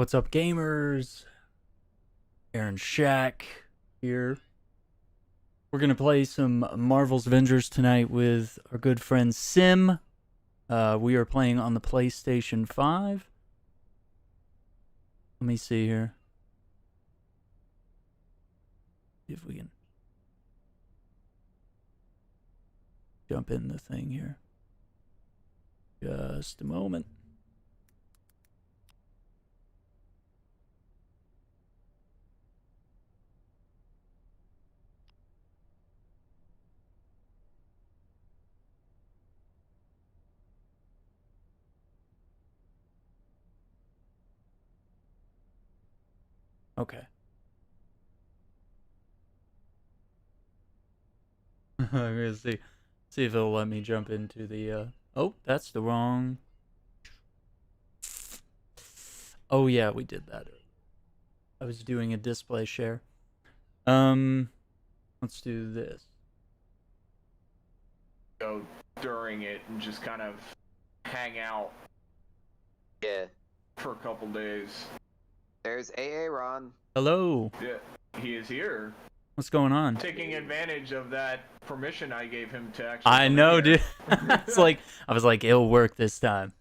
What's up, gamers? Aaron Shack here. We're gonna play some Marvel's Avengers tonight with our good friend Sim. We are playing on the PlayStation 5. Let me see here. See if we can jump in the thing here. Just a moment. Okay. I'm gonna see if it'll let me jump into the oh, that's the wrong. Oh yeah, we did that. I was doing a display share. Let's do this. Go during it and just kind of hang out. Yeah. For a couple days. There's AA Ron. Hello. Yeah, he is here. What's going on? Taking advantage of that permission I gave him to actually. I know, dude. It's like I was like, it'll work this time.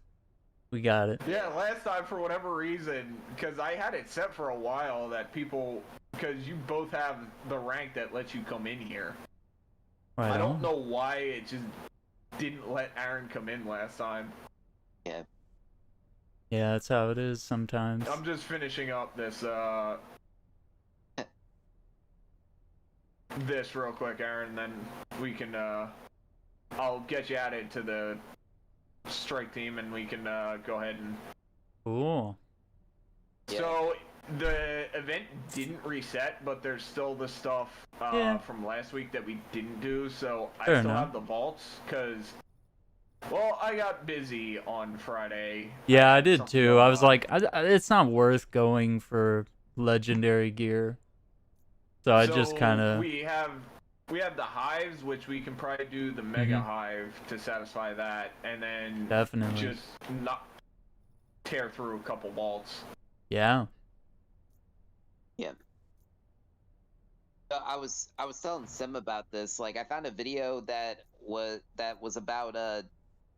We got it. Yeah, last time for whatever reason, because I had it set for a while that people, because you both have the rank that lets you come in here. Right I don't on. know why it just didn't let Aaron come in last time. Yeah. Yeah, that's how it is sometimes. I'm just finishing up this this real quick, Aaron, and then we can I'll get you added to the strike team and we can go ahead and Cool. Yeah. So the event didn't reset, but there's still the stuff from last week that we didn't do, so Fair I still enough. have the vaults because well, I got busy on Friday. Yeah, I had did something too. going I was on. like, it's not worth going for legendary gear. So I just kind of. we have the hives, which we can probably do the mega hive to satisfy that, and then Definitely. just not tear through a couple vaults. Yeah. Yeah. I was telling Sim about this. Like, I found a video that was about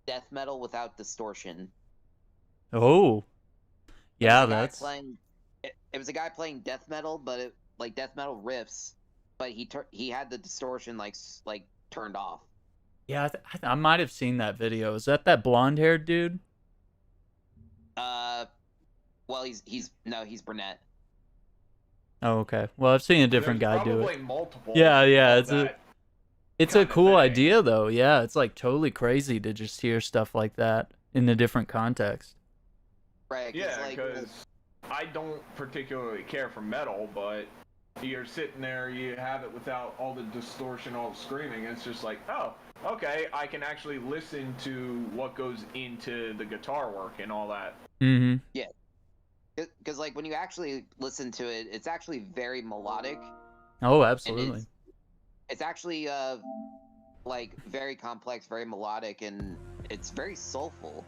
death metal without distortion. Oh. Yeah, It was a guy that's. playing. It was a guy playing death metal, but like death metal riffs, but he had the distortion like turned off. Yeah, I might have seen that video. Is that blonde-haired dude? Well, he's brunette. Oh, okay. Well, I've seen a different There's guy do probably it. multiple. Yeah, yeah. of that It's a kinda cool thing. idea though. Yeah, it's like totally crazy to just hear stuff like that in a different context. Right. Yeah, like, because I don't particularly care for metal, but you're sitting there, you have it without all the distortion, all the screaming. It's just like, oh, okay, I can actually listen to what goes into the guitar work and all that. Mm-hmm. because like when you actually listen to it, it's actually very melodic. Oh, And absolutely. it's actually like very complex, very melodic, and it's very soulful.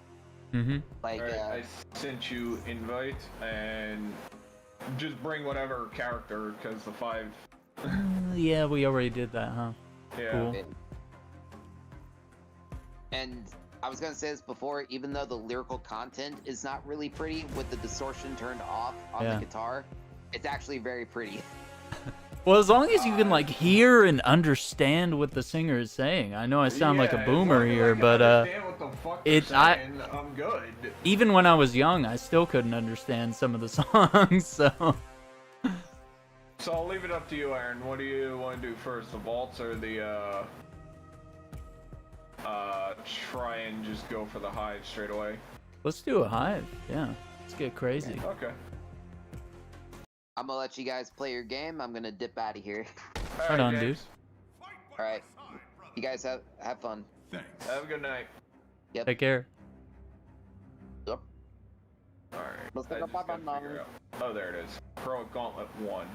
Mm-hmm. Like Alright, I sent you invite, and just bring whatever character, because the 5... Yeah, we already did that, huh? Yeah. Cool. and I was gonna say this before, even though the lyrical content is not really pretty with the distortion turned off on Yeah. the guitar, it's actually very pretty. Well, as long as you can like hear and understand what the singer is saying. I know I sound like a Yeah, boomer as long as I here, can but understand what the fuck they're saying, I'm good. even when I was young, I still couldn't understand some of the songs. So So I'll leave it up to you, Aaron. What do you want to do first, the vaults or the try and just go for the hive straight away? let's do a hive. Yeah, let's get crazy. Okay. I'm gonna let you guys play your game. I'm gonna dip out of here. All Right on, dude. James. All right, you guys have fun. Thanks. Have a good night. Yep. Take care. Yep. All right. Let's I take just a gotta bye-bye figure now. out. Oh, there it is. Pro Gauntlet 1.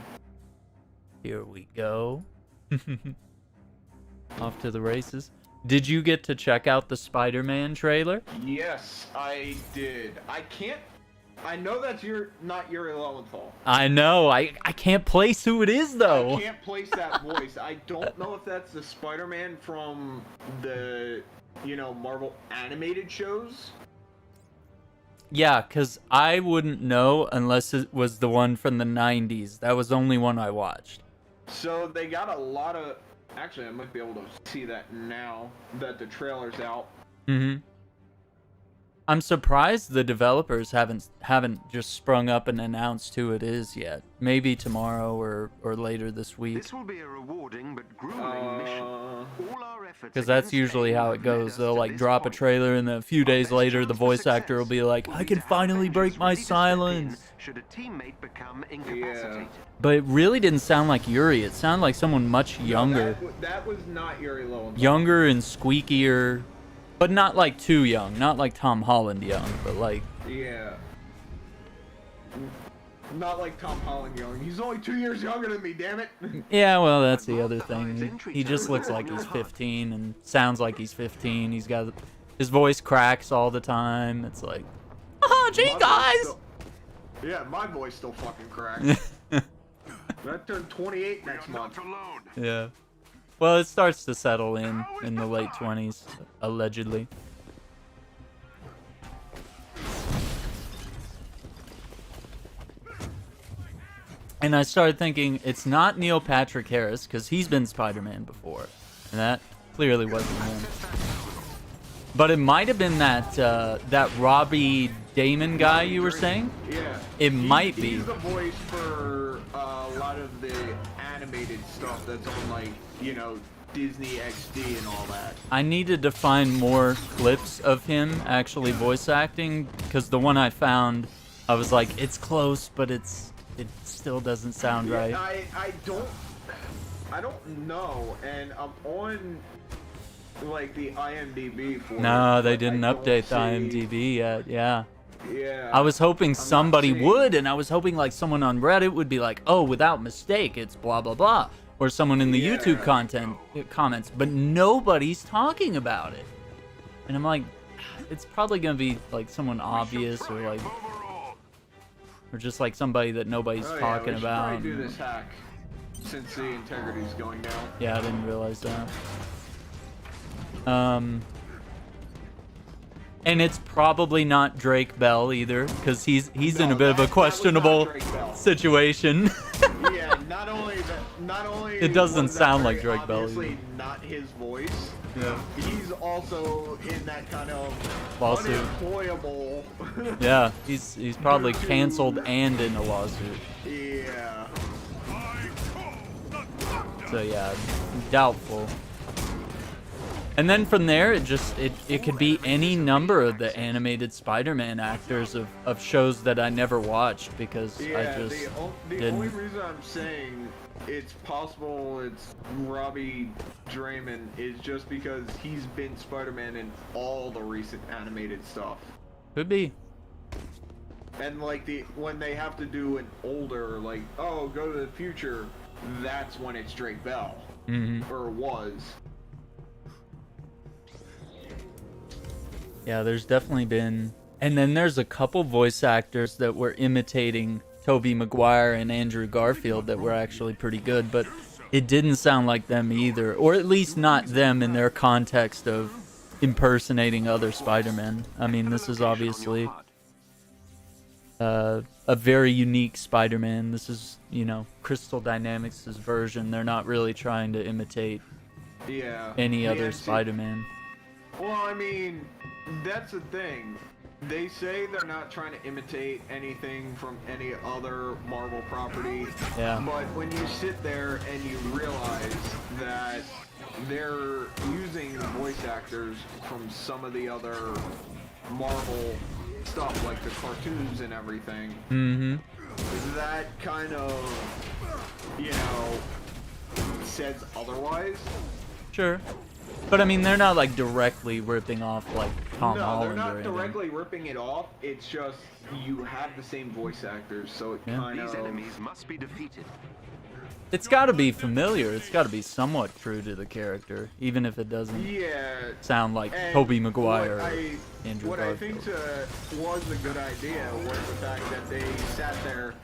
Here we go. Off to the races. Did you get to check out the Spider-Man trailer? Yes, I did. I can't I know that's not Yuri Lowenthal. I know. I can't place who it is though. I can't place that voice. I don't know if that's the Spider-Man from the, Marvel animated shows. Yeah, because I wouldn't know unless it was the one from the 90s. That was the only one I watched. So they got a lot of... Actually, I might be able to see that now that the trailer's out. Mm-hmm. I'm surprised the developers haven't just sprung up and announced who it is yet. Maybe tomorrow or later this week. This will be a rewarding but grueling mission. All our efforts Because that's usually how it goes. They'll like drop a trailer and then a few days later the voice actor will be like, I can finally break my silence. Should a teammate become incapacitated. But it really didn't sound like Yuri. It sounded like someone much younger. No, that was not Yuri Lowenthal. Younger and squeakier. But not like too young. Not like Tom Holland young, but like... Yeah. Not like Tom Holland young. He's only 2 years younger than me, damn it. Yeah, well, that's the other thing. He just looks like he's 15 and sounds like he's 15. He's got... His voice cracks all the time. It's like... Oh, gee, guys! Yeah, my voice still fucking cracks. I turned 28 next month. Yeah. Well, it starts to settle in the late 20s, allegedly. And I started thinking, it's not Neil Patrick Harris, because he's been Spider-Man before. And that clearly wasn't him. But it might have been that Robbie Damon guy you were saying? Yeah. It might be. He's the voice for a lot of the animated stuff that's on, like, Disney XD and all that. I needed to find more clips of him actually voice acting, because the one I found, I was like, it's close, but it still doesn't sound right. I don't know, and I'm on like the IMDb for No, they didn't update the IMDb yet. Yeah. Yeah. I was hoping somebody would, and I was hoping like someone on Reddit would be like, "Oh, without mistake, it's blah blah blah," or someone in the YouTube comments, but nobody's talking about it. And I'm like, it's probably gonna be like someone obvious or just like somebody that nobody's talking we should about. Probably do this hack since the integrity's going down. Yeah, I didn't realize that. And it's probably not Drake Bell either, because he's in a bit of a questionable situation. Yeah, not only it doesn't sound like Drake Bell. Obviously, not his voice. Yeah. He's also in that kind of lawsuit. Unemployable. Yeah, he's probably canceled and in a lawsuit. Yeah. So yeah, doubtful. And then from there, it could be any number of the animated Spider-Man actors of shows that I never watched because I just the only reason I'm saying it's possible it's Robbie Draymond is just because he's been Spider-Man in all the recent animated stuff. Could be. And like when they have to do an older, like, oh, go to the future, that's when it's Drake Bell. Mm-hmm. Or was. Yeah, there's definitely been... And then there's a couple voice actors that were imitating Tobey Maguire and Andrew Garfield that were actually pretty good, but it didn't sound like them either. Or at least not them in their context of impersonating other Spider-Men. I mean, this is obviously a very unique Spider-Man. This is, Crystal Dynamics' version. They're not really trying to imitate any other Spider-Man. Well, I mean, that's the thing. They say they're not trying to imitate anything from any other Marvel property. Yeah. But when you sit there and you realize that they're using voice actors from some of the other Marvel stuff, like the cartoons and everything, that kind of, says otherwise. Sure. But I mean, they're not like directly ripping off like Tom Holland. No, or they're not anything. directly ripping it off. It's just you have the same voice actors, so it kind of. These enemies must be defeated. It's got to be familiar. It's got to be somewhat true to the character, even if it doesn't Yeah. sound like And Tobey Maguire or What I, Andrew what I think Garfield. was a good idea was the fact that they sat there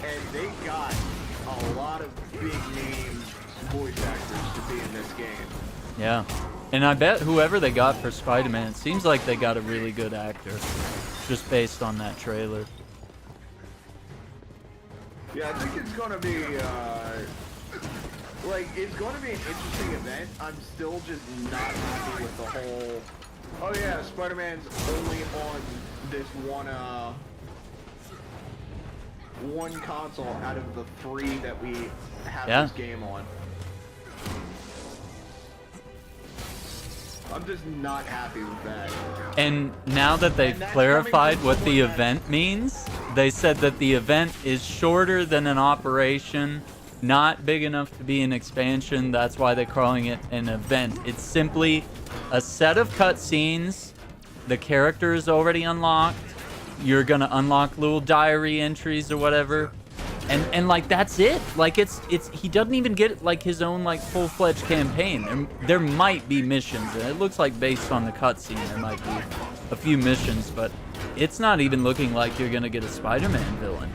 and they got a lot of big name voice actors to be in this game. Yeah. And I bet whoever they got for Spider-Man, it seems like they got a really good actor, just based on that trailer. Yeah, I think it's gonna be like it's gonna be an interesting event. I'm still just not happy with the whole. Oh yeah, Spider-Man's only on this one console out of the 3 that we have Yeah. this game on. I'm just not happy with that. And now that they've And that's clarified coming from what the someone that- event means, they said that the event is shorter than an operation, not big enough to be an expansion. That's why they're calling it an event. It's simply a set of cutscenes. The character is already unlocked. You're gonna unlock little diary entries or whatever. And like that's it. Like it's he doesn't even get like his own like full-fledged campaign. There might be missions, and it looks like based on the cutscene there might be a few missions, but it's not even looking like you're gonna get a Spider-Man villain.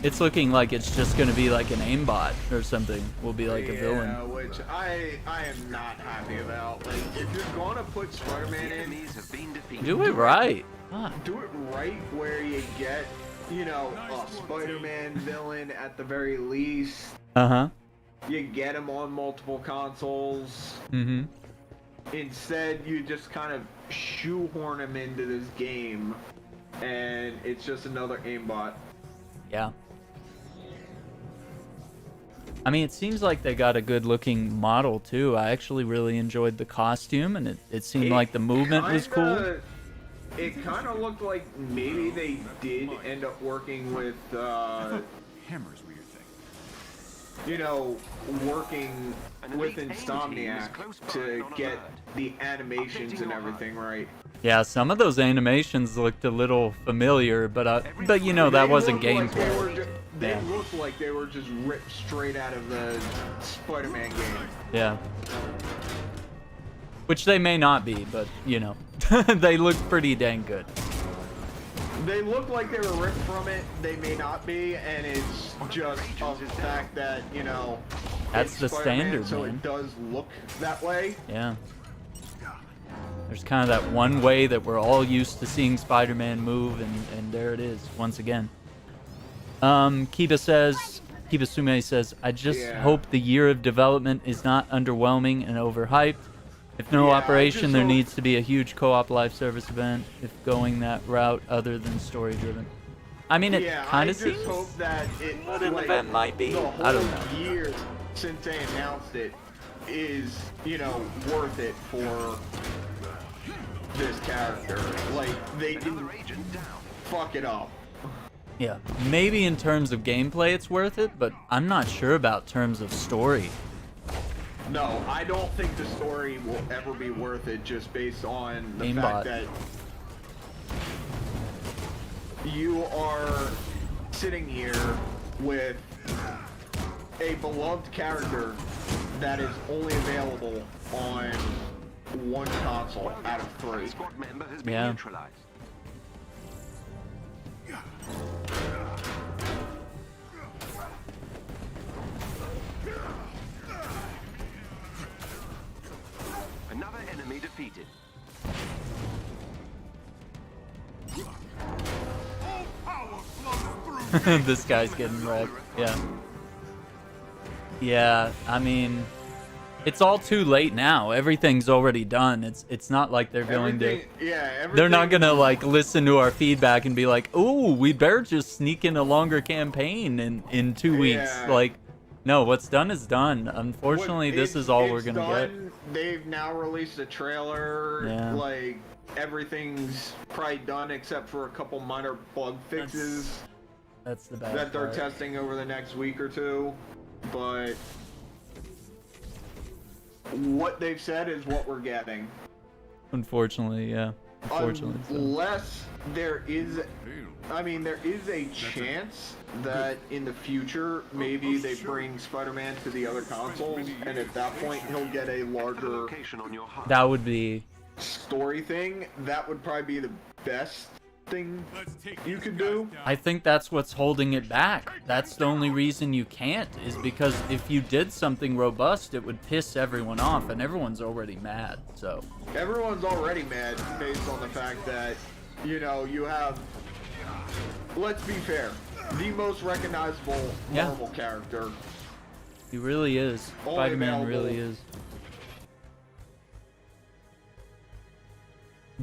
It's looking like it's just gonna be like an aimbot or something. Will be like a villain. Yeah, which I am not happy about. Like if you're gonna put Spider-Man in, Enemies have been defeated. Do it right. Huh. do it right where you get, you know, a Spider-Man villain at the very least. Uh-huh. You get him on multiple consoles. Mm-hmm. Instead, you just kind of shoehorn him into this game, and it's just another aimbot. Yeah. I mean, it seems like they got a good-looking model too. I actually really enjoyed the costume, and it seemed like the movement was cool. It kind of looked like maybe they did end up working with, Hammers were your thing. you know, working with Insomniac to get the animations and everything right. Yeah, some of those animations looked a little familiar, but you know that They wasn't looked like gameplay. they Yeah. looked like they were just ripped straight out of the Spider-Man game. Yeah. Which they may not be, but you know, they look pretty dang good. They look like they were ripped from it. They may not be, and it's just a fact that, you know, That's it's the Spider-Man, standard, so man. it does look that way. Yeah. There's kind of that one way that we're all used to seeing Spider-Man move, and there it is once again. Kibasume says, I just Yeah. hope the year of development is not underwhelming and overhyped. If no Yeah, I operation, just there hope- needs to be a huge co-op live service event if going that route other than story-driven. I mean, it Yeah, kind I of just seems hope that it, what an like, event might be. the whole I don't know. year since they announced it is, you know, worth it for this character. Like, they didn't fuck it up. Yeah, maybe in terms of gameplay it's worth it, but I'm not sure about terms of story. No, I don't think the story will ever be worth it just based on the Aimbot. fact that you are sitting here with a beloved character that is only available on one console out of 3. Squad member has been Yeah. neutralized. Another enemy defeated. This guy's getting wrecked. Yeah. Yeah, I mean, it's all too late now. Everything's already done. It's not like they're going to. They're not gonna like listen to our feedback and be like, "Ooh, we better just sneak in a longer campaign in 2 weeks." Yeah. Like, no, what's done is done. Unfortunately, this is all we're gonna get. They've now released a trailer. Yeah. Like everything's probably done except for a couple minor bug fixes That's the bad that they're part. testing over the next week or two. But what they've said is what we're getting. Unfortunately, yeah. Unfortunately. So. Unless there is, I mean, there is a chance that in the future maybe they bring Spider-Man to the other consoles, and at that point he'll get a larger Location on your HUD. That would be. story thing. That would probably be the best thing you could do. I think that's what's holding it back. That's the only reason you can't, is because if you did something robust, it would piss everyone off, and everyone's already mad. So. Everyone's already mad based on the fact that, you know, you have, let's be fair, the most recognizable Marvel character. He really is. Only Spider-Man available. really is.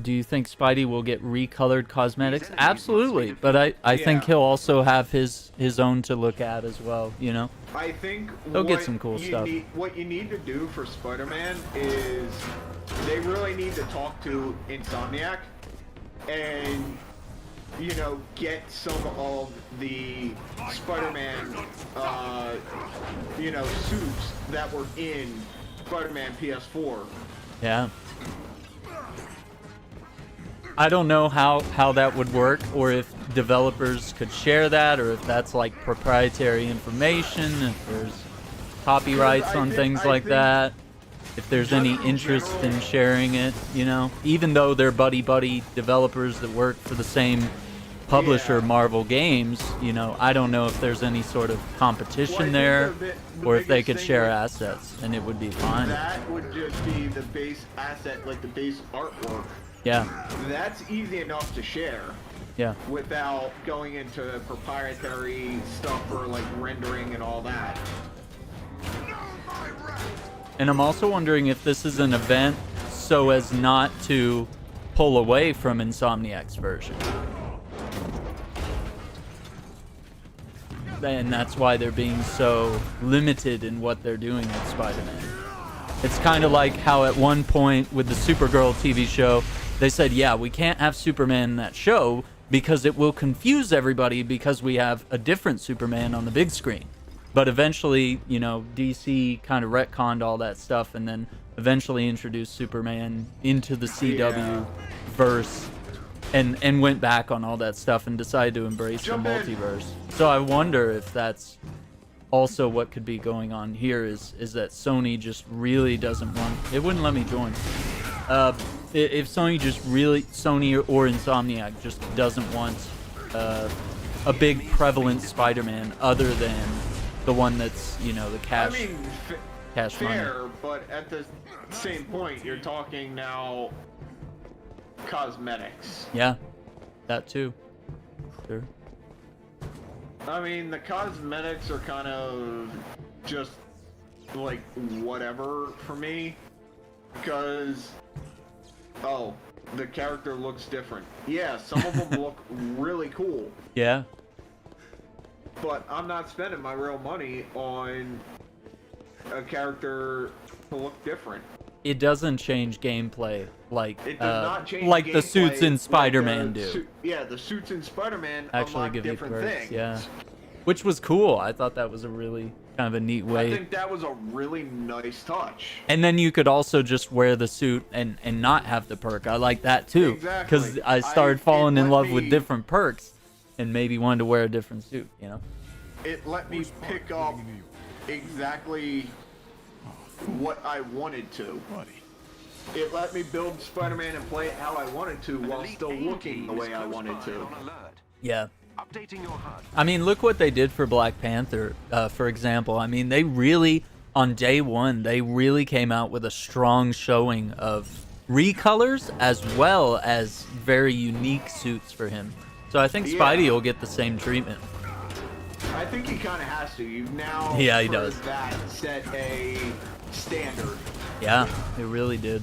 Do you think Spidey will get recolored cosmetics? Absolutely, but I think Yeah. he'll also have his own to look at as well, you know? I think They'll get what some cool you stuff. What you need to do for Spider-Man is they really need to talk to Insomniac and, you know, get some of the Spider-Man, you know, suits that were in Spider-Man PS4. Yeah. I don't know how that would work, or if developers could share that, or if that's like proprietary information, if there's copyrights on things like that, if there's any interest in sharing it, you know, even though they're buddy developers that work for the same publisher, Yeah. Marvel Games, you know, I don't know if there's any sort of competition there, or if they could share assets, and it would be fine. That would just be the base asset, like the base artwork. Yeah, That's easy enough to share yeah. without going into proprietary stuff for like rendering and all that. And I'm also wondering if this is an event so as not to pull away from Insomniac's version. And that's why they're being so limited in what they're doing with Spider-Man. It's kind of like how at one point with the Supergirl TV show, they said, yeah, we can't have Superman in that show because it will confuse everybody because we have a different Superman on the big screen. But eventually, you know, DC kind of retconned all that stuff and then eventually introduced Superman into the CW verse and went back on all that stuff and decided to embrace the multiverse. So I wonder if that's also what could be going on here is that Sony just really doesn't want... It wouldn't let me join. If Sony just really... Sony or Insomniac just doesn't want a big prevalent Spider-Man other than the one that's, you know, the cash, I mean, cash fair, money. but at the same point, you're talking now cosmetics. Yeah, that too. Sure. I mean, the cosmetics are kind of just like whatever for me, because the character looks different. Yeah, some of them look really cool, Yeah. but I'm not spending my real money on a character to look different. It doesn't change gameplay like It does not change like the suits gameplay in like Spider-Man the do. Yeah, the suits in Spider-Man Actually unlock give you different perks, things. yeah. Which was cool. I thought that was a really kind of a neat I way. think that was a really nice touch. And then you could also just wear the suit and not have the perk. I like that too. Exactly. Because I started falling it in let love with me- different perks and maybe wanted to wear a different suit, you know? It let me pick up exactly what I wanted to. Buddy. It let me build Spider-Man and play it how I wanted to while Elite still A looking team the is way I close wanted by to. on alert. Yeah. Updating your HUD. I mean, look what they did for Black Panther, for example. I mean, they really, on day one, they really came out with a strong showing of recolors as well as very unique suits for him. So I think Yeah. Spidey will get the same treatment. I think he kind of has to. You've now Yeah, he for does. that set a standard. Yeah, it really did.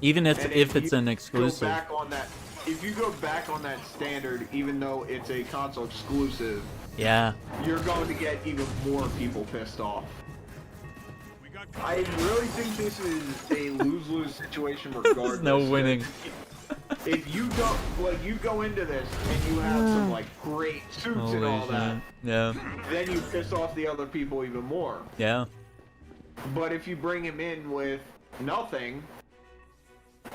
Even if And it's you an go exclusive. back on that, if you go back on that standard, even though it's a console exclusive, Yeah. you're going to get even more people pissed off. I really think this is a lose-lose situation regardless. There's no winning. If you go, like, you go into this and you have some, like, great suits and all Holy that, shit. Yeah. then you piss off the other people even more. Yeah. But if you bring him in with nothing,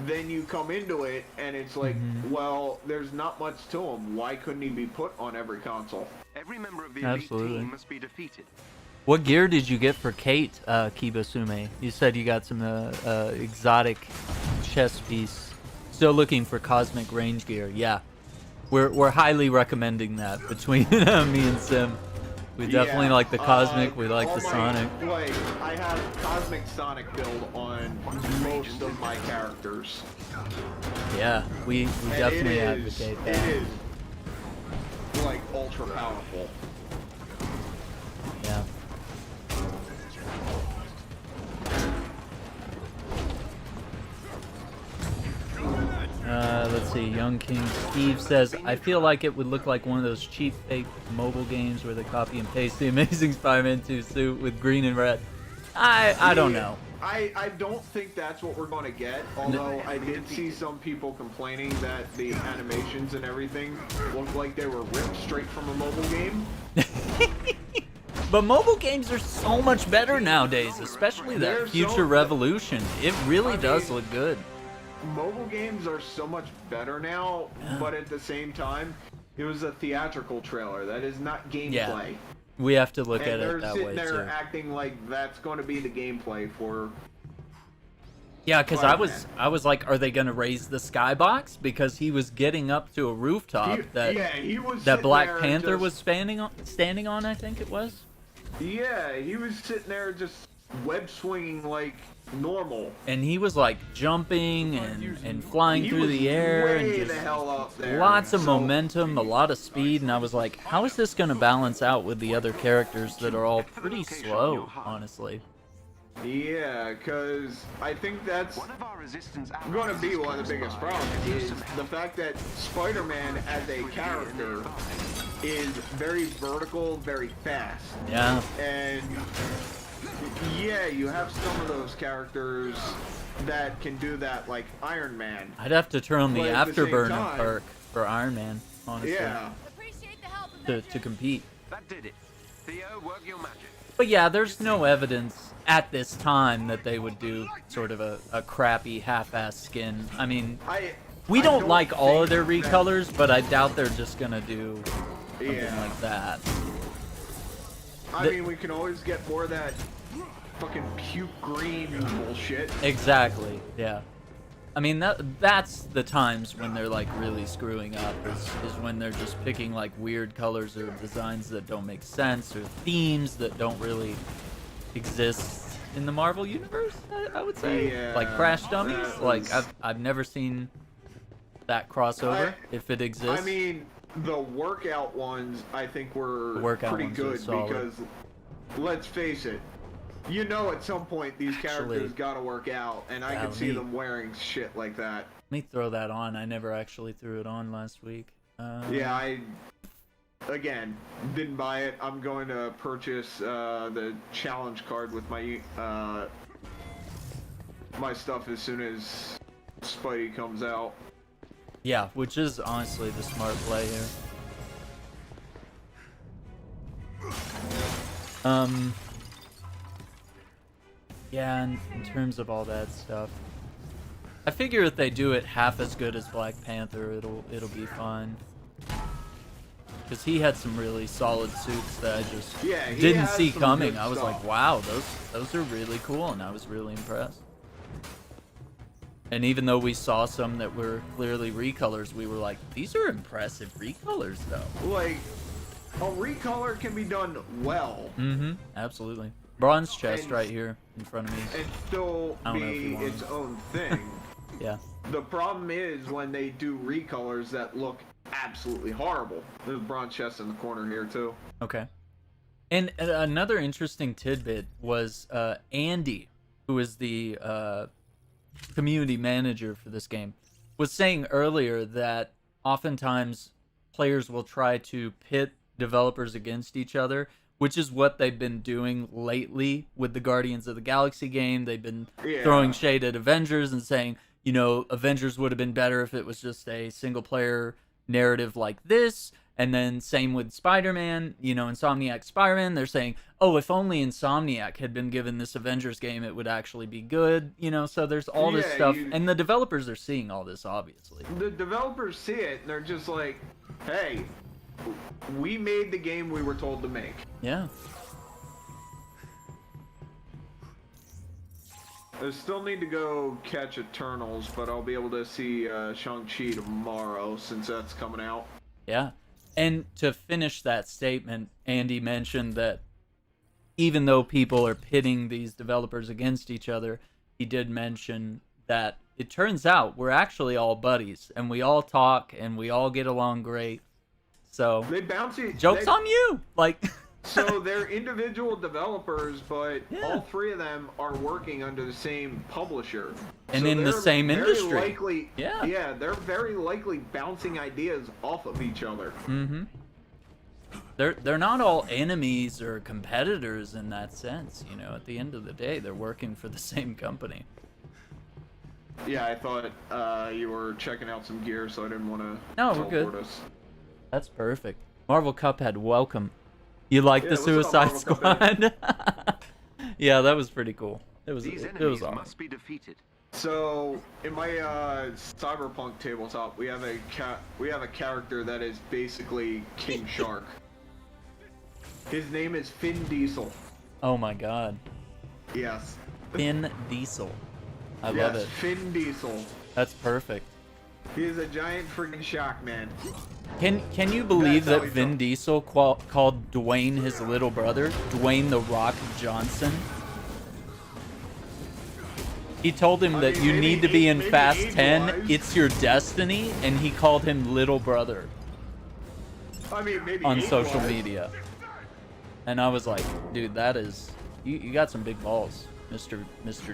then you come into it and it's like, well, there's not much to him. Why couldn't he be put on every console? Every member of the elite Absolutely. team must be defeated. What gear did you get for Kate, Kibasume? You said you got some exotic chest piece. Still looking for cosmic range gear. Yeah, we're highly recommending that between me and Sim. We definitely like the cosmic. We like the Sonic. Like, I have cosmic Sonic build on most of my characters. Yeah, we And definitely it is, advocate It that. is like ultra powerful. Yeah. Let's see. Young King Steve says, I feel like it would look like one of those cheap fake mobile games where they copy and paste the Amazing Spider-Man 2 suit with green and red. I don't know. I don't think that's what we're going to get, although I did see some people complaining that the animations and everything looked like they were ripped straight from a mobile game. But mobile games are so much better nowadays, especially They're that so- Future Revolution. It really I does mean- look good. Mobile games are so much better now, but at the same time, it was a theatrical trailer. That is not gameplay. Yeah, we have to look And at they're it that sitting way there too. acting like that's going to be the gameplay for. Yeah, because Spider-Man. I was like, are they gonna raise the skybox? Because he was getting up to a rooftop He was that sitting Black there Panther just- was standing on. I think it was. Yeah, he was sitting there just web swinging like normal. And he was like jumping and flying He through was the air way and the just hell up there. lots of So- momentum, a lot of speed, and I was like, how is this gonna balance out with the other characters that are all pretty slow, honestly? Yeah, because I think that's One of our resistance going to be one of the biggest problems is the fact that Spider-Man as a character is very vertical, very fast. Yeah. And yeah, you have some of those characters that can do that, like Iron Man. I'd have to turn on the But at the same afterburner time- perk for Iron Man, honestly, Yeah. Appreciate the help, to Avenger. compete. That did it. Theo, work your magic. But yeah, there's no evidence at this time that they would do sort of a crappy half-ass skin. I mean, we I don't like all of their think that- recolors, but I doubt they're just gonna do something Yeah. like that. I The- mean, we can always get more of that fucking puke green bullshit. Exactly. Yeah. I mean that's the times when they're like really screwing up is when they're just picking like weird colors or designs that don't make sense or themes that don't really exist in the Marvel universe. I would say Yeah, like Crash Dummies. that Like was- I've never seen that crossover if it exists. I mean, the workout ones I think were The workout pretty ones are good solid. because let's face it, you know at some point these Actually, characters gotta work out, and I yeah, can let see me- them wearing shit like that. Let me throw that on. I never actually threw it on last week. Yeah, I again didn't buy it. I'm going to purchase the challenge card with my my stuff as soon as Spidey comes out. Yeah, which is honestly the smart play here. Yeah, in terms of all that stuff, I figure if they do it half as good as Black Panther, it'll be fine. Because he had some really solid suits that I just Yeah, he didn't has see some coming. good I was like, stuff. wow, those are really cool, and I was really impressed. And even though we saw some that were clearly recolors, we were like, these are impressive recolors, though. Like a recolor can be done well Mm-hmm. Absolutely. Bronze chest And- right here in front of me. and still I don't know if you be want its it. own thing. Yeah. The problem is when they do recolors that look absolutely horrible. There's bronze chest in the corner here too. Okay. And another interesting tidbit was Andy, who is the community manager for this game, was saying earlier that oftentimes players will try to pit developers against each other, which is what they've been doing lately with the Guardians of the Galaxy game. They've been Yeah. throwing shade at Avengers and saying, you know, Avengers would have been better if it was just a single player narrative like this. And then same with Spider-Man, Insomniac Spider-Man, they're saying, oh, if only Insomniac had been given this Avengers game, it would actually be good, so there's all this stuff. And the developers are seeing all this, obviously. The developers see it, and they're just like, hey, we made the game we were told to make. Yeah. I still need to go catch Eternals, but I'll be able to see Shang-Chi tomorrow, since that's coming out. Yeah. And to finish that statement, Andy mentioned that even though people are pitting these developers against each other, he did mention that it turns out we're actually all buddies, and we all talk, and we all get along great. So, joke's on you! So they're individual developers, but all three of them are working under the same publisher. And so in the same industry. Likely, yeah, they're very likely bouncing ideas off of each other. Mm-hmm. They're not all enemies or competitors in that sense, At the end of the day, they're working for the same company. Yeah, I thought you were checking out some gear, so I didn't want to. No, we're good. That's perfect. Marvel Cuphead, welcome. You like the Suicide Squad? Yeah, that was pretty cool. It was awesome. Must be defeated. So in my Cyberpunk tabletop, we have a character that is basically King Shark. His name is Finn Diesel. Oh my god. Yes. Finn Diesel. I love it. Finn Diesel. That's perfect. He is a giant freaking shock man. Can you believe that Vin Diesel called Dwayne his little brother, Dwayne The Rock Johnson? He told him that you need to be in Fast 10, it's your destiny, and he called him little brother. Maybe on social media. And I was like, dude, that is... You got some big balls, Mr.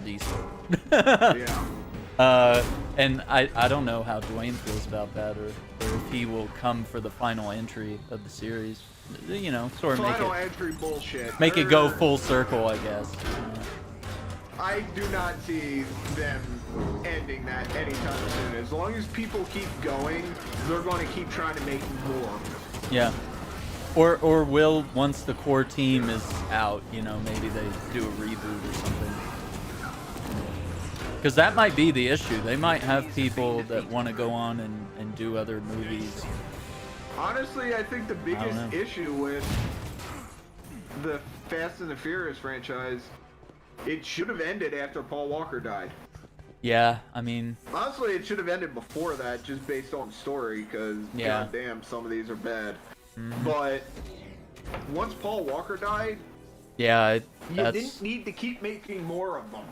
Diesel. Yeah. And I don't know how Dwayne feels about that, or if he will come for the final entry of the series. Sort of final entry bullshit. Make it go full circle, I guess. I do not see them ending that anytime soon. As long as people keep going, they're going to keep trying to make more. Yeah. Or will, once the core team is out, maybe they do a reboot or something. Because that might be the issue. They might have people that want to go on and do other movies. Honestly, I think the biggest issue with the Fast and the Furious franchise, it should have ended after Paul Walker died. Yeah, honestly, it should have ended before that, just based on story, because goddamn, some of these are bad. Mm-hmm. But once Paul Walker died, you didn't need to keep making more of them.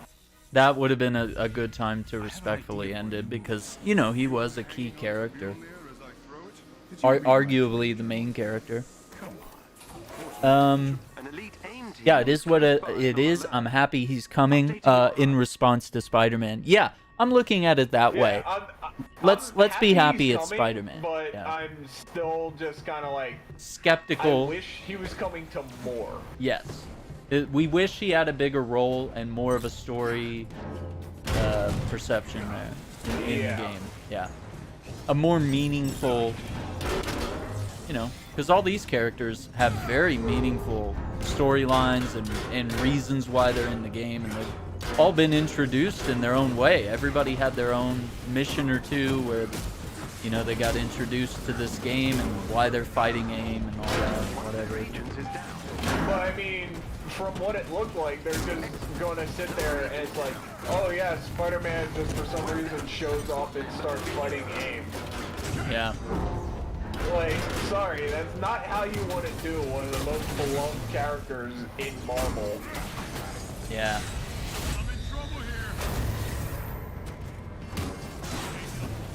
That would have been a good time to respectfully end it, because, he was a key character. Arguably the main character. Yeah, it is what it is. I'm happy he's coming in response to Spider-Man. Yeah, I'm looking at it that way. Let's be happy it's Spider-Man. But I'm still just kind of skeptical. I wish he was coming to more. Yes. We wish he had a bigger role and more of a story perception there in the game. Yeah. A more meaningful, because all these characters have very meaningful storylines and reasons why they're in the game, and they've all been introduced in their own way. Everybody had their own mission or two where, they got introduced to this game and why they're fighting AIM and all that, whatever. But from what it looked like, they're just going to sit there and it's like, oh yeah, Spider-Man just for some reason shows up and starts fighting AIM. Yeah. Sorry, that's not how you want to do one of the most beloved characters in Marvel. Yeah.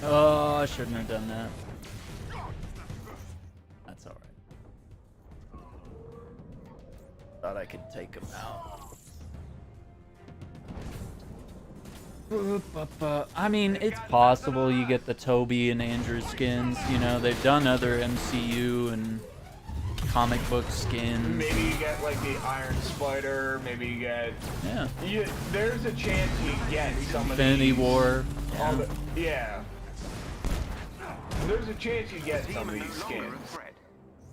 Oh, I shouldn't have done that. That's alright. Thought I could take him out. It's possible you get the Toby and Andrew skins. They've done other MCU and comic book skins. Maybe you get the Iron Spider. Maybe you get. Yeah. There's a chance you get some of Infinity these. War. Yeah. There's a chance you get some of these skins.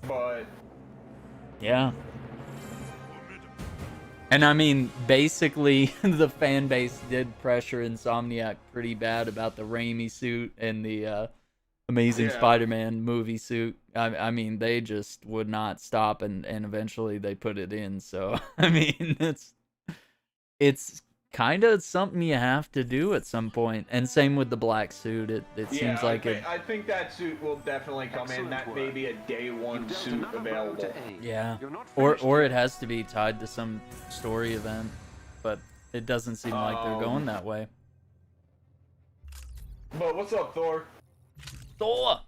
But Yeah. And I mean, basically, the fan base did pressure Insomniac pretty bad about the Raimi suit and the Amazing Yeah. Spider-Man movie suit. I mean, they just would not stop, and eventually they put it in. So, I mean, it's kind of something you have to do at some point. And same with the black suit. It seems like I think that suit will definitely come in. That may be a day one suit available. yeah, or it has to be tied to some story event, but it doesn't seem like they're going that way. But what's up, Thor? Thor.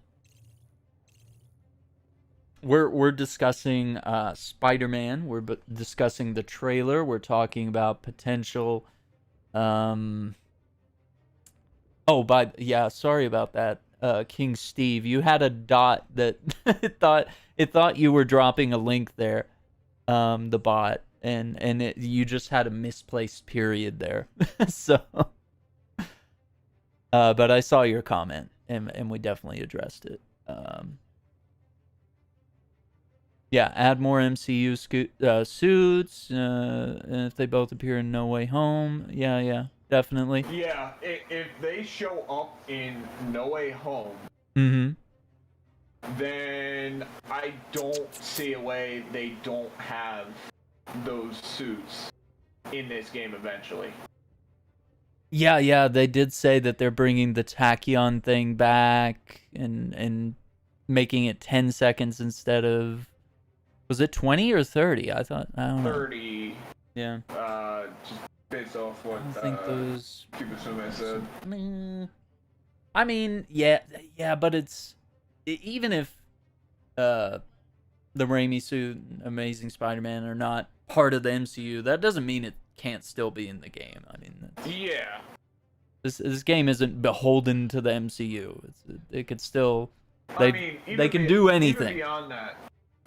We're discussing Spider-Man. We're discussing the trailer. We're talking about potential. Sorry about that, King Steve. You had a dot that it thought you were dropping a link there, the bot, and you just had a misplaced period there. So, but I saw your comment, and we definitely addressed it. Yeah, add more MCU suits, if they both appear in No Way Home. Yeah, definitely. Yeah, if they show up in No Way Home, then I don't see a way they don't have those suits in this game eventually. Yeah, they did say that they're bringing the tachyon thing back and making it 10 seconds instead of... Was it 20 or 30? I don't know. 30. Yeah. Just based off what I don't think those... Kibasume said. I mean, yeah, but it's... Even if the Raimi suit, Amazing Spider-Man are not part of the MCU, that doesn't mean it can't still be in the game. I mean... Yeah. This game isn't beholden to the MCU. It could still... They can do anything.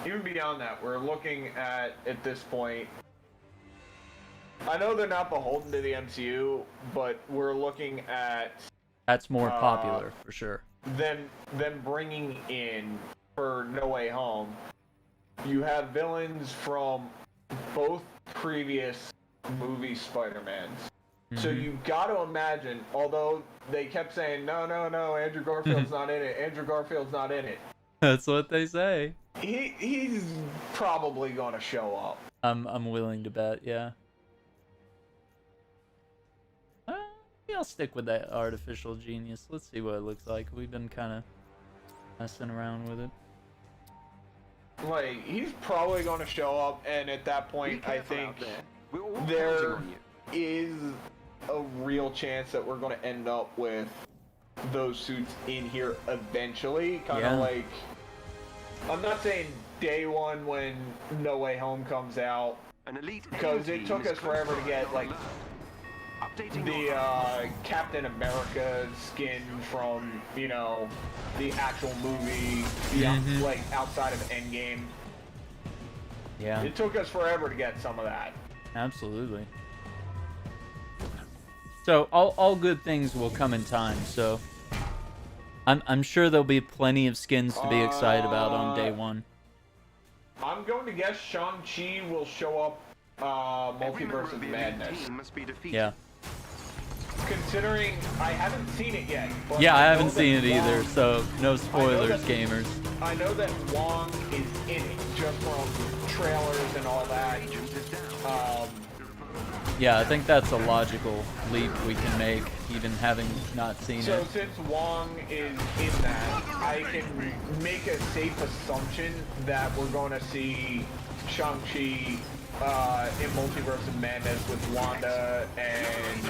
Even beyond that, we're looking at this point, I know they're not beholden to the MCU, but we're looking at... That's more popular, for sure. Them bringing in, for No Way Home, you have villains from both previous movie Spider-Mans. So you got to imagine, although they kept saying, no, Andrew Garfield's not in it, Andrew Garfield's not in it. That's what they say. He's probably gonna show up. I'm willing to bet, yeah. I'll stick with that artificial genius. Let's see what it looks like. We've been kind of messing around with it. Like, he's probably gonna show up, and at that point, I think there is a real chance that we're gonna end up with those suits in here eventually. Kind of like... I'm not saying day one when No Way Home comes out, because it took us forever to get like the Captain America skin from, you know, the actual movie, like outside of Endgame. Yeah. It took us forever to get some of that. Absolutely. So all good things will come in time. So. I'm sure there'll be plenty of skins to be excited about on day one. I'm going to guess Shang-Chi will show up Multiverse of Madness. Yeah. Considering I haven't seen it yet. But yeah, I haven't seen it either, so no spoilers, gamers. I know that Wong is in it, just from trailers and all that. Yeah, I think that's a logical leap we can make, even having not seen it. So since Wong is in that, I can make a safe assumption that we're going to see Shang-Chi in Multiverse of Madness with Wanda and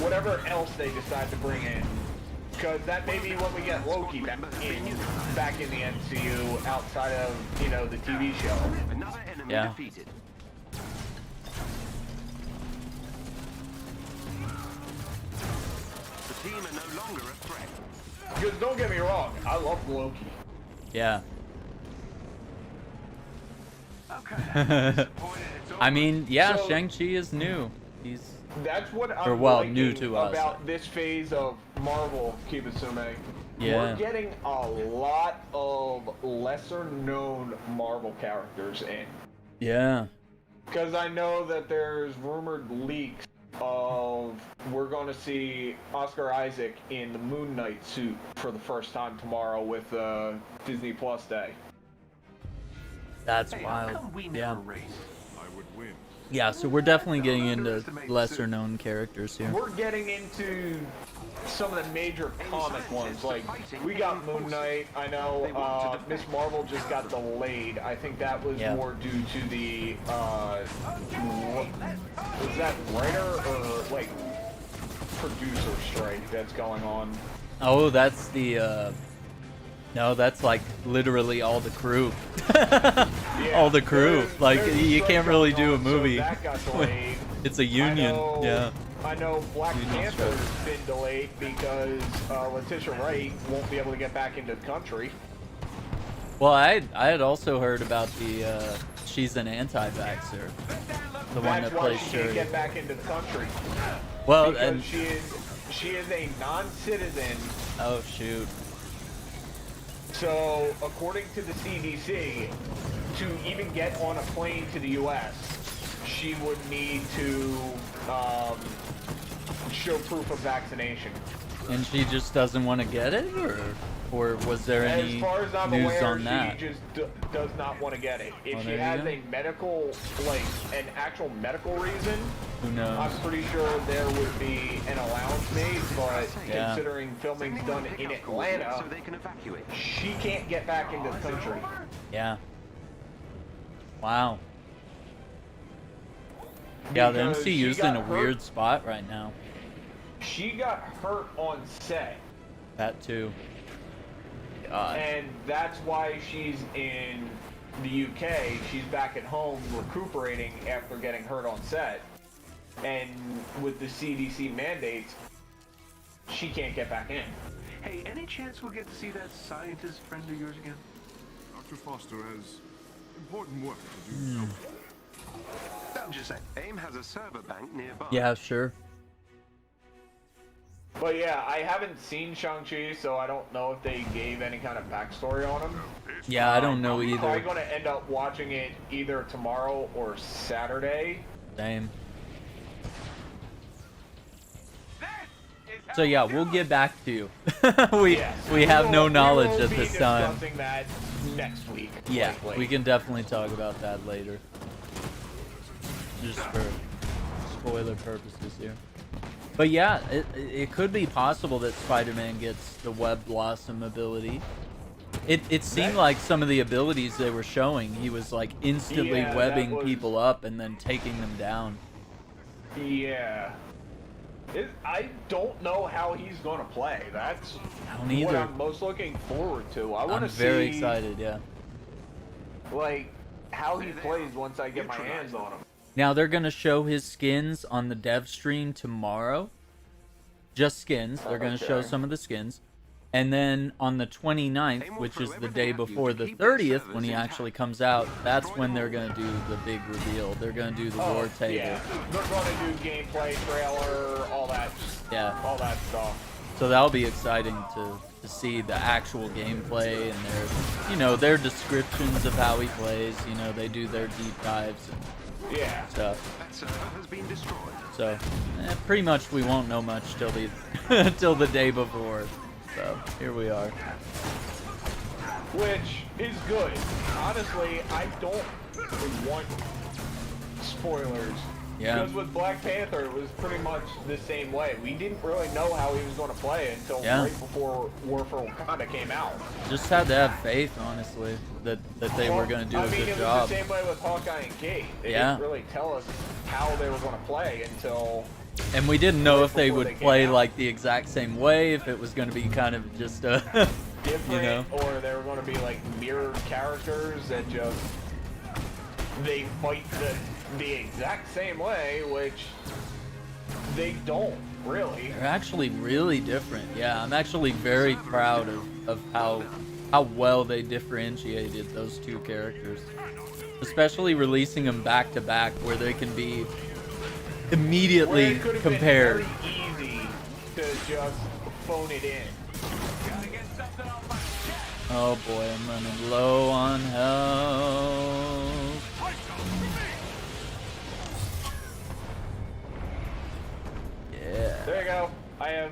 whatever else they decide to bring in. Because that may be when we get Loki back in the MCU outside of, you know, the TV show. Yeah. Team are no longer a threat. Because don't get me wrong, I love Loki. Yeah. Okay. I mean, yeah, So- Shang-Chi is new. That's what I'm Or, well, liking new to us. about this phase of Marvel, Kibasume. Yeah. We're getting a lot of lesser-known Marvel characters in. Yeah. Because I know that there's rumored leaks of we're going to see Oscar Isaac in the Moon Knight suit for the first time tomorrow with Disney Plus Day. That's Hey, how wild. come we Yeah. never race? I would win. Yeah, so we're definitely getting into lesser known characters here. We're getting into some of the major comic ones. Like, we got Moon Knight. I know Miss Marvel just got delayed. I think that was Yeah. more due to the, was that writer or, like, producer strike that's going on? Oh, that's the no, that's like literally all the crew. Yeah, All the crew. there's Like a you strike can't really going do a on, so movie. that got delayed. It's a union. Yeah. I know Black Union Panther's strike. been delayed because Letitia Wright won't be able to get back into the country. Well, I had also heard about the she's an anti-vaxxer. The one That's that why plays she Shuri. can't get back into the country. Well, Because and she is a non-citizen. oh shoot. So according to the CDC, to even get on a plane to the U.S., she would need to show proof of vaccination. And she just doesn't want to get it, or was there As any far as I'm news aware, on that? she just does not want to get it. If Well, she there you has go. a medical, like an actual medical reason, Who knows? I'm pretty sure there would be an allowance made. But Yeah. considering filming's done in Atlanta, so they can evacuate. she can't get back into the country. Yeah. Wow. Yeah, the Because she MCU's got in a hurt. weird spot right now. She got hurt on set, That too. God. and that's why she's in the UK. She's back at home recuperating after getting hurt on set. And with the CDC mandates, she can't get back in. Hey, any chance we'll get to see that scientist friend of yours again? Dr. Foster has important work to do. I'm just saying. AIM has a server bank nearby. Yeah, sure. But yeah, I haven't seen Shang-Chi, so I don't know if they gave any kind of backstory on him. Yeah, I don't know I'm probably either. going to end up watching it either tomorrow or Saturday. Same. So yeah, we'll get back to you. we Yes, we have no will knowledge be at this time. discussing that next week. Yeah, likely. we can definitely talk about that later. Just for spoiler purposes here. But yeah, it could be possible that Spider-Man gets the Web Blossom ability. It seemed like some of the abilities they were showing, he was like instantly Yeah, that webbing was- people up and then taking them down. Yeah. I don't know how he's going to play. That's I don't what either. I'm most looking forward to. I want I'm to very see excited, yeah. like how he plays once I get my hands on him. Now they're gonna show his skins on the dev stream tomorrow. Just skins. They're gonna show Okay. some of the skins. And then on the 29th, which is the day before the 30th, when he actually comes out, that's when they're gonna do the big reveal. They're gonna do the war table. Yeah, they're going to do gameplay, trailer, all that stuff. So that'll be exciting to see the actual gameplay and their descriptions of how he plays. They do their deep dives and Yeah. stuff. That server has been destroyed. So pretty much we won't know much till the till the day before. So here we are. Which is good. Honestly, I don't want spoilers. Yeah. Because with Black Panther, it was pretty much the same way. We didn't really know how he was going to play until right before War for Wakanda came out. Just had to have faith, honestly, that they were going to do a good it job. was the same way with Hawkeye and Kate. They didn't really tell us how they were going to play until... And we didn't know right if they before would they came play out. like the exact same way, if it was going to be kind of just a, different, or they were going to be like mirrored characters that just they fight the exact same way, which they don't really. They're actually really different. Yeah, I'm actually very proud of how well they differentiated those two characters, especially releasing them back to back, where they can be immediately Where it could have compared. been very easy to just phone it in. Oh boy, I'm running low on health. Yeah. There you go. I have.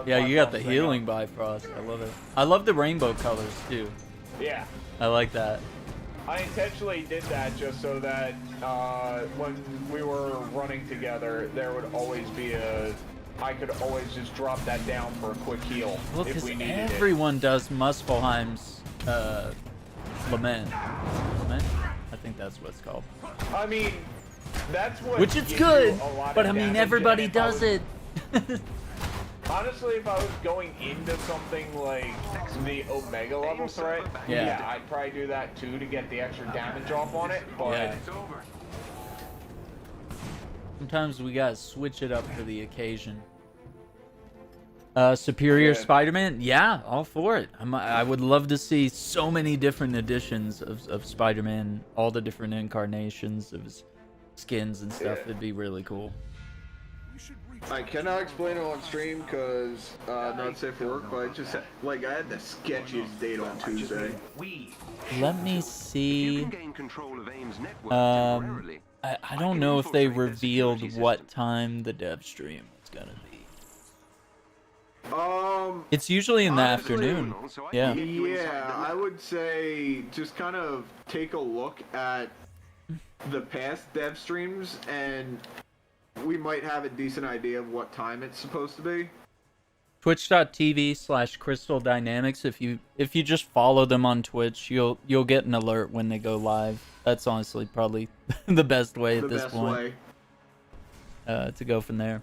Yeah, you got the Bifrost healing thing Bifrost. I love it. I love the rainbow colors too. up. Yeah. I like that. I intentionally did that just so that when we were running together, there would always be I could always just drop that down for a quick heal Well, if because we needed everyone does Muspelheim's Lament. Lament? I think that's what it's called. it. I mean, that's what. Which it's gives good, you a lot but of I mean damage, everybody and if I does was- it. Honestly, if I was going into something like the Omega level threat, Yeah. I'd probably do that too to get the extra damage off on it. But Yeah. It's over. Sometimes we gotta switch it up for the occasion. Superior Yeah. Spider-Man? Yeah, all for it. I would love to see so many different editions of Spider-Man, all the different incarnations of his skins and stuff. Yeah. It'd be really cool. I cannot explain it on stream because not safe for work. But I just I had the sketchiest date on Tuesday. Let me You see. can gain control of AIM's network Um, temporarily. I don't know if they infiltrate their revealed security what system. time the dev stream was gonna be. It's It's usually in the honestly, afternoon. So I Yeah. can get you inside Yeah, the I lab. would say just kind of take a look at the past dev streams, and we might have a decent idea of what time it's supposed to be. Twitch.tv/Crystal Dynamics. If you just follow them on Twitch, you'll get an alert when they go live. That's honestly probably the best way The at this best point way. to go from there.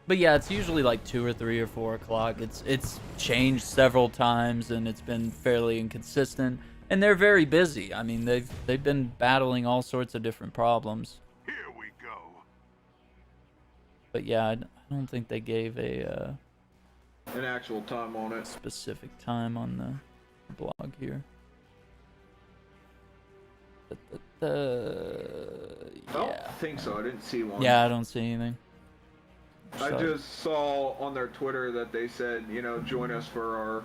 But yeah, it's usually like 2 or 3 or 4 o'clock. It's changed several times and it's been fairly inconsistent. And they're very busy. I mean, they've been battling all sorts of different problems. Here we go. But yeah, I don't think they gave a An actual time on it. specific time on the blog here. I don't think so. I didn't see one. Yeah, I don't see anything. I So- just saw on their Twitter that they said, join us for our.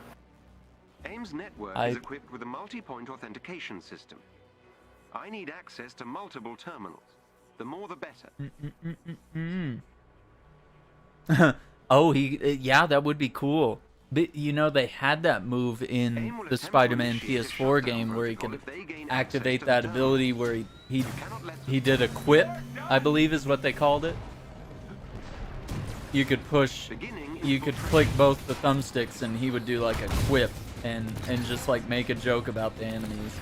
AIM's network I- is equipped with a multi-point authentication system. I need access to multiple terminals. The more the better. Oh, yeah, that would be cool. But, they had that move in AIM will the attempt to Spider-Man initiate a PS4 shutdown game where he protocol could if they gain activate access to that the ability where he cannot let he did a quip, I believe is what they called it. You could push, Beginning you could click both the thumbsticks and he would do like a quip and just like make a joke about the enemies.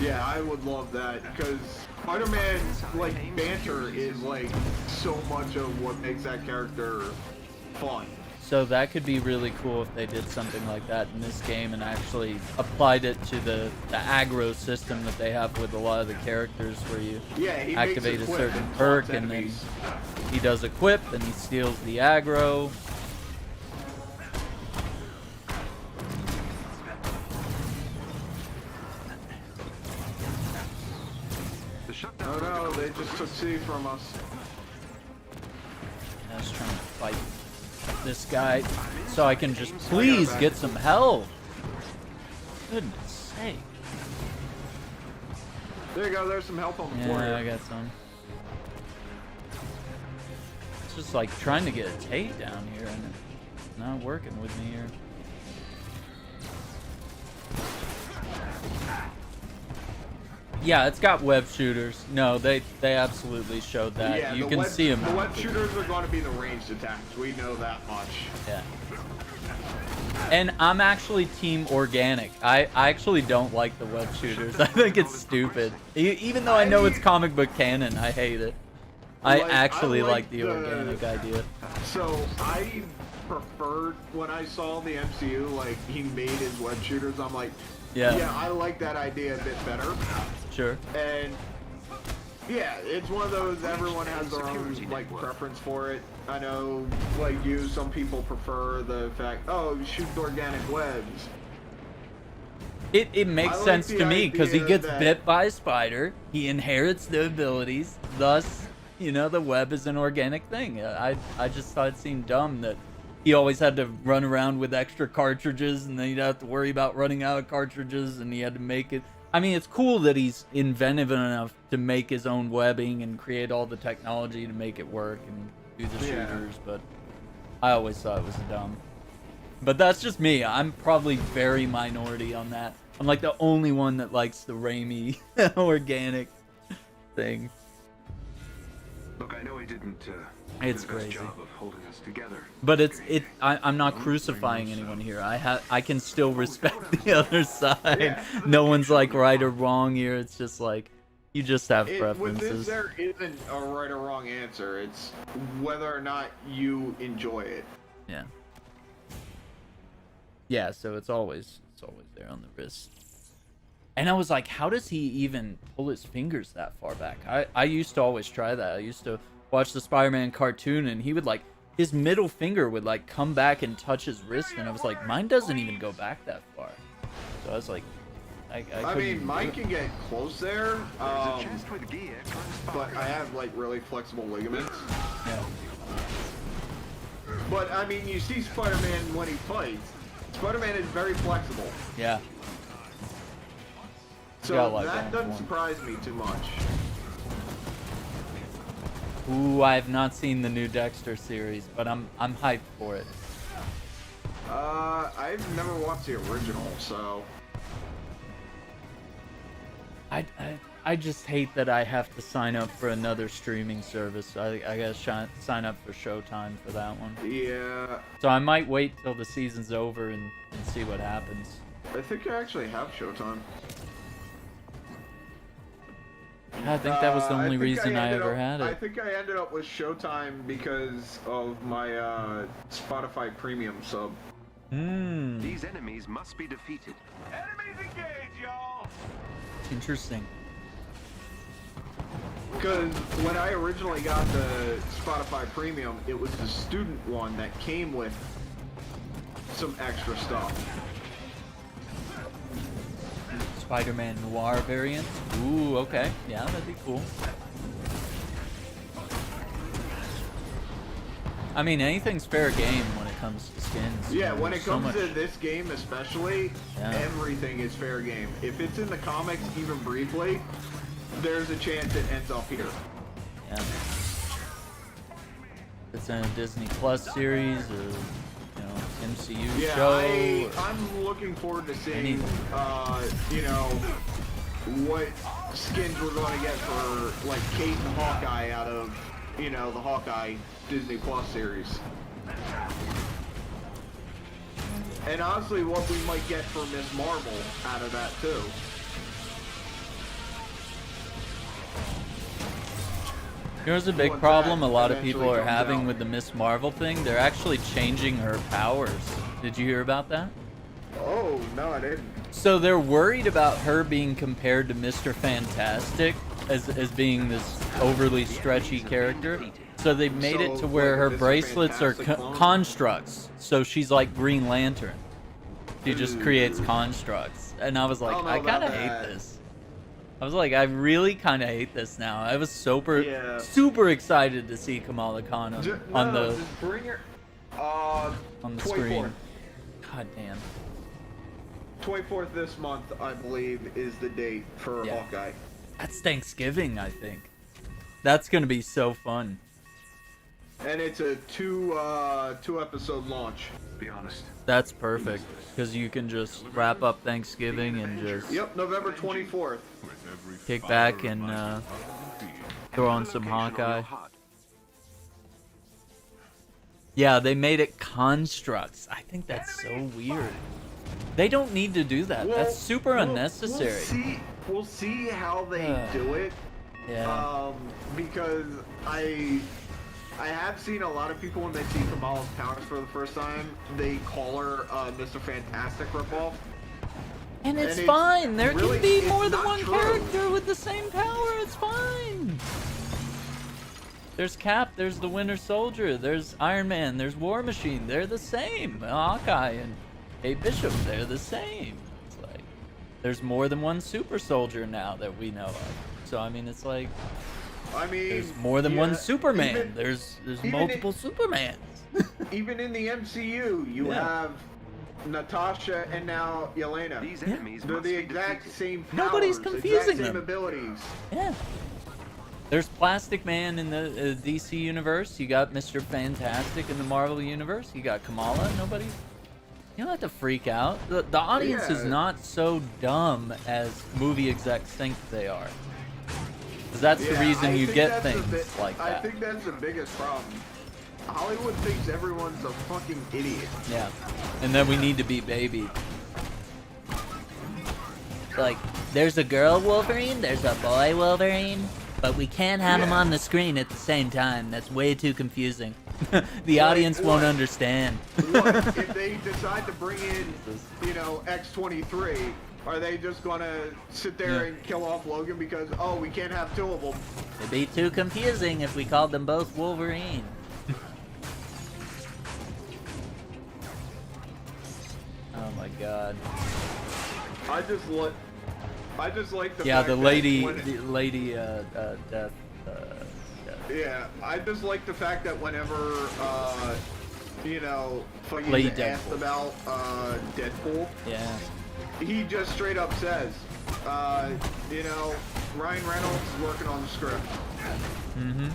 Yeah, I would love that because Spider-Man's banter is so much of what makes that character fun. So that could be really cool if they did something like that in this game and actually applied it to the aggro system that they have with a lot of the characters where you Yeah, he activate makes a a certain quip and perk taunts and then enemies. he does a quip and he steals the aggro. The shutdown Oh no, protocol they is just took C from us. I was trying to fight this guy so I can just please get some help. Goodness sake. There you go, there's some help on the floor Yeah, here. I got some. It's just like trying to get a Tate down here and it's not working with me here. Yeah, it's got web shooters. No, they absolutely showed that. Yeah, You the can web, see them. The web shooters are going to be the ranged attacks. We know that much. Yeah. And I'm actually team organic. I actually don't like the web shooters. I think it's stupid. Even though I know it's comic book canon, I hate it. I actually like the organic idea. So I preferred when I saw the MCU, he made his web shooters. I'm like, Yeah. I like that idea a bit better. Sure. And yeah, it's one of those, everyone has their own preference for it. I know some people prefer the fact, oh, shoot organic webs. It makes I like sense the to me because he idea gets that- bit by a spider, he inherits the abilities, thus, You know, the web is an organic thing. I just thought it seemed dumb that he always had to run around with extra cartridges, and then he'd have to worry about running out of cartridges, and he had to make it. I mean, it's cool that he's inventive enough to make his own webbing and create all the technology to make it work and do the shooters, but I always thought it was dumb. But that's just me. I'm probably very minority on that. I'm like the only one that likes the Raimi organic thing. Look, I know he didn't It's do the best crazy. job of holding us together. But I'm not crucifying anyone here. I can still respect the other side. Yeah. No one's like right or wrong here. It's just like you just have With preferences. this, there isn't a right or wrong answer. It's whether or not you enjoy it. Yeah. Yeah, so it's always there on the wrist. And I was like, how does he even pull his fingers that far back? I used to always try that. I used to watch the Spider-Man cartoon, and he would like, his middle finger would like come back and touch his wrist, and I was like, mine doesn't even go back that far. So I was like, I mean, mine can get close there, There's a chest with gear close but by. I have like really flexible ligaments. Yeah. But I mean, you see Spider-Man when he fights. Spider-Man is very flexible, Yeah. so Got a lot that going doesn't for surprise me too much. Ooh, I have not seen the new Dexter series, but I'm hyped for it. I've never watched the original, so I just hate that I have to sign up for another streaming service. I gotta sign up for Showtime for that one. yeah. So I might wait till the season's over and see what happens. I think I actually have Showtime. I think that was the only reason I ended ever up- had I it. think I ended up with Showtime because of my Spotify Premium sub. Hmm. These enemies must be defeated. Enemies engaged, y'all! Interesting. Because when I originally got the Spotify Premium, it was the student one that came with some extra stuff. Spider-Man Noir variant. Ooh, okay. Yeah, that'd be cool. I mean, anything's fair game when it comes to skins. Yeah, You know, when it there's so comes much- to this game especially, Yeah. everything is fair game. If it's in the comics even briefly, there's a chance it ends up here. Yeah. It's in a Disney Plus series or, you know, MCU Yeah, show. I'm looking forward to seeing, Anything. you know, what skins we're going to get for, like, Kate and Hawkeye out of, you know, the Hawkeye Disney Plus series. And honestly, what we might get for Miss Marvel out of that, too. Here's a big Once problem that a lot of people eventually are comes having out. with the Miss Marvel thing. They're actually changing her powers. Did you hear about that? Oh, no, I didn't. So they're worried about her being compared to Mr. Fantastic as being this overly stretchy character. So they've made it So, to where like a her Mr. bracelets are Fantastic clone? constructs. So she's like Green Lantern. She just creates constructs. And I was like, don't know I kind of about hate that. this. I was like, I really kind of hate this now. I was super, Yeah. super excited to see Kamala Khan on, Just bring her. on the 24th. screen. God damn. 24th this month, I believe, is the date for Yeah. Hawkeye. That's Thanksgiving, I think. That's gonna be so fun. And it's a two episode launch. Be honest. That's perfect because you can just wrap up Thanksgiving and just Yep, November 24th. With every kick fiber back of and my heart. throw on some Hawkeye. Yeah, they made it constructs. I think that's so weird. They don't need to do that. That's super unnecessary. We'll see how they Uh, do it. Yeah. Because I have seen a lot of people when they see Kamala's powers for the first time, they call her Mr. Fantastic ripoff. And it's it's fine. There really- can be it's more than not one true. character with the same power. It's fine. There's Cap, there's the Winter Soldier, there's Iron Man, there's War Machine. They're the same. Hawkeye and Kate Bishop, they're the same. It's like there's more than one super soldier now that we know of. So I mean, it's like I mean, There's more than one yeah, Superman. even- There's even multiple Supermans. Even in the MCU, you Yeah. have Natasha and now Yelena. These Yeah. enemies They're must the be exact defeated. same powers, Nobody's confusing exact same them. abilities. Yeah. There's Plastic Man in the DC universe. You got Mr. Fantastic in the Marvel universe. You got Kamala. Nobody. You don't have to freak out. The audience is Yeah. not so dumb as movie execs think they are. 'Cause that's the Yeah, reason I you think get that's the things bi- like I that. think that's the biggest problem. Hollywood thinks everyone's a fucking idiot. Yeah. And then we need to be babied. Like, there's a girl Wolverine, there's a boy Wolverine, but we can't have them Yeah. on the screen at the same time. That's way too confusing. The Like, audience won't what? understand. What if they decide to bring in, X-23? Are they just gonna sit there Yeah. and kill off Logan because we can't have two of them? It'd be too confusing if we called them both Wolverine. Oh my god. I just like the Yeah, fact the that lady, when- Death. Yeah, I just like the fact that whenever fucking Lady asked Deadpool. about Deadpool, Yeah. he just straight up says, Ryan Reynolds is working on the script. Mm-hmm.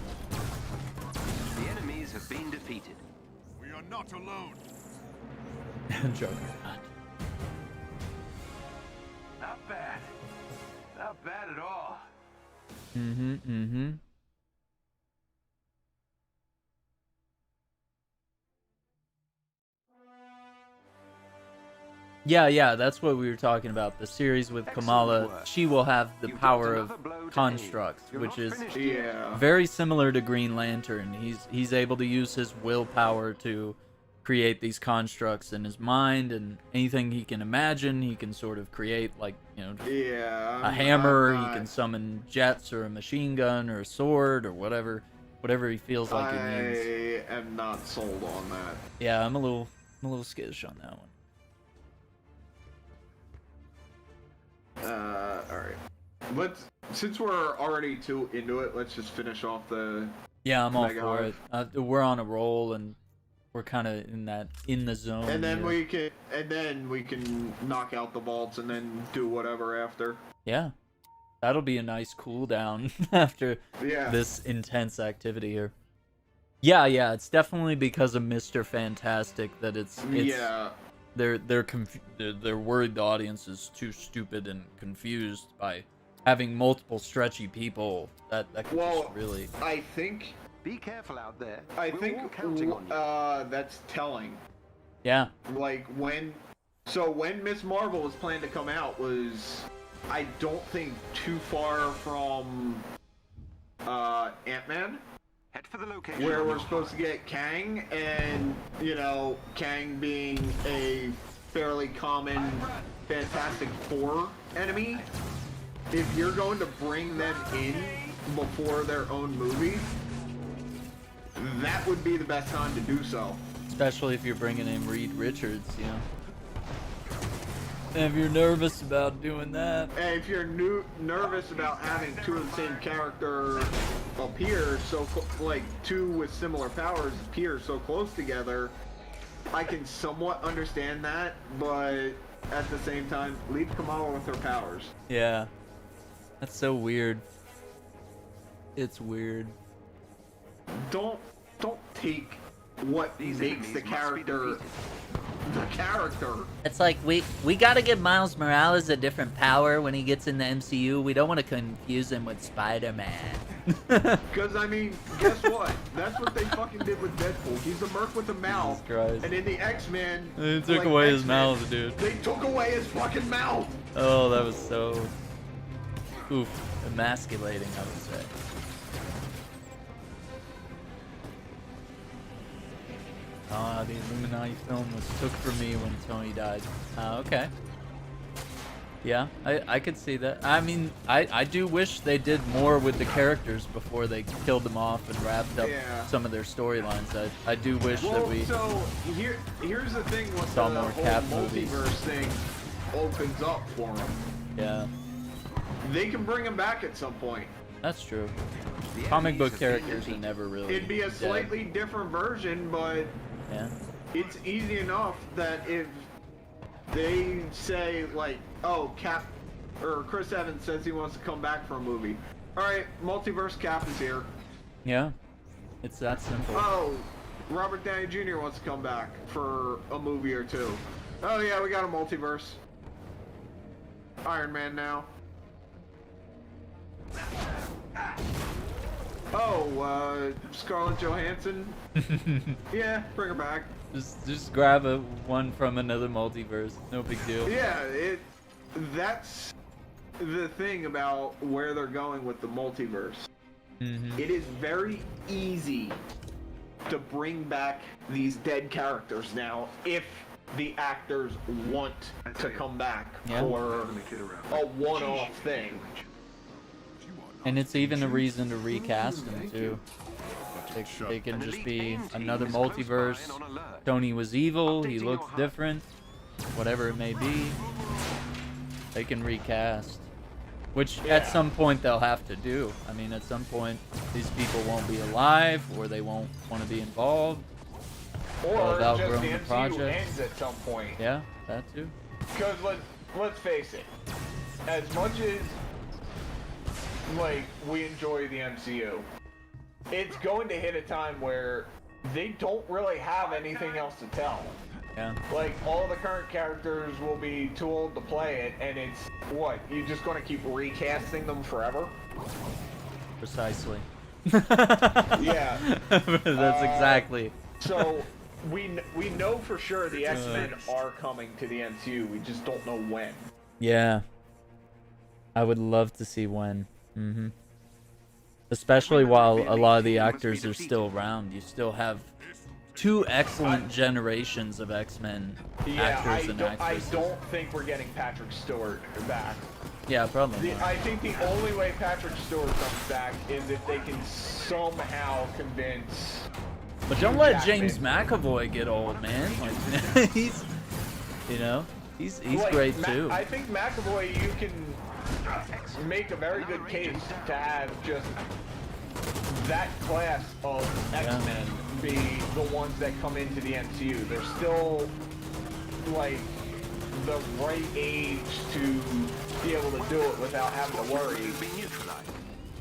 The enemies have been defeated. We are not alone. Joker. Not bad. Not bad at all. Mm-hmm. Mm-hmm. Yeah, that's what we were talking about. The series with Excellent Kamala, work. she will have the You've power dealt of another blow to constructs, aid. You're which not is finished yet. Yeah. very similar to Green Lantern. He's able to use his willpower to create these constructs in his mind, and anything he can imagine, he can sort of create, like, Yeah. a I'm hammer, he not- can summon jets or a machine gun or a sword or whatever he feels like he needs. I am not sold on that. Yeah, I'm a little skittish on that one. Alright. Since we're already too into it, let's just finish off the... Yeah, I'm all Mega for it. We're on a roll, and we're kind of in the zone. And then here. we can knock out the vaults and then do whatever after. Yeah, that'll be a nice cool down after Yeah. this intense activity here. Yeah, it's definitely because of Mr. Fantastic that it's Yeah. they're worried the audience is too stupid and confused by having multiple stretchy people. That could Well, just really. I think Be careful out there. I We're think all counting on you. that's telling. Yeah. Like when Miss Marvel was planned to come out was, I don't think, too far from Ant-Man, Head for the location. where on we're your supposed to get Kang, and Kang being a fairly common Fantastic Four enemy. If you're going to bring them in before their own movie, that would be the best time to do so. Especially if you're bringing in Reed Richards, And if you're nervous about doing that. And if you're nervous about having two of the same character appear two with similar powers appear so close together, I can somewhat understand that, but at the same time, leave Kamala with her powers. Yeah. That's so weird. It's weird. Don't take what These makes enemies the must be character defeated. the character. It's like we gotta give Miles Morales a different power when he gets in the MCU. We don't want to confuse him with Spider-Man. Because, guess what? That's what they fucking did with Deadpool. He's a merc with a mouth. Christ. And in the X-Men... They took away his X-Men, mouth, dude. They took away his fucking mouth! Oh, that was so... Oof. Emasculating, I would say. The Illuminati film was took from me when Tony died. Okay. Yeah, I could see that. I do wish they did more with the characters before they killed them off and wrapped up Yeah. some of their storylines. I do wish that we... So, here's the thing with saw the more whole Cap movies. multiverse thing opens up for them. Yeah. They can bring him back at some point. That's true. The Comic enemies book have been characters are defeated. never really It'd be a dead. slightly different version, but Yeah. it's easy enough that if they say like, oh, Cap or Chris Evans says he wants to come back for a movie. All right, multiverse Cap is here. Yeah. It's that simple. Oh, Robert Downey Jr. wants to come back for a movie or two. Oh yeah, we got a multiverse. Iron Man now. Oh, Scarlett Johansson. Yeah, bring her back. Just grab one from another multiverse. No big deal. Yeah, that's the thing about where they're going with the multiverse. Mm-hmm. It is very easy to bring back these dead characters now if the actors want to come back Yeah. for a one-off thing. And it's even a reason to recast them too. They can just be another multiverse. Tony was evil, he looks different, whatever it may be. They can recast. Which at some point they'll have to do. I mean, at some point these people won't be alive, or they won't want to be involved. Or without just the growing the MCU project. ends at some point. Yeah, that too. Because let's face it, as much as like we enjoy the MCU, it's going to hit a time where they don't really have anything else to tell. Yeah. Like all the current characters will be too old to play it, and it's what, you just going to keep recasting them forever? Precisely. Yeah. That's exactly. So we know for sure the X-Men are coming to the MCU. We just don't know when. Yeah. I would love to see when. Mm-hmm. Especially while a lot of the actors are still around. You still have two excellent generations of X-Men actors and I actresses. don't think we're getting Patrick Stewart back. Yeah, probably. I think the only way Patrick Stewart comes back is if they can somehow convince. But don't let James McAvoy get old, man. Like, he's, you know, he's Like, great too. I think McAvoy, you can make a very good case to have just that class of X-Men be the ones that come into the MCU. They're still like the right age to be able to do it without having to worry.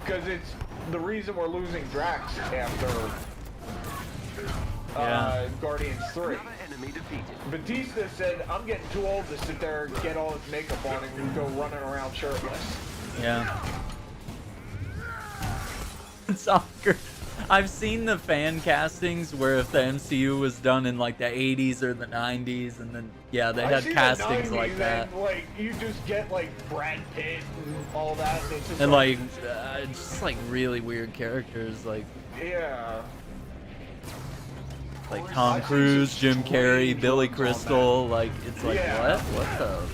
Because it's the reason we're losing Drax after Guardians 3. Batista said, I'm getting too old to sit there and get all his makeup on and go running around shirtless. Yeah. It's awkward. I've seen the fan castings where if the MCU was done in like the 80s or the 90s, and then yeah, they had castings like that. And, like you just get like Brad Pitt and all that. It's just And like just like really weird characters, like yeah. like Tom I've seen Cruise, some Jim Carrey, strange Billy ones on Crystal. Like it's like Yeah. what the?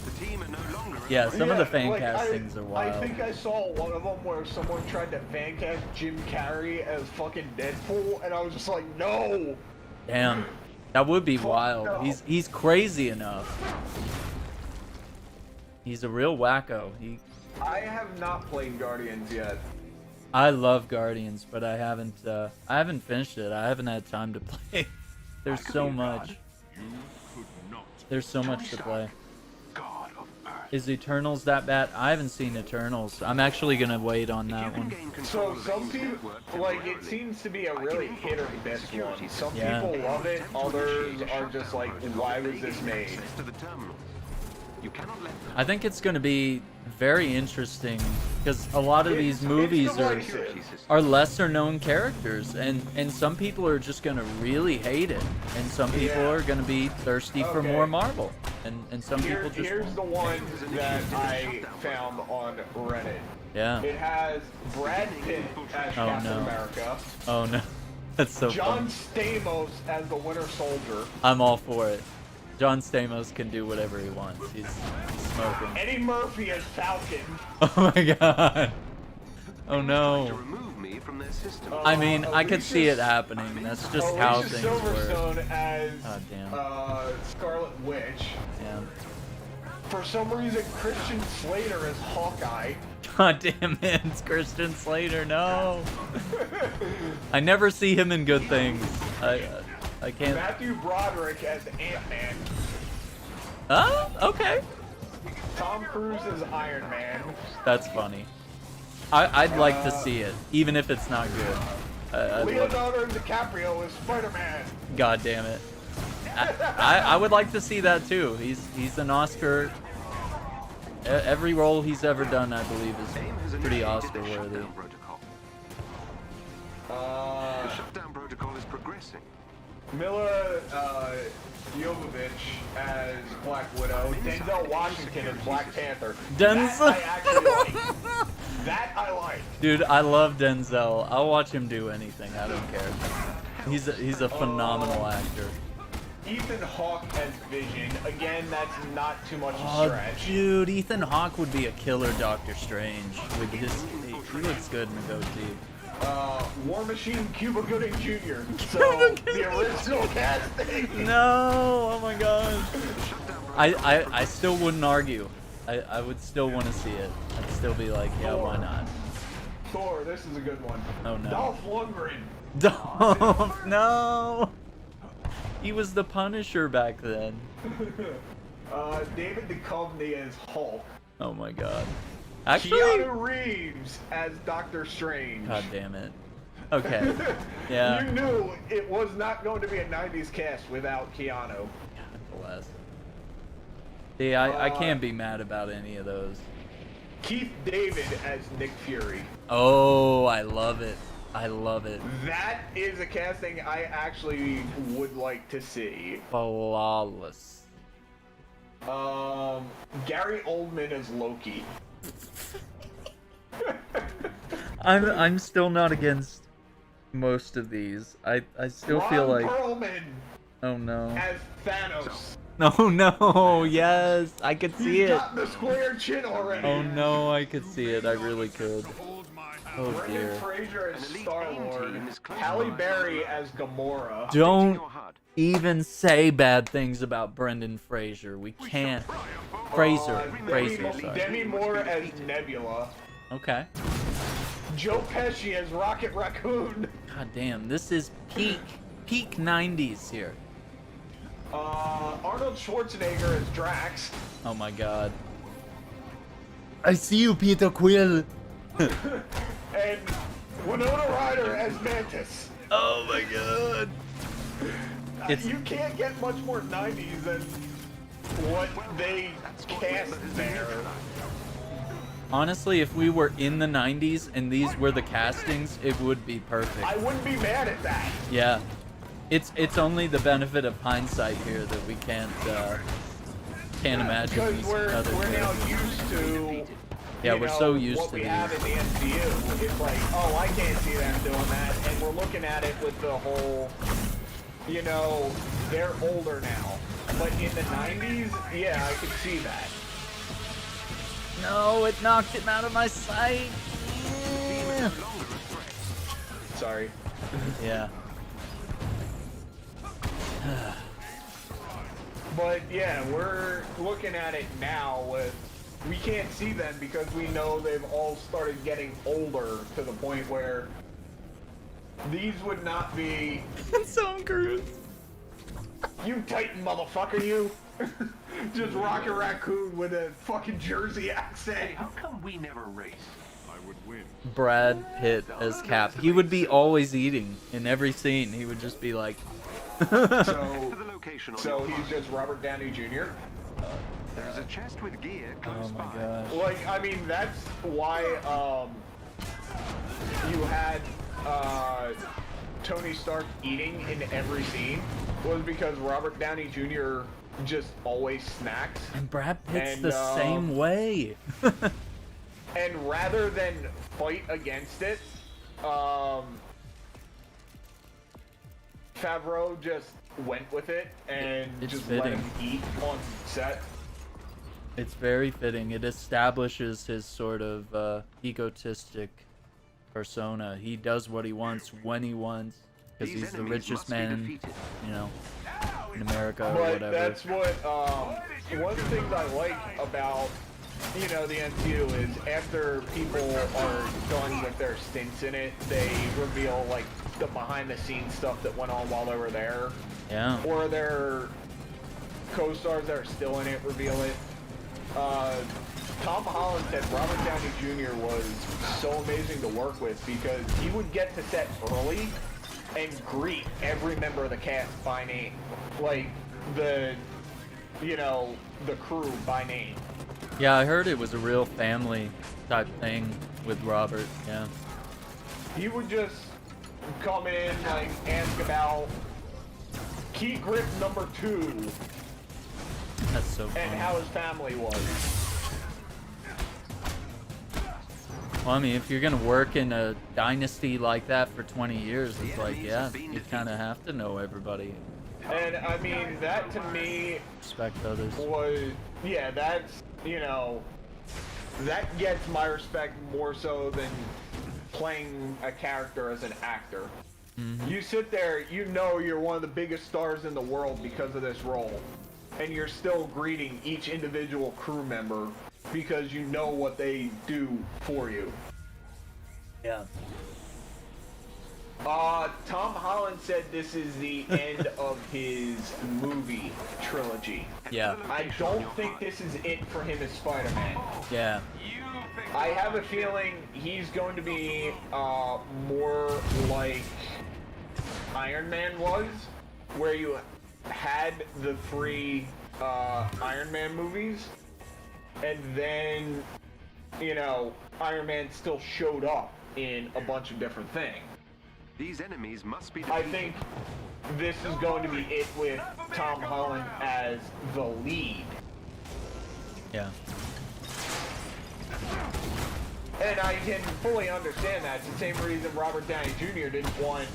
The team are no longer Yeah, some of the fan like, castings are wild. I think I saw one of them where someone tried to fan cast Jim Carrey as fucking Deadpool, and I was just like, no. Damn, that would be Fuck wild. no. He's crazy enough. He's a real wacko. I have not played Guardians yet. I love Guardians, but I haven't finished it. I haven't had time to play. There's so much. You could not. There's so much to play. God of Earth. Is Eternals that bad? I haven't seen Eternals. I'm actually gonna wait on that one. So some people, like, it seems to be a really hit or miss one. Some Yeah. people love it, others are just like, why was this made? Access to the terminals. You cannot let them. I think it's gonna be very interesting because a lot of these movies are lesser known characters, and some people are just gonna really hate it, and some people Yeah. are gonna be thirsty for Okay. more Marvel, and some people just Here's won't. the one that I found on Reddit. Yeah. It has Brad Pitt as Oh, Captain no. America, Oh no, that's so John funny. Stamos as the Winter Soldier, I'm all for it. John Stamos can do whatever he wants. He's smoking. Eddie Murphy as Falcon. Oh my god. Oh To no. remove me from their system. I mean, I could see it Alicia- happening. That's just how Alicia things work. Silverstone as God damn. Scarlet Witch. Yeah. For some reason, Christian Slater as Hawkeye. God damn it, it's Christian Slater, no. I never see him in good things. I can't. Matthew Broderick as Ant-Man. Oh, okay. Tom Cruise as Iron Man. That's funny. I'd like to see it, even if it's not good. I'd love it. Leonardo Dicaprio as Spider-Man. God damn it. I would like to see that too. He's an Oscar. Every role he's ever done, I believe, is pretty Oscar worthy. The shutdown protocol is progressing. Mila Jovovich as Black Widow. Denzel Washington as Black Panther. Denzel. That I actually like. That I like. Dude, I love Denzel. I'll watch him do anything. I don't care. He's a phenomenal actor. Ethan Hawke as Vision. Again, that's not too much a Oh, stretch. dude, Ethan Hawke would be a killer Doctor Strange with his. He looks good in the goatee. War Machine Cuba Gooding Jr. So the original casting. No, oh my god. I still wouldn't argue. I would still want to see it. I'd still be like, yeah, why not? Thor, this is a good one. Oh no. Dolph Lundgren. Dolph, no. He was the Punisher back then. David Duchovny as Hulk. Oh my god. Actually, Keanu Reeves as Doctor Strange. god damn it. Okay. Yeah. You knew it was not going to be a 90s cast without Keanu. God bless. See, I can't be mad about any of those. Keith David as Nick Fury. Oh, I love it. I love it. That is a casting I actually would like to see. Flawless. Gary Oldman as Loki. I'm still not against most of these. I still feel Ron like Perlman oh no. as Thanos. No, no, yes, I could see He's it. got the square chin already. Oh no, I could see it. I really could. Oh Brendan dear. Fraser as An elite Star-Lord. aim team is close Halle by. Berry as Gamora. Don't Your HUD. even say bad things about Brendan Fraser. We can't. Fraser, sorry. Demi Moore as Nebula. Okay. Joe Pesci as Rocket Raccoon. God damn, this is peak 90s here. Arnold Schwarzenegger as Drax. Oh my god. I see you, Peter Quill. And Winona Ryder as Mantis. Oh my god. It's You can't get much more 90s than what they cast there. honestly, if we were in the 90s and these were the castings, it would be perfect. I wouldn't be mad at that. Yeah. It's only the benefit of hindsight here that we can't imagine Because these we're other now characters. used to Yeah, you we're know, so used what to we these. have in the MCU. It's like, oh, I can't see them doing that, and we're looking at it with the whole, you know, they're older now. But in the 90s, yeah, I could see that. No, it knocked him out of my sight. Yeah. Sorry. Yeah. But yeah, we're looking at it now with, we can't see them because we know they've all started getting older to the point where these would not be, Tom Cruise. you Titan motherfucker, you. Just Rocket Raccoon with a fucking Jersey accent. How come we never race? I would win. Brad Pitt as Cap. He would be always eating in every scene. He would just be like. So, To the location on so your he's HUD. just Robert Downey Jr. There is a chest with gear close Oh my by. gosh. Like, I mean, that's why you had Tony Stark eating in every scene, was because Robert Downey Jr. just always snacks. And Brad Pitt's And, the same way. And rather than fight against it, Favreau just went with it and It's just let fitting. him eat on set. It's very fitting. It establishes his sort of egotistic persona. He does what he wants when he wants because These he's the enemies richest must be man, defeated. you know, in America or But whatever. that's what one of the things I like about you know, the MCU is after people are done with their stints in it, they reveal like the behind-the-scenes stuff that went on while they were there. Yeah. Or their co-stars that are still in it reveal it. Tom Holland said Robert Downey Jr. was so amazing to work with because he would get to set early and greet every member of the cast by name. Like, the crew by name. Yeah, I heard it was a real family type thing with Robert, yeah. He would just come in, like, ask about key grip number 2 That's so funny. and how his family was. Well, I mean, if you're gonna work in a dynasty like that for 20 years, it's like, yeah, you kind of have to know everybody. And, I mean, that to me Respect others. was, yeah, that's, you know, that gets my respect more so than playing a character as an actor. Mm-hmm. You sit there, you know you're one of the biggest stars in the world because of this role, and you're still greeting each individual crew member because you know what they do for you. Yeah. Tom Holland said this is the end of his movie trilogy. Yeah. I don't think this is it for him as Spider-Man. Yeah. I have a feeling he's going to be more like Iron Man was, where you had the 3 Iron Man movies, and then, you know, Iron Man still showed up in a bunch of different things. These enemies must be I defeated. think this is going to be it with Tom Holland as the lead. Yeah. And I can fully understand that. It's the same reason Robert Downey Jr. didn't want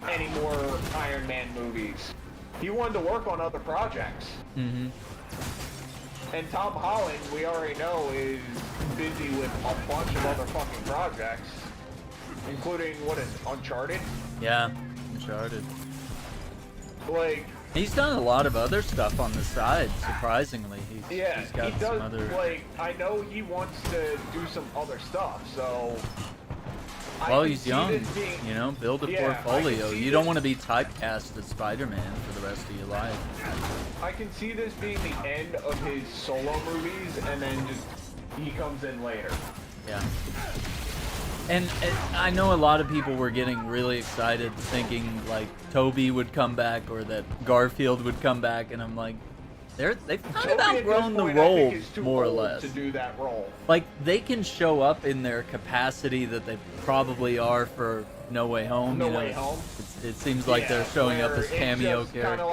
any more Iron Man movies. He wanted to work on other projects. Mm-hmm. And Tom Holland, we already know, is busy with a bunch of other fucking projects. Including, what is it, Uncharted? Yeah. Uncharted. Like, He's done a lot of other stuff on the side, surprisingly. yeah, he's got he does, some other... like, I know he wants to do some other stuff, so... Well, I can he's see young, this being- you know, build a Yeah, I portfolio. can see You don't this- want to be typecast as Spider-Man for the rest of your life. I can see this being the end of his solo movies, and then just he comes in later. Yeah. And I know a lot of people were getting really excited thinking like Toby would come back or that Garfield would come back, and I'm like, they've kind Toby of at this outgrown the point, I role, think, is too more or old less. to do that role. Like, they can show up in their capacity that they probably are for No Way Home. No you know? Way Home. It seems like they're showing up where as cameo it's just characters. Kind of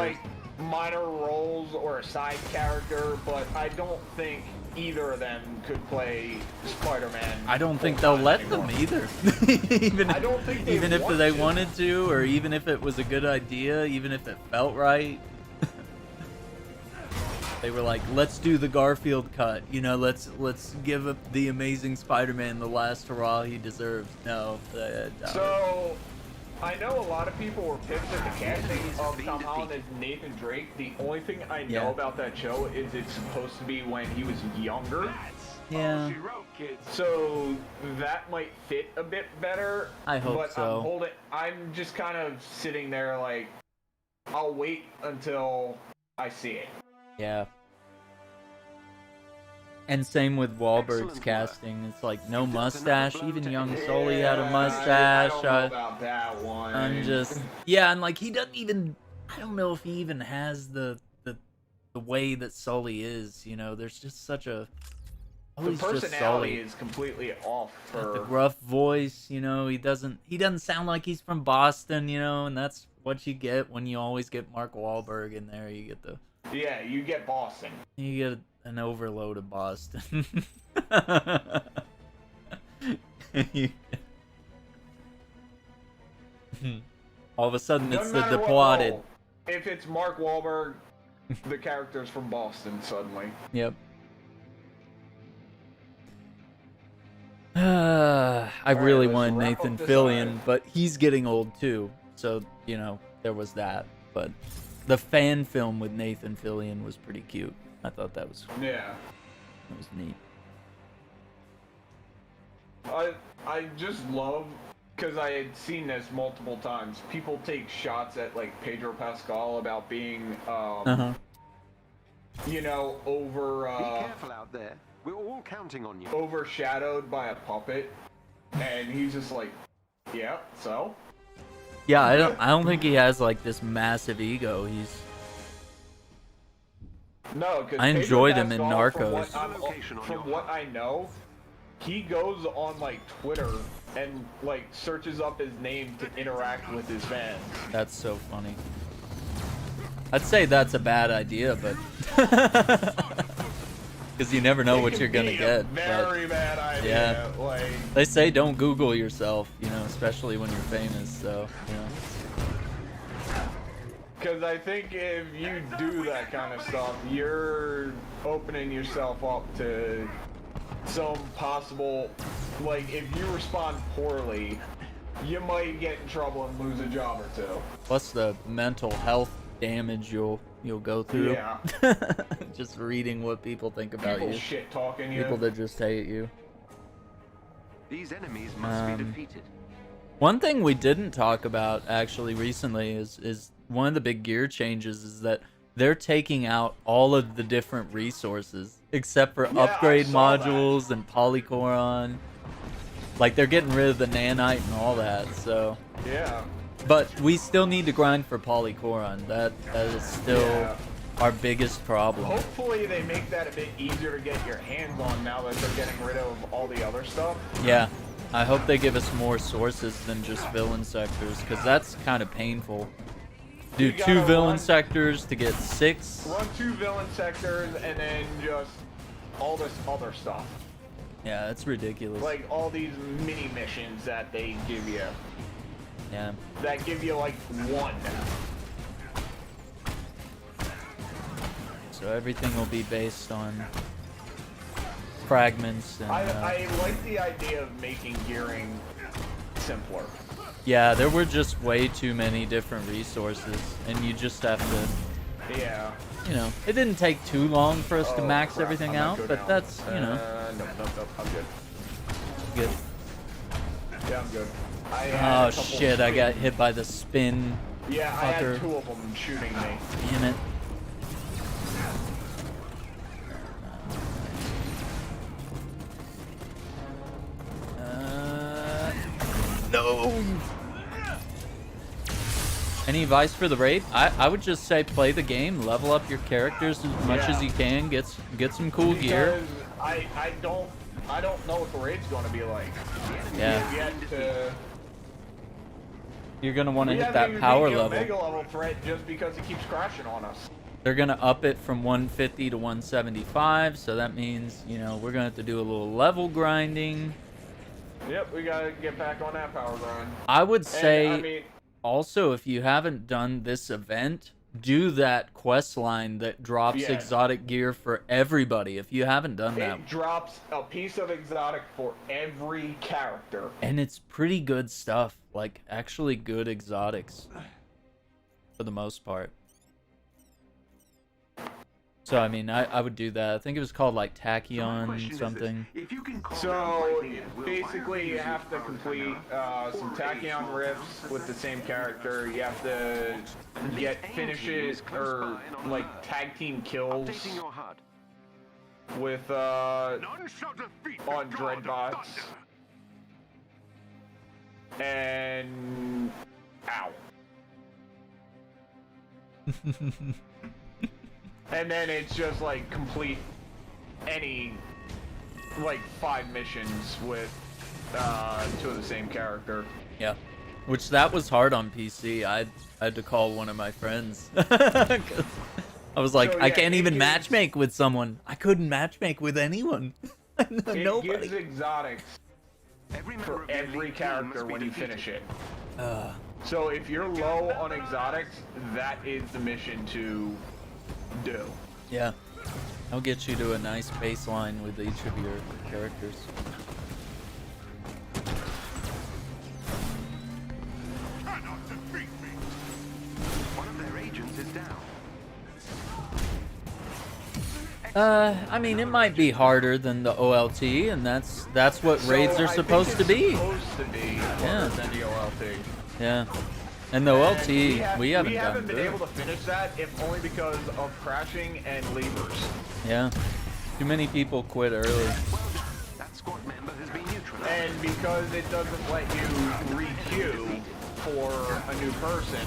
like minor roles or a side character, but I don't think either of them could play Spider-Man. I don't think they'll let anymore. them either. even I don't think they even if want they to. wanted to, or even if it was a good idea, even if it felt right. They were like, let's do the Garfield cut. You know, let's give the Amazing Spider-Man the last hurrah he deserves. No. So, I know a lot of people were pissed at the casting of Tom Holland as Nathan Drake. The only thing I know Yeah. about that show is it's supposed to be when he was younger. Yeah. So that might fit a bit better. I hope but so. I'm just kind of sitting there like, I'll wait until I see it. Yeah. And same with Wahlberg's Excellent work. casting. It's like no You've done mustache. another Even blow young to- Sully had a I mustache. don't know about that one. I'm just, yeah, and like he doesn't even, I don't know if he even has the way that Sully is, you know. There's just such a, The he's just personality Sully. is completely off Got the for. gruff voice, you know. He doesn't sound like he's from Boston, you know, and that's what you get when you always get Mark Wahlberg in there. You get Yeah, you get Boston. you get an overload of Boston. All of a sudden, it's Doesn't the matter what departed. role. If it's Mark Wahlberg, the character's from Boston suddenly. Yep. I really let's wanted wrap Nathan up this Fillion, side. but he's getting old too. So, you know, there was that. But the fan film with Nathan Fillion was pretty cute. I thought that was Yeah. neat. I just love, because I had seen this multiple times. People take shots at like Pedro Pascal about being, you know, Be careful out there. We're all counting on you. overshadowed by a puppet, and he's just like, yeah, so. Yeah, I don't think he has like this massive ego. No, because I enjoyed him in Narcos. From what I know, he goes on like Twitter and like searches up his name to interact with his fans. That's so funny. I'd say that's a bad idea, but because you never know what you're gonna get. Very bad idea. Yeah. Like, they say don't Google yourself, you know, especially when you're famous. So, you know. because I think if you do that kind of stuff, you're opening yourself up to some possible, like, if you respond poorly, you might get in trouble and lose a job or two. Plus the mental health damage you'll go through. Yeah. Just reading what people think about People you. shit talking you. People that just hate you. These enemies must be defeated. One thing we didn't talk about actually recently is one of the big gear changes is that they're taking out all of the different resources except for upgrade modules and polycoron. Like they're getting rid of the nanite and all that. So Yeah. but we still need to grind for polycoron. That is still our biggest problem. Hopefully they make that a bit easier to get your hands on now that they're getting rid of all the other stuff. Yeah. I hope they give us more sources than just villain sectors, because that's kind of painful. Do 2 villain sectors to get 6. Run 2 villain sectors and then just all this other stuff. Yeah, that's ridiculous. Like all these mini missions that they give you. Yeah. That give you like 1. So everything will be based on fragments and I like the idea of making gearing simpler. yeah, there were just way too many different resources, and you just have to, Yeah. you know, it didn't take too long for us to Oh, max crap, everything I'm not out, good but now. that's, you know, Nope, I'm good. good. Yeah, I'm good. I had Oh a couple shit, I got spin- hit by the spin. Yeah, I fucker. had 2 of them shooting me. Damn it. No. Any advice for the raid? I would just say play the game, level up your characters as much as you can, get some cool gear. Because I don't know what the raid's going to be like. Yeah. We have to. You're gonna want to We hit haven't that even power beat the level. Omega level threat just because it keeps crashing on us. They're gonna up it from 150 to 175, so that means, you know, we're gonna have to do a little level grinding. Yep, we gotta get back on that power grind. I would And, say I mean, also, if you haven't done this event, do that quest line that drops Yeah. exotic gear for everybody. If you haven't done that, it drops a piece of exotic for every character. and it's pretty good stuff, like actually good exotics for the most part. So I mean, I would do that. I think it was called like Tachyon something. So basically, you have to complete some Tachyon rifts with the same character. You have to get finishes or like tag team kills with on Dreadbots and ow. And then it's just like complete any like 5 missions with 2 of the same character. Yeah, which that was hard on PC. I had to call one of my friends. 'Cause I was like, So, I yeah, can't it even gives- matchmake with someone. I couldn't matchmake with anyone. It Nobody. gives exotics for every character when you finish it. So if you're low on exotics, that is the mission to do. Yeah, I'll get you to a nice baseline with each of your characters. One of their agents is down. I mean, it might be harder than the OLT, and that's what raids So are I supposed think to it's be. Supposed to be harder than the OLT. Yeah. And the OLT, we haven't been through able it. to finish that, if only because of crashing and levers. Yeah. Too many people quit early. That squad member has been neutralized. And because it doesn't let you re-queue for a new person,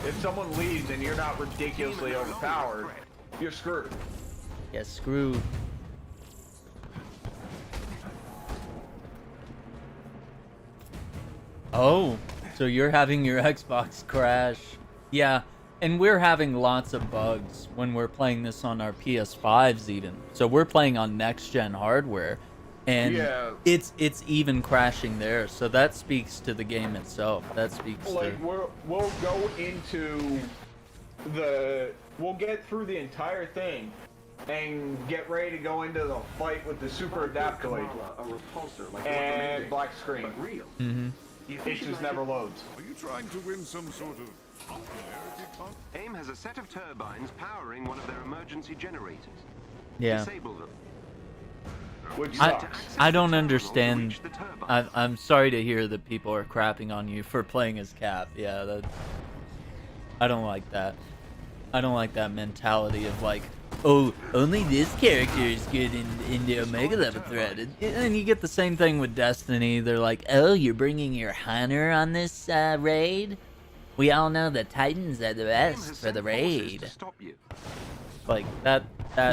if someone leaves and you're not ridiculously overpowered, you're screwed. Yeah, screw. Oh, so you're having your Xbox crash. Yeah, and we're having lots of bugs when we're playing this on our PS5s even. So we're playing on next-gen hardware, and Yeah. it's even crashing there. So that speaks to the game itself. That speaks Like, to... we'll go into we'll get through the entire thing and get ready to go into the fight with the super adaptoid A repulsor like and black screen. but real. It just never loads. Are you trying to win some sort of popularity contest? AIM has a set of turbines powering one of their emergency generators. Yeah. Disable them. Which I sucks. I don't Terminal to understand. reach the turbine. I'm sorry to hear that people are crapping on you for playing as Cap. Yeah, that. I don't like that. I don't like that mentality of like, oh, only this character is good in the Omega level threat. And you get the same thing with Destiny. They're like, oh, you're bringing your hunter on this raid? We all know the Titans are the AIM best has for the sent forces raid. to stop you. Like that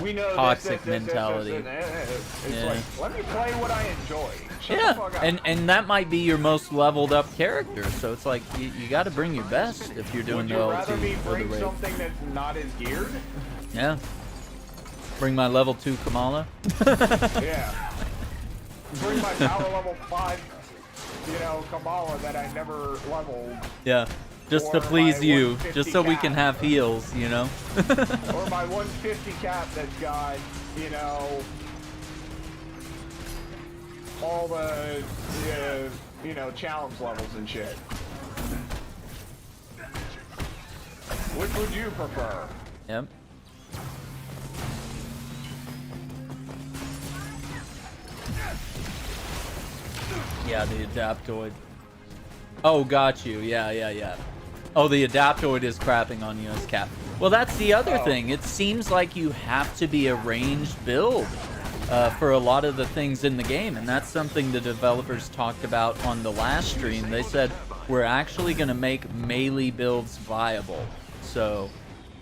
We know toxic this, mentality. It's Yeah. like, let me play what I enjoy. Shut the Yeah, fuck up. and that might be your most leveled up character, so it's like you got to bring your best if you're doing Would the you LT rather me for the bring raid. something that's not as geared? Yeah. Bring my level 2 Kamala. Yeah. Bring my power level 5, Kamala that I never leveled. Yeah. Just to Or please my you, 150 just so we cap. can have heals, you know. Or my 150 cap that's got, all the, challenge levels and shit. Which would you prefer? Yep. Yeah, the Adaptoid. Oh, got you. Yeah. Oh, the Adaptoid is crapping on you as Cap. Well, that's the other thing. It seems like you have to be a ranged build for a lot of the things in the game, and that's something the developers talked about on the last stream. They said, we're actually going to make melee builds viable. So,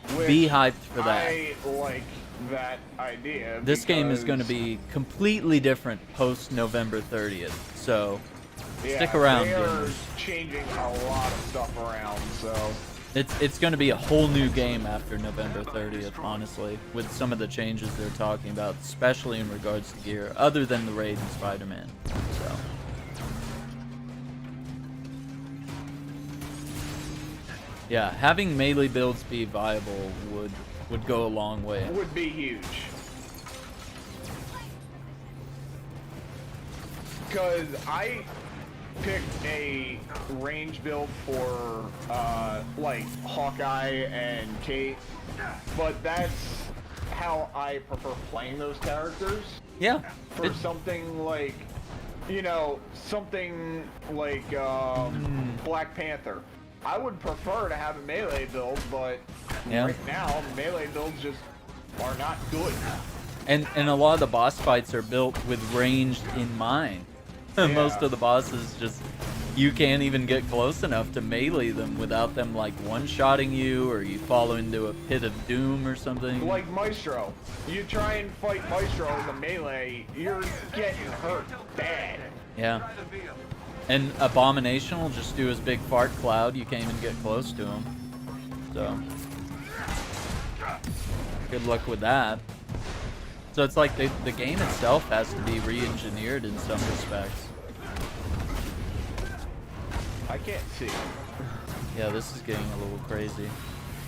be Which hyped for that. I like that idea. This game is because, going to be completely different post November 30th. So, yeah, stick around, They are gamers. changing a lot of stuff around, so. It's going to be a whole new game after November 30th, honestly, with some of the changes they're talking about, especially in regards to gear, other than the raid and Spider-Man. So. Yeah, having melee builds be viable would go a long way. Would be huge. Because I picked a range build for, like, Hawkeye and Kate, but that's how I prefer playing those characters. Yeah. For something like, Black Panther. I would prefer to have a melee build, but Yeah. right now, melee builds just are not good. And a lot of the boss fights are built with ranged in mind. Most of the bosses just, you can't even get close enough to melee them without them like one-shotting you, or you fall into a pit of doom or something. Like Maestro. You try and fight Maestro in the melee, you're getting hurt bad. Yeah. And Abomination will just do his big fart cloud. You can't even get close to him. So, good luck with that. So it's like the game itself has to be re-engineered in some respects. I can't see. Yeah, this is getting a little crazy.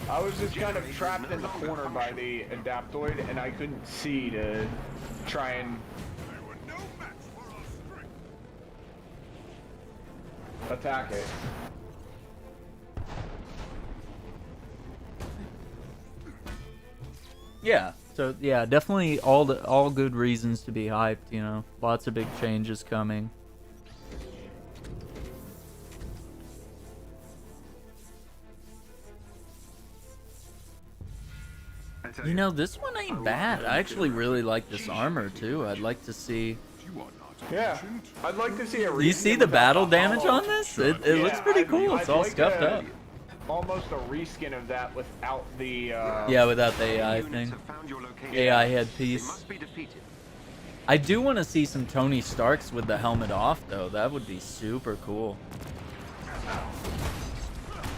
I was just kind of trapped in the corner by the Adaptoid, and I couldn't see to try and attack it. Yeah, So yeah, definitely all good reasons to be hyped. You know, lots of big changes coming. You know, this one ain't bad. I actually really like this armor too. I'd like to see. You are not Yeah, ancient. I'd like to see a. Do you see the battle damage on this? It looks pretty cool. It's all scuffed up. Almost a reskin of that without the. Yeah, without the AI Units thing. have found your location. AI They headpiece. must be defeated. I do want to see some Tony Starks with the helmet off, though. That would be super cool.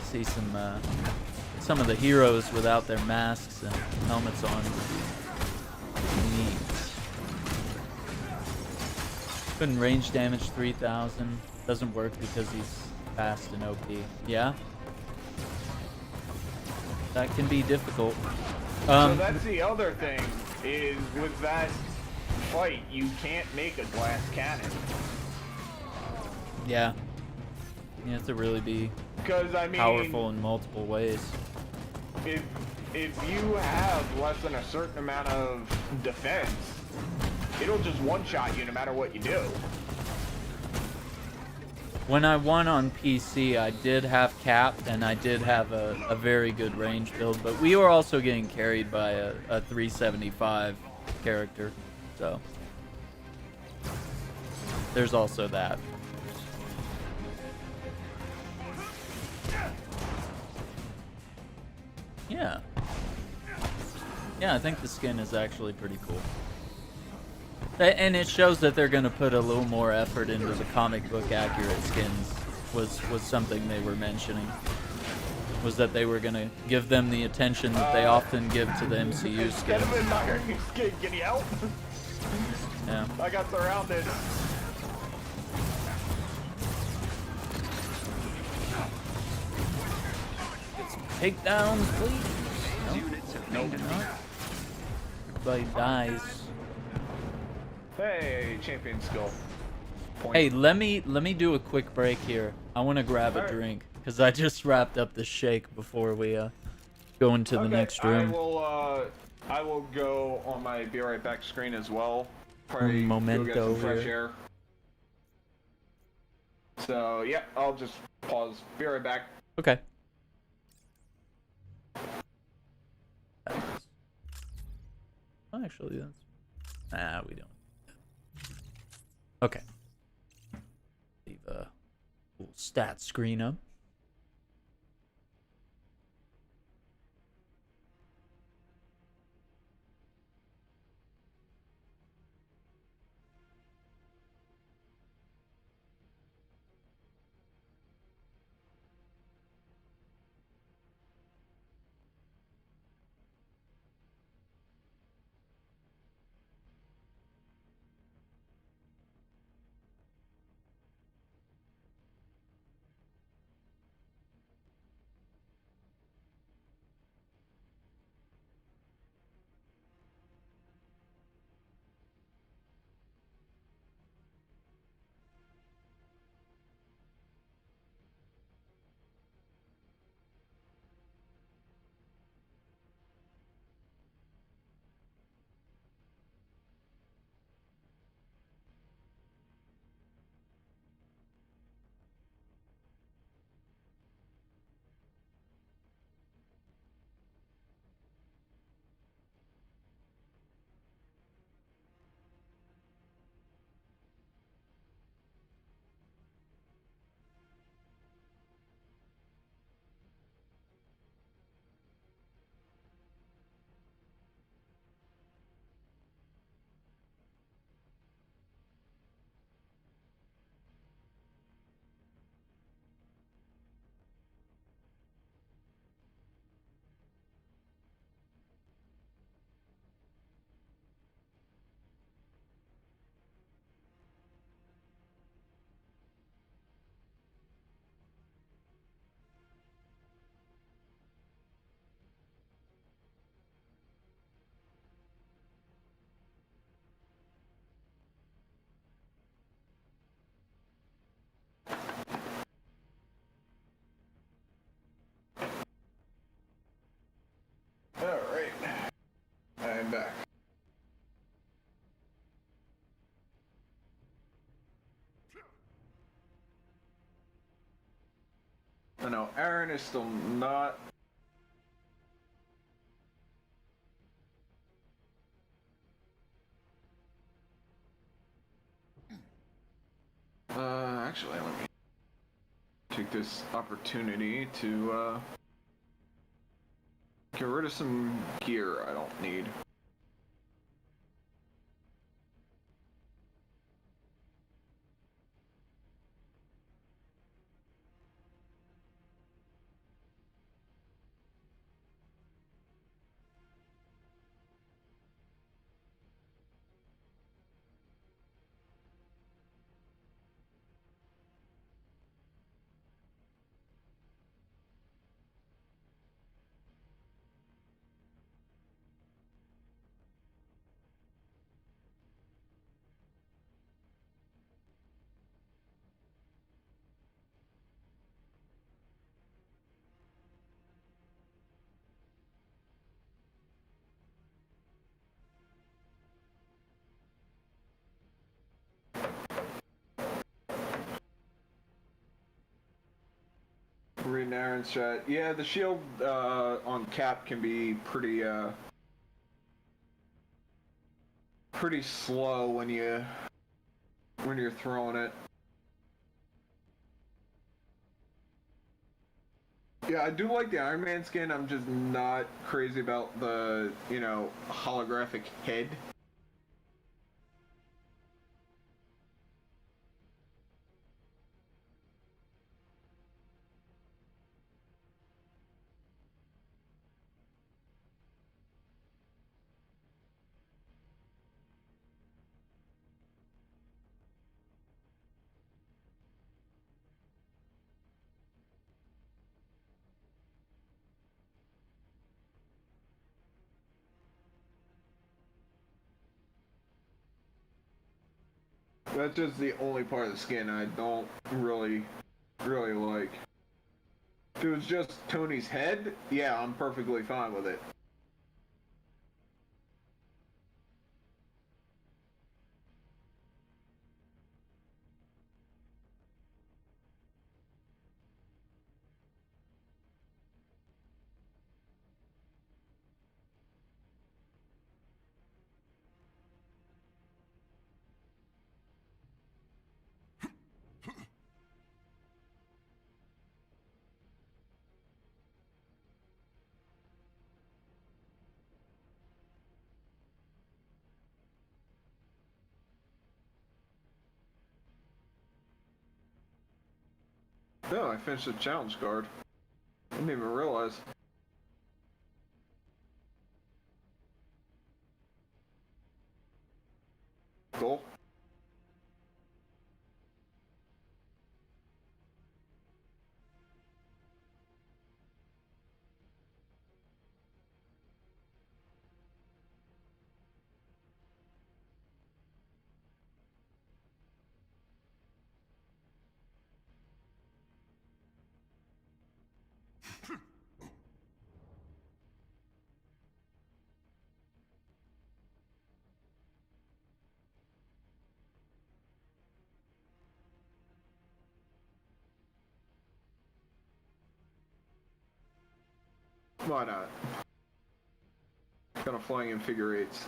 See some of the heroes without their masks and helmets on. Neat. Couldn't range damage 3,000. Doesn't work because he's fast and OP. Yeah? That can be difficult. So that's the other thing, is with that fight, you can't make a glass cannon. Yeah. You have to really be Because, I mean, powerful in multiple ways. if you have less than a certain amount of defense, it'll just one-shot you no matter what you do. When I won on PC, I did have cap and I did have a very good range build, but we were also getting carried by a 375 character, so there's also that. Yeah. Yeah, I think the skin is actually pretty cool. And it shows that they're going to put a little more effort into the comic book accurate skins, was something they were mentioning. Was that they were going to give them the attention that they often give to the MCU Instead skins. of an iron skin, can you help? Yeah. I got surrounded. Get some takedowns, please. These units have been defeated. Everybody dies. Hey, champion skill. Point. Hey, let me do a quick break here. I want to grab a Alright. drink because I just wrapped up the shake before we go into the next room. I will go on my be right back screen as well. Probably Momento go get some fresh here. air. So yeah, I'll just pause. Be right back. Okay. Well, actually, that's... we don't. Okay. Leave a little stat screen up. I know Aaron is still not. Actually, let me take this opportunity to get rid of some gear I don't need. Reading Aaron's chat. Yeah, the shield on Cap can be pretty slow when you're throwing it. Yeah, I do like the Iron Man skin. I'm just not crazy about the, holographic head. That's just the only part of the skin I don't really like. If it was just Tony's head, yeah, I'm perfectly fine with it. No, I finished the challenge card. I didn't even realize. Cool. Why not? Kind of flying in figure eights.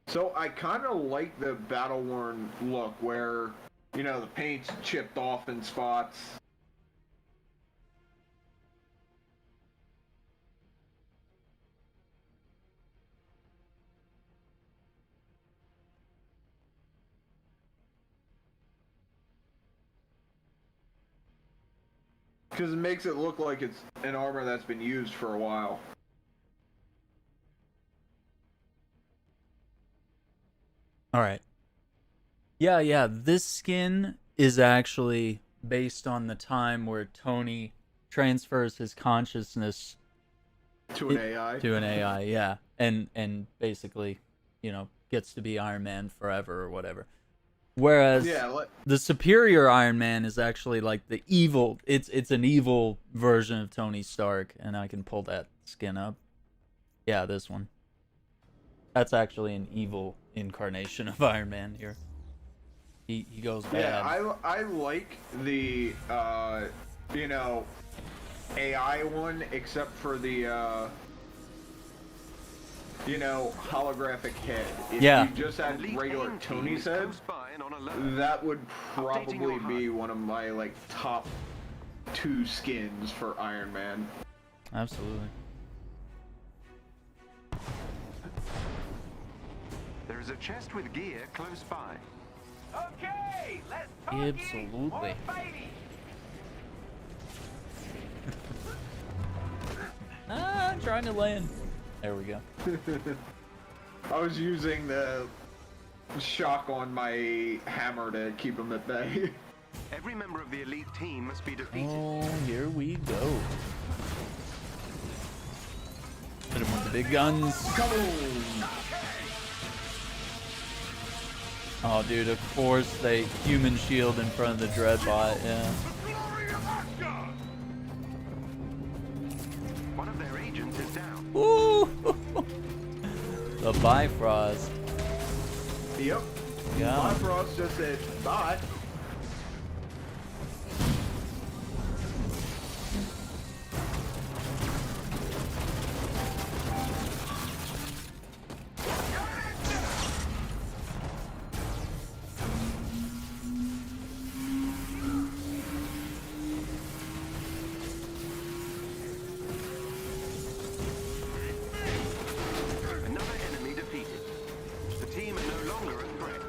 So I kind of like the battle-worn look where, the paint's chipped off in spots. Because it makes it look like it's an armor that's been used for a while. All right. Yeah, this skin is actually based on the time where Tony transfers his consciousness To an AI? to an AI, yeah. And basically, gets to be Iron Man forever or whatever. Whereas Yeah, the superior Iron Man is actually like the evil. It's an evil version of Tony Stark, and I can pull that skin up. Yeah, this one. That's actually an evil incarnation of Iron Man here. He goes bad. yeah, I like the you know, AI one, except for the you know, holographic head. If Yeah. you just had Elite regular AIM team Tony's is head, close by and on alert. that would Updating your probably be HUD. one of my like top 2 skins for Iron Man. Absolutely. There is a chest with gear close by. Okay, let's talk Absolutely. I'm trying to land. There we go. I was using the shock on my hammer to keep him at bay. Every member of the elite team must be defeated. Oh, here we go. Hit him with the big guns. Come on! Oh, dude, of course they human shield in front of the Dreadbot, yeah. One of their agents is down. Woo! The Bifrost. Yep. Yeah. Bifrost just said, bye. Another enemy defeated. The team are no longer a threat.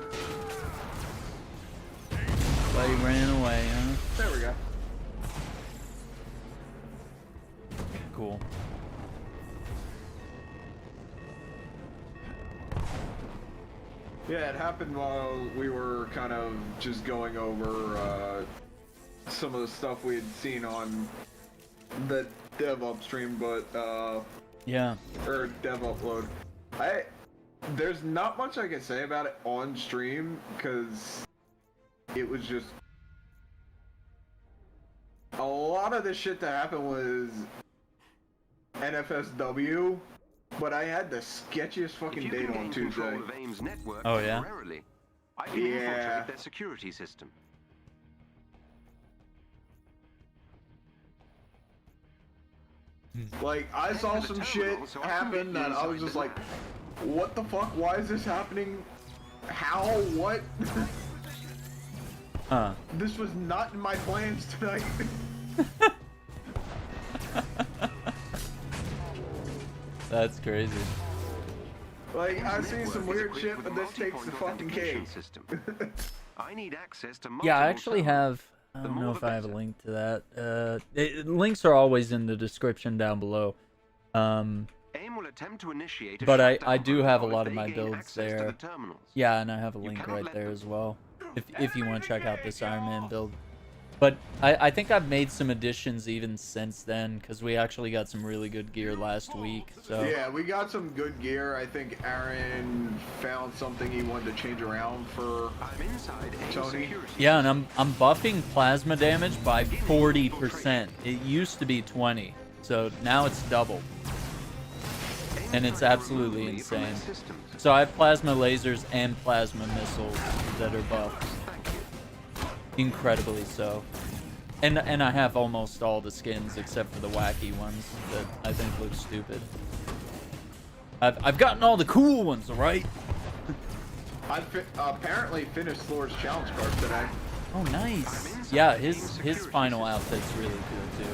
But he ran away, huh? There we go. Cool. Yeah, it happened while we were kind of just going over some of the stuff we had seen on the dev up stream, but Yeah. or dev upload. There's not much I can say about it on stream because it was just a lot of the shit that happened was NFSW, but I had the sketchiest If fucking you date can on gain Tuesday. control of AIM's network Oh, yeah? temporarily, I can Yeah. infiltrate their security system. Like, I saw some shit happen that I was just like, what the fuck? Why is this happening? How? What? Huh. This was not in my plans tonight. That's crazy. Like, I've AIM's seen network some is weird equipped shit, with but a this takes the multi-point fucking authentication cake. system. I need access to Yeah, I multiple actually terminals. have. I The don't more know the if I have a better. link to that. Links are always in the description down below. AIM will attempt to initiate a But I shutdown do have a protocol lot if of they my gain builds access to there. the terminals. Yeah, and I have a You link cannot right let there them- as well. If you want to check out this Iron Man build. But I think I've made some additions even since then, because we actually got some really good gear last week. So Yeah, we got some good gear. I think Aaron found something he wanted to change around for. I'm inside AIM Tony? security. yeah, and I'm buffing plasma damage by 40%. It used to be 20, so now it's double. AIM And it's trying to absolutely remove me from their insane. systems. So I have plasma lasers and plasma missiles that are buffed. Thank you. Incredibly so. And I have almost all the skins except for the wacky ones that I think look stupid. I've gotten all the cool ones, alright? I apparently finished Thor's challenge card today. Oh, nice. Yeah, his final outfit's really cool too.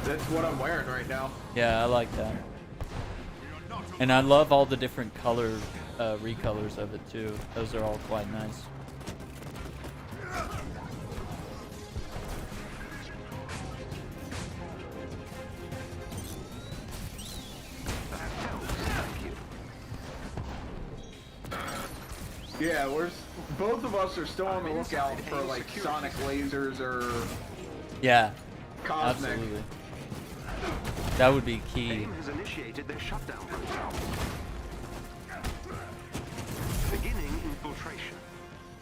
That's what I'm wearing right now. Yeah, I like that. And I love all the different color recolors of it too. Those are all quite nice. That helps. Thank you. Yeah, both of us are still on the lookout for like sonic lasers or Yeah, cosmic. absolutely. That would be key. AIM has initiated their shutdown protocol. Beginning infiltration.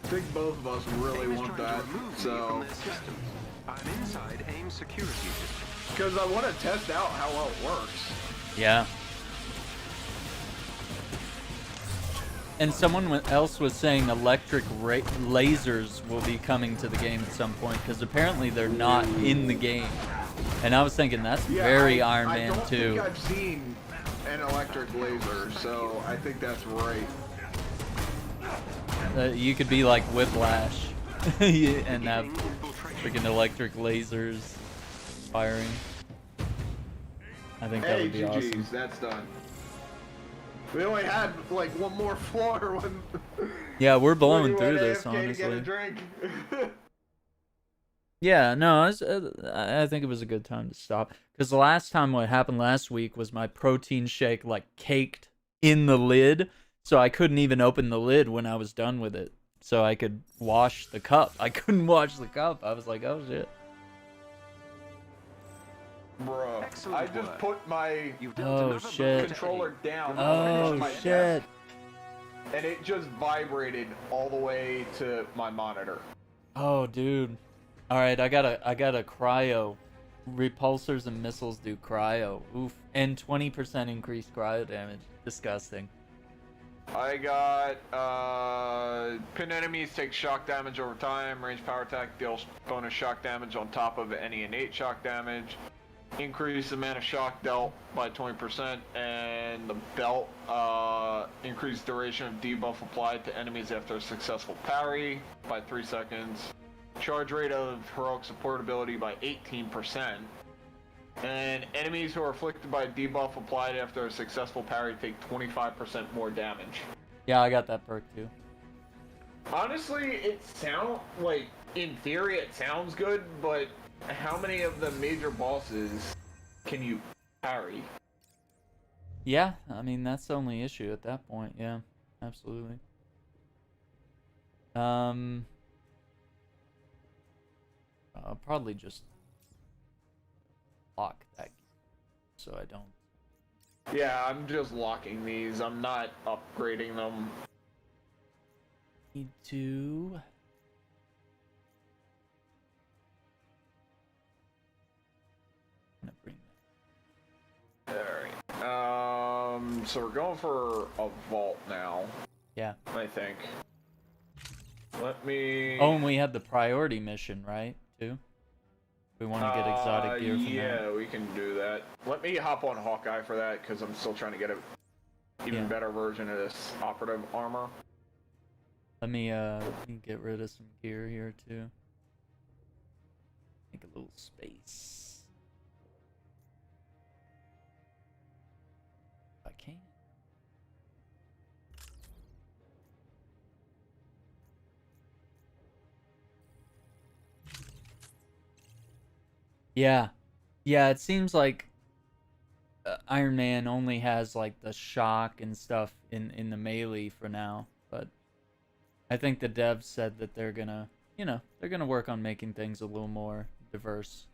think both of us really AIM is want trying that, to remove me from so... their systems. I'm inside AIM security system. Because I want to test out how well it works. Yeah. And someone else was saying electric lasers will be coming to the game at some point, because apparently they're not in the game. And I was thinking that's very Iron Man 2. I don't think I've seen an electric laser, so I think that's right. You could be like Whiplash and have freaking electric lasers firing. I think that would be GG's, awesome. that's done. We only had like one more floor when. Yeah, we're blowing when through we went this, AFK to get a honestly. drink. Yeah, no, I think it was a good time to stop. Because the last time what happened last week was my protein shake like caked in the lid, so I couldn't even open the lid when I was done with it. So I could wash the cup. I couldn't wash the cup. I was like, oh shit. Bro, Excellent I just work. put my You've dealt Oh, another shit. blow to controller AIM. down. Oh finished my shit. test, and it just vibrated all the way to my monitor. Oh dude. Alright, I got a cryo. Repulsors and missiles do cryo. Oof. And 20% increased cryo damage. Disgusting. I got pin enemies take shock damage over time. Range power attack deals bonus shock damage on top of any innate shock damage. Increase the amount of shock dealt by 20%, and the belt increase duration of debuff applied to enemies after a successful parry by 3 seconds. Charge rate of heroic support ability by 18%. And enemies who are afflicted by a debuff applied after a successful parry take 25% more damage. Yeah, I got that perk too. Honestly, it sounds like, in theory, it sounds good, but how many of the major bosses can you parry? Yeah, I mean that's the only issue at that point. Yeah, absolutely. I'll probably just lock that so I don't. Yeah, I'm just locking these. I'm not upgrading them. Need to. I'm gonna bring that. Alright. So we're going for a vault now, Yeah. I think. Let me... Oh, and we had the priority mission, right? Too. We want to get exotic gear from yeah, that. we can do that. Let me hop on Hawkeye for that, because I'm still trying to get a even Yeah. better version of this operative armor. Let me get rid of some gear here too. Make a little space. If I can. Yeah. Yeah, it seems like Iron Man only has like the shock and stuff in the melee for now, but I think the devs said that they're gonna, they're gonna work on making things a little more diverse.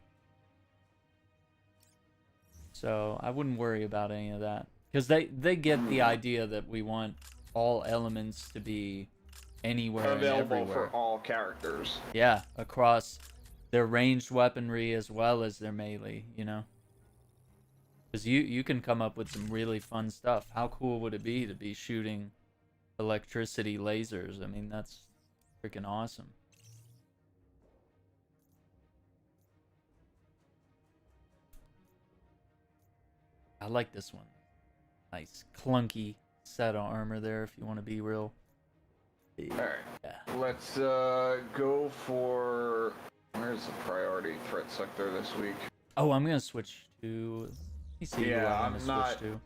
So I wouldn't worry about any of that, because they get the idea that we want all elements to be anywhere and Available everywhere. for all characters. Yeah, across their ranged weaponry as well as their melee, Because you can come up with some really fun stuff. How cool would it be to be shooting electricity lasers? I mean, that's freaking awesome. I like this one. Nice clunky set of armor there if you want to be real. Alright. Yeah. Let's go for... Where's the priority threat sector this week? Oh, I'm gonna switch to. Let me see who Yeah, I'm gonna I'm switch to.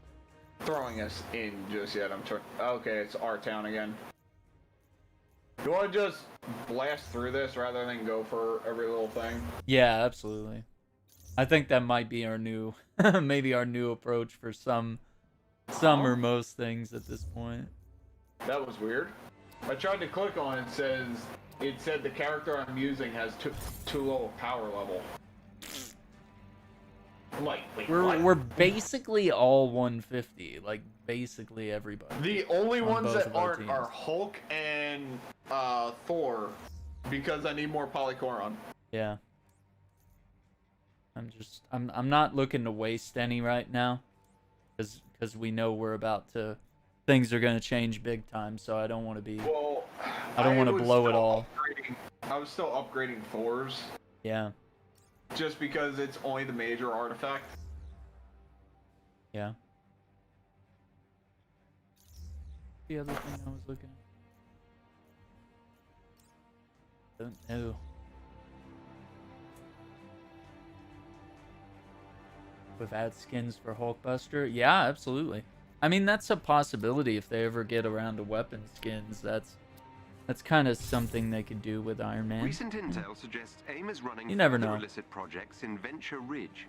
Throwing us in just yet. I'm trying... Okay, it's our town again. You want to just blast through this rather than go for every little thing? Yeah, absolutely. I think that might be our new, maybe our new approach for some or most things at this point. That was weird. I tried to click on it, it said the character I'm using has too low a power level. I'm like, wait, We're what? basically all 150, like basically everybody. The only on ones both that of our aren't teams. are Hulk and Thor, because I need more Polychoron. Yeah. I'm not looking to waste any right now, because we know things are gonna change big time. So I don't want to be. Well, I don't want to was blow it still all. I was still upgrading Thor's, Yeah. just because it's only the major artifact. Yeah. The other thing I was looking at. Don't know. With ad skins for Hulkbuster? Yeah, absolutely. I mean, that's a possibility if they ever get around to weapon skins. That's kind of something they could do with Iron Man. Recent intel suggests AIM is running You never further know. illicit projects in Venture Ridge.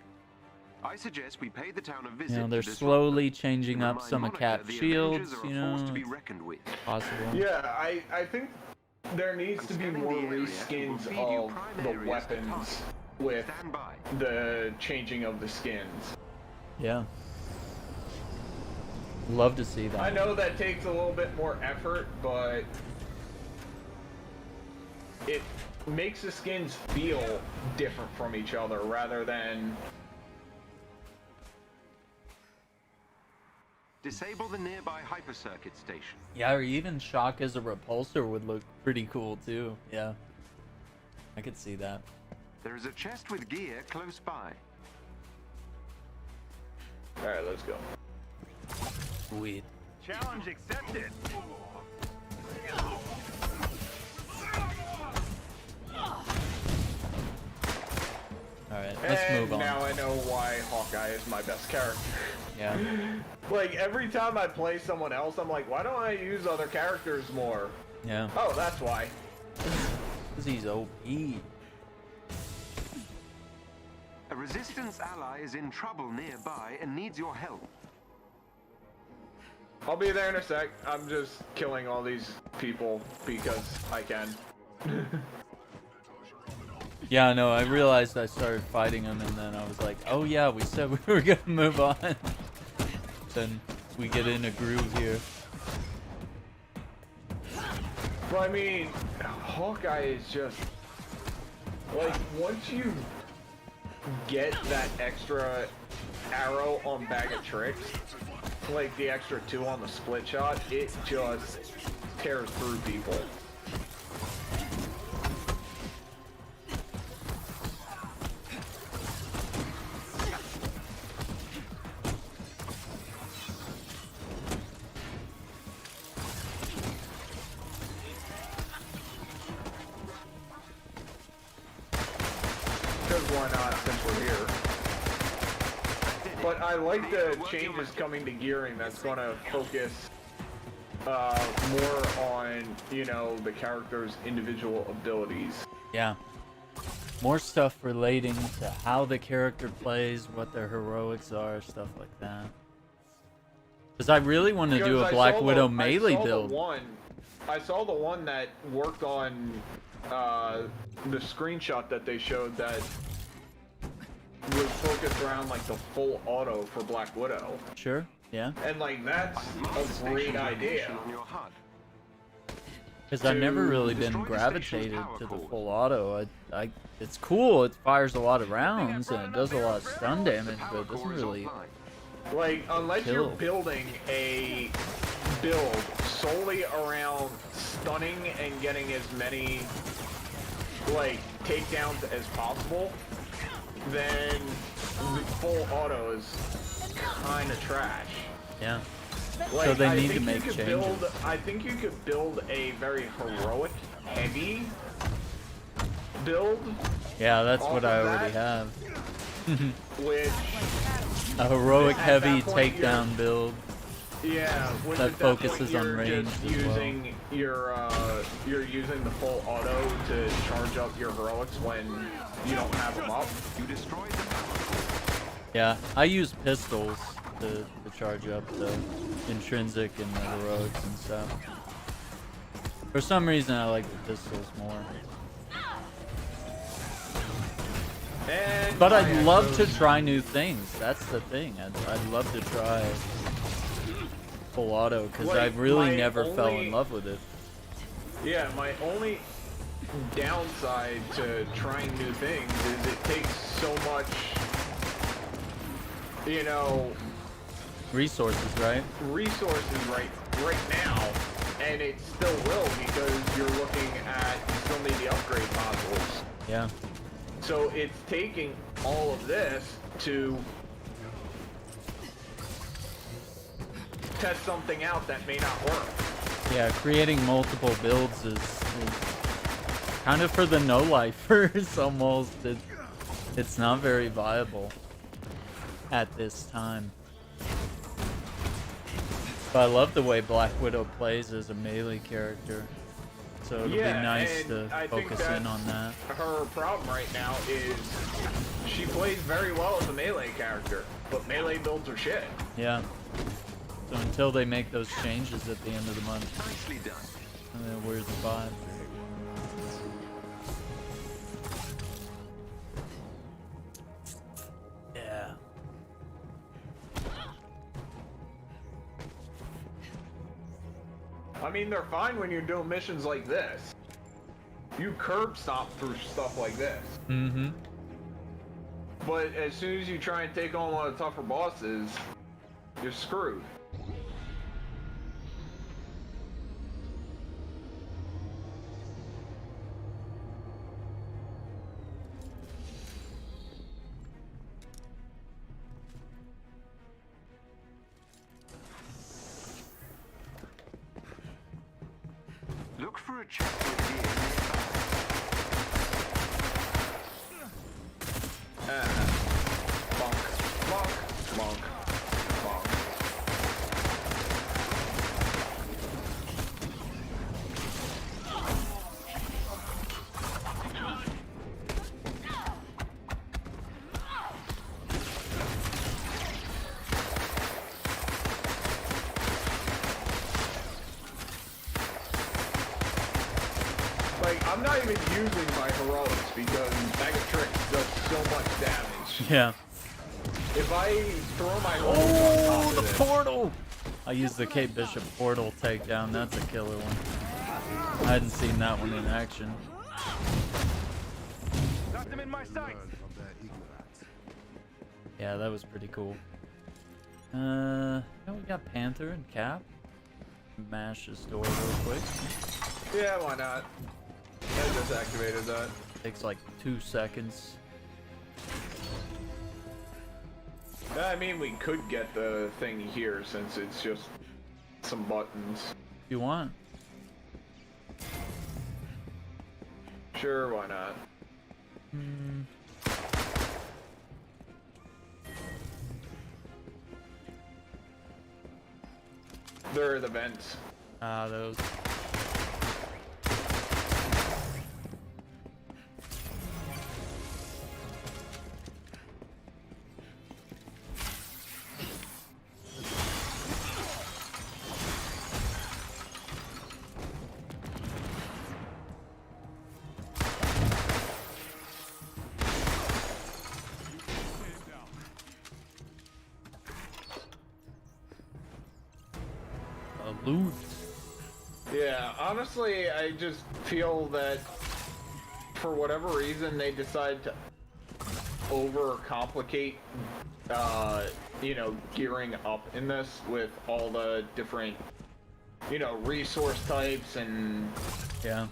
I suggest we pay the town a visit. You know, they're to disrupt slowly them. changing up Remind some of Monica Cap's the shields, Avengers are you a force know, to be it's reckoned with. possible. Yeah, I think there needs I'm to be scanning more the area. reskins We'll feed you of prime the areas to weapons target. with Stand by. the changing of the skins. Yeah. Love to see that. I know that takes a little bit more effort, but it makes the skins feel different from each other rather than... Disable the nearby hypercircuit station. Yeah, or even Shock as a repulsor would look pretty cool too. Yeah. I could see that. There is a chest with gear close by. Alright, let's go. Sweet. Challenge accepted. Alright, let's And move on. now I know why Hawkeye is my best character. Yeah. Like, every time I play someone else, I'm like, why don't I use other characters more? Yeah. Oh, that's why. Because he's OP. A resistance ally is in trouble nearby and needs your help. I'll be there in a sec. I'm just killing all these people because I can. Yeah, no, I realized I started fighting him and then I was like, oh yeah, we said we were gonna move on. Then we get in a groove here. Well, I mean, Hawkeye is just... Like, once you get that extra arrow on Bag of Tricks, like the extra 2 on the split shot, it just tears through people. Because why not, since we're here. But I like the changes coming to gearing that's going to focus more on, you know, the character's individual abilities. Yeah. More stuff relating to how the character plays, what their heroics are, stuff like that. Because I really want to do Because a I Black saw Widow the- melee build. I saw the one that worked on the screenshot that they showed that was focused around like the full auto for Black Widow. Sure, yeah. And like that's Must a great station idea. location on your HUD. Because I've never really been destroy the gravitated station's power to the cord. full auto. It's cool. It fires a lot of rounds and it does a lot of stun damage, but it doesn't Core is really. offline. Like unless Kill. you're building a build solely around stunning and getting as many like takedowns as possible, then the full auto is kind of trash. Yeah. Like, So they I need to think you make could changes. I think you could build a very heroic, heavy build, Yeah, that's Off what of I already that? have. which A heroic At heavy that point, takedown build. yeah, which That at that point focuses on you're range just as well. using you're using the full auto to charge up your heroics when you don't have them up. You destroyed the power core. Yeah, I use pistols to charge up the intrinsic and the heroics and stuff. For some reason, I like the pistols more. And But my I'd love to exos. try new things. That's the thing. I'd love to try full auto because Like, I really my never fell in only- love with it. Yeah, my only downside to trying new things is it takes so much, you know, Resources, right? resources right now, and it still will because you're looking at, you still need the upgrade modules. Yeah. So it's taking all of this to test something out that may not work. Yeah, creating multiple builds is kind of for the no-lifers almost. It's not very viable at this time. But I love the way Black Widow plays as a melee character. So it'll be nice to I think focus in on that. Her problem right now is she plays very well as a melee character, but melee builds are shit. Yeah. So until they make those changes at the end of the month, Nicely done. and then where's the vibe? Yeah. I mean, they're fine when you're doing missions like this. You curb stomp through stuff like this. Mm-hmm. But as soon as you try and take on one of the tougher bosses, you're screwed. Look for a chapter here. Bonk, bonk, bonk, bonk. Like, I'm not even using my heroics because Bag of Tricks does so much damage. Yeah. If I throw my heroics on top of this, Portal! I used the Kate Bishop portal takedown. That's a killer one. I hadn't seen that one in action. Got them in my sights. Learn from their ignorance. Yeah, that was pretty cool. Yeah, we got Panther and Cap. Mash this door real quick. yeah, why not? I just activated that. Takes like 2 seconds. I mean, we could get the thing here since it's just some buttons. If you want. Sure, why not? Hmm. There are the vents. Ah, those. Loot. Yeah, honestly, I just feel that for whatever reason they decide to overcomplicate, you know, gearing up in this with all the different, you know, resource types and Yeah.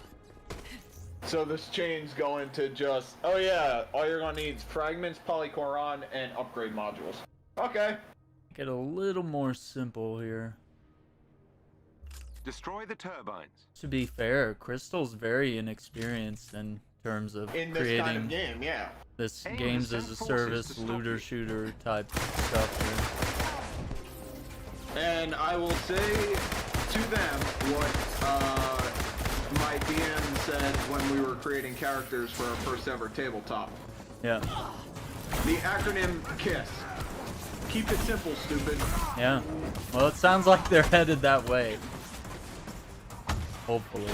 so this chain's going to just, oh yeah, all you're gonna need is fragments, polycoron, and upgrade modules. Okay. Get a little more simple here. Destroy the turbines. To be fair, Crystal's very inexperienced in terms of In this creating kind of game, yeah. this Aim games the as a same forces service, to stop looter you. shooter type stuff And I will say to them what my DM said when we were creating characters for our first ever tabletop. here. The acronym KISS. Keep it simple, stupid. Yeah. Well, it sounds like they're headed that way. Hopefully.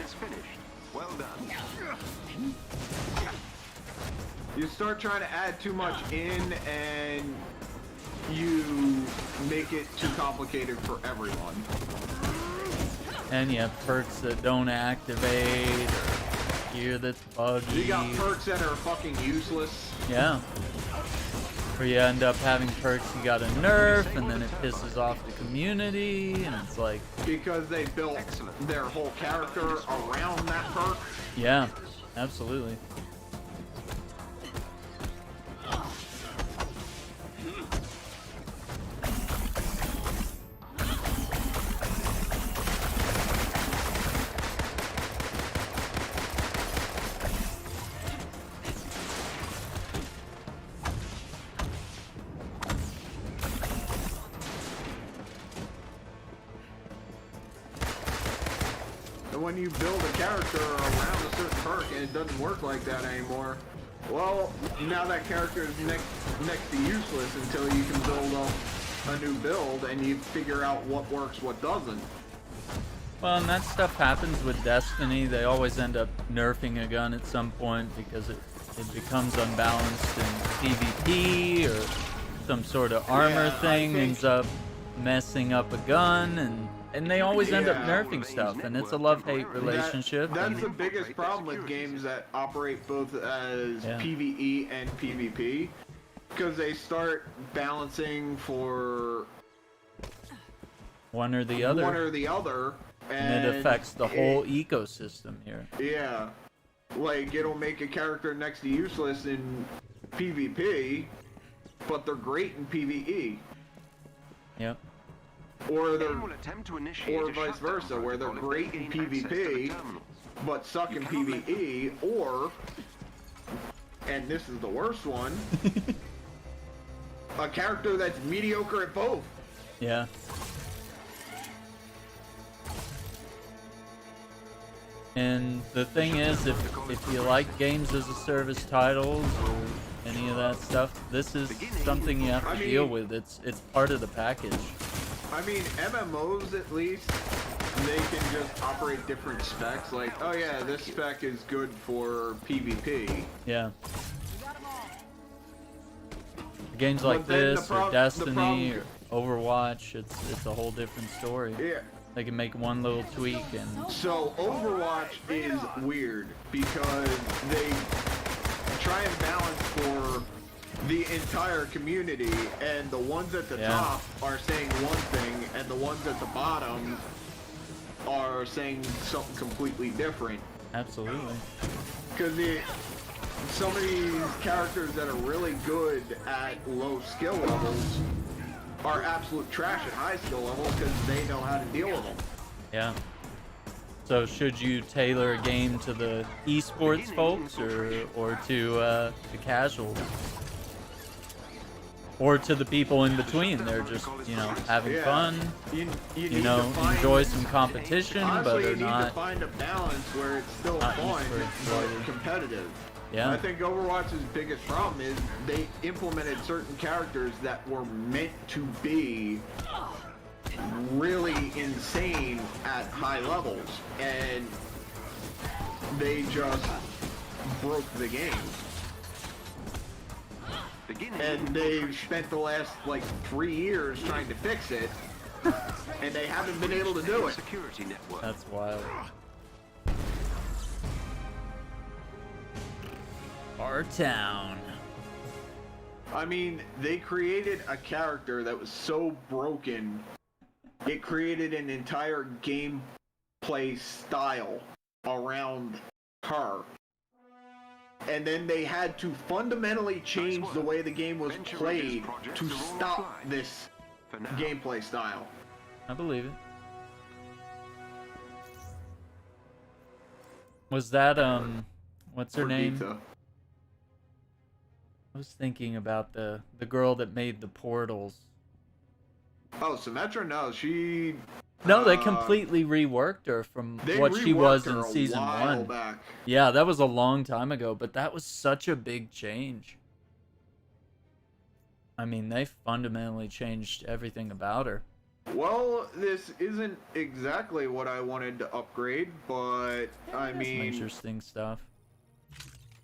Process finished. Well done. You start trying to add too much in, and you make it too complicated for everyone. And you have perks that don't activate, or gear that's buggy. You got perks that are fucking useless. Yeah. Or you end up having perks you gotta nerf, and then it pisses off the community, and it's like... Because they built their whole character around that perk. Yeah, absolutely. When you build a character around a certain perk and it doesn't work like that anymore, well, now that character is next to useless until you can build up a new build and you figure out what works, what doesn't. Well, and that stuff happens with Destiny. They always end up nerfing a gun at some point because it becomes unbalanced in PvP, or some sort of armor thing ends up messing up a gun, and they always end up nerfing stuff, and it's a love-hate relationship. That's the biggest problem with games that operate both as PvE and PvP, because they start balancing for one or the other, and it affects the whole ecosystem here. Yeah, like it'll make a character next to useless in PvP, but they're great in PvE. Yep. Or vice versa, where they're great in PvP, but suck in PvE, or, and this is the worst one, a character that's mediocre at both. Yeah. And the thing is, if you like games as a service titles or any of that stuff, this is something you have to deal with. It's part of the package. I mean, MMOs at least, they can just operate different specs. Like, oh yeah, this spec is good for PvP. Yeah. Games like this, or Destiny, or Overwatch, it's a whole different story. Yeah. They can make one little tweak and... So, Overwatch is weird, because they try and balance for the entire community, and the ones at the top are saying one thing, and the ones at the bottom are saying something completely different. Absolutely. Because some of these characters that are really good at low skill levels are absolute trash at high skill levels because they know how to deal with them. Yeah. So should you tailor a game to the esports folks, or to the casuals? Or to the people in between? They're just, having fun, enjoy some competition, honestly, but are you need not... to find a balance where it's still fun, but competitive. Yeah. I think Overwatch's biggest problem is they implemented certain characters that were meant to be really insane at high levels, and they just broke the game. And they've spent the last, 3 years trying to fix it, and they haven't been able to do it. That's wild. Our town. I mean, they created a character that was so broken, it created an entire gameplay style around her. And then they had to fundamentally change the way the game was played to stop this gameplay style. I believe it. Was that, what's her name? I was thinking about the girl that made the portals. Oh, Symyro? No, she... No, they completely reworked her from what she was in season 1. Back. Yeah, that was a long time ago, but that was such a big change. I mean, they fundamentally changed everything about her. Well, this isn't exactly what I wanted to upgrade, but I Some mean, interesting stuff.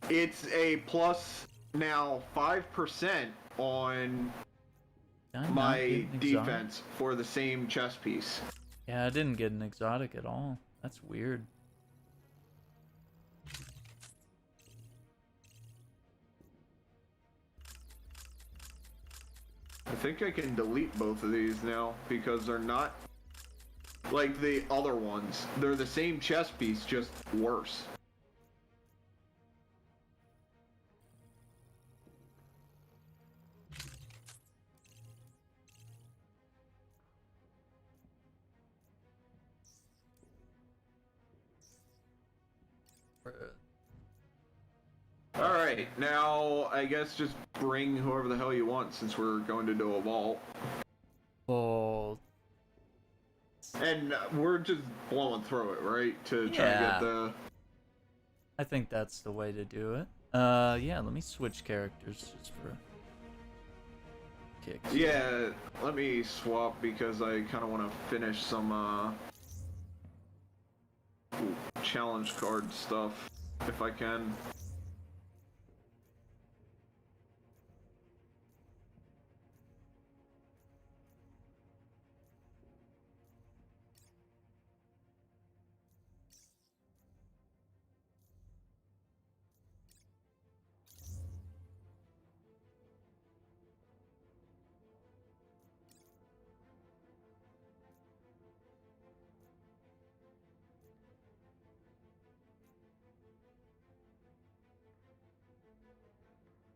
it's a plus now 5% on Did I not my get an exotic? defense for the same chess piece. Yeah, I didn't get an exotic at all. That's weird. I think I can delete both of these now because they're not like the other ones. They're the same chess piece, just worse. Alright, now I guess just bring whoever the hell you want since we're going to do a vault. Oh, And we're just blowing through it, right? To try to Yeah. get the... I think that's the way to do it. Yeah, let me switch characters just for kicks. Yeah, let me swap because I kind of want to finish some challenge card stuff if I can.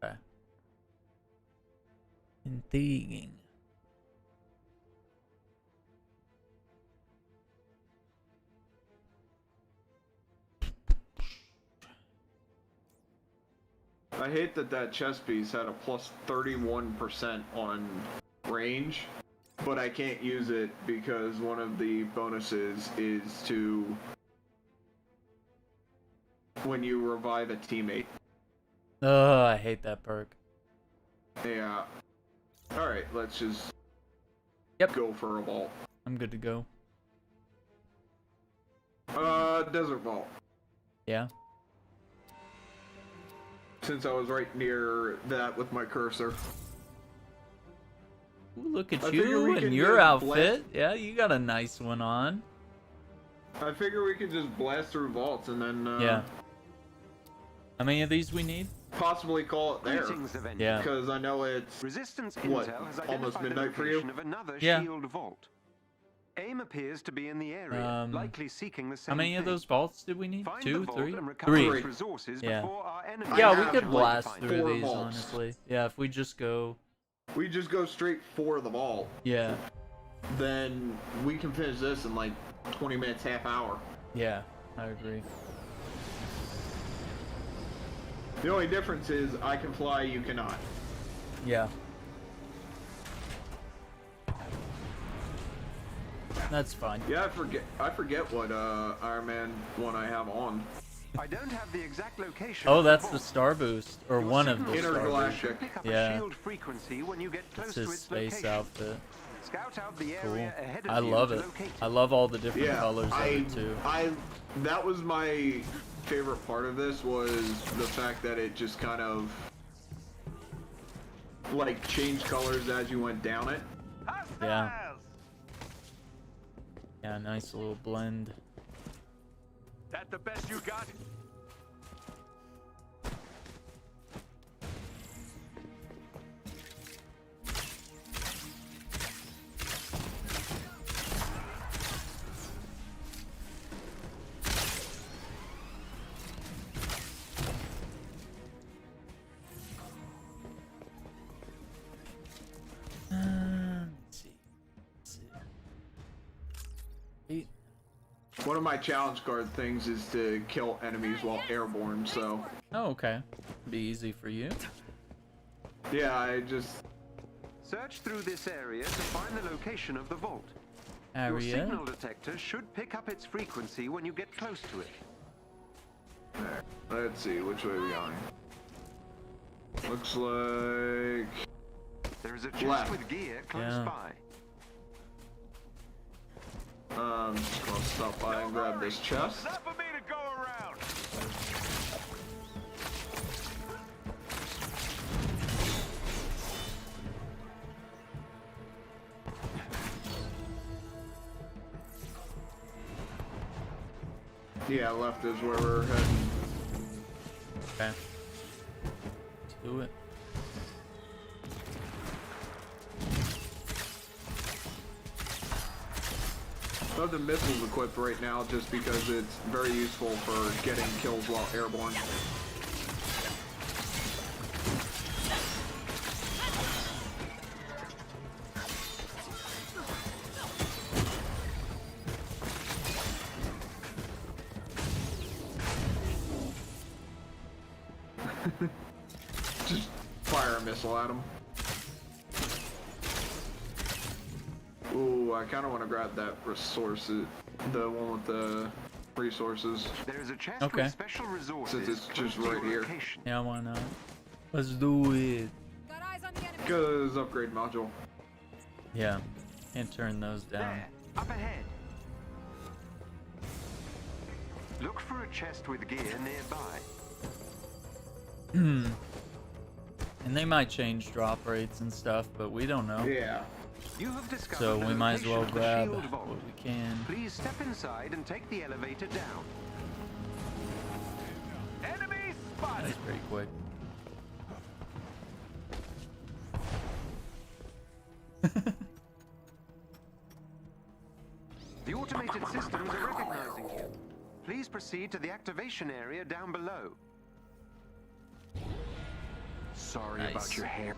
Okay. Intriguing. I hate that that chess piece had a plus 31% on range, but I can't use it because one of the bonuses is to when you revive a teammate. Oh, I hate that perk. Yeah. Alright, let's just go for a vault. I'm good to go. Desert vault. Yeah. Since I was right near that with my cursor. Ooh, look at I figure you we and can your just outfit. Yeah, you got a nice one on. I figure we could just blast through vaults and then Yeah. How many of these we need? possibly call it there. Greetings, Avengers. Yeah. Because I know it's Resistance What, Intel has almost identified the midnight for you? location of another Yeah. shield vault. AIM appears to be in the area, likely seeking the same How many of thing. those vaults did we need? Find Two, the vault three? and recover Three. its resources Yeah. before our enemies I Yeah, we have, could like, blast find through 4 these, vaults. honestly. Yeah, if we just go... we just go straight for the vault, Yeah. then we can finish this in like 20 minutes, half hour. Yeah, I agree. The only difference is I can fly, you cannot. Yeah. That's fine. Yeah, I forget what Iron Man one I have on. I don't have the exact location. Oh, of the that's the vault. star boost, or Your one of signal the star boosts. Intergalactic. Pick up Yeah. a shield frequency when you get close It's to his its space location. outfit. Scout out the Cool. area ahead of I you love to it. locate I love all the different Yeah, colors of it too. that was my favorite part of this was the fact that it just kind of like changed colors as you went down it. Yeah. Yeah, nice little blend. That the best you got? Let's see. Eight. One of my challenge card things is to kill enemies while airborne, so Oh, okay. Be easy for you. yeah, I just Search through this area to find the location of the vault. Your Area. signal detector should pick up its frequency when you get close to it. let's see which way are we going. Looks like There is a chest Left. with gear close Yeah. by. Just gonna stop by and grab this chest. Enough for me to go around. Yeah, left is where we're heading. Okay. Let's do it. I have the missiles equipped right now just because it's very useful for getting kills while airborne. Just fire a missile at him. Ooh, I kind of want to grab that resources, the one with the resources. There is a chest Okay. with special resources. Since it's close just to your right here. location. Yeah, why not? Let's do it. Got eyes on the enemy. Because upgrade module. Yeah. Can't turn those down. There, up ahead. Look for a chest with gear nearby. And they might change drop rates and stuff, but we don't know. Yeah. You have discovered So the we might as location well of the grab shield vault. what we can. Please step inside and take the elevator down. Enemy spotted. That's pretty quick. The automated systems are recognizing you. Please proceed to the activation area down below. Sorry Nice. about your hair.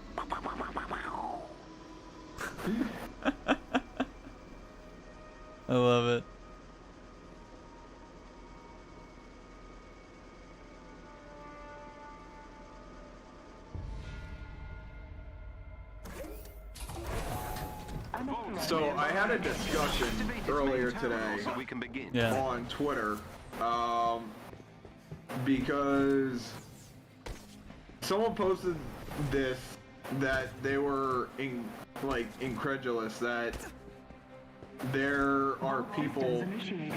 I love it. So I had a discussion Activate its earlier main terminal today so we can begin. Yeah. on Twitter, because someone posted this that they were incredulous that there are people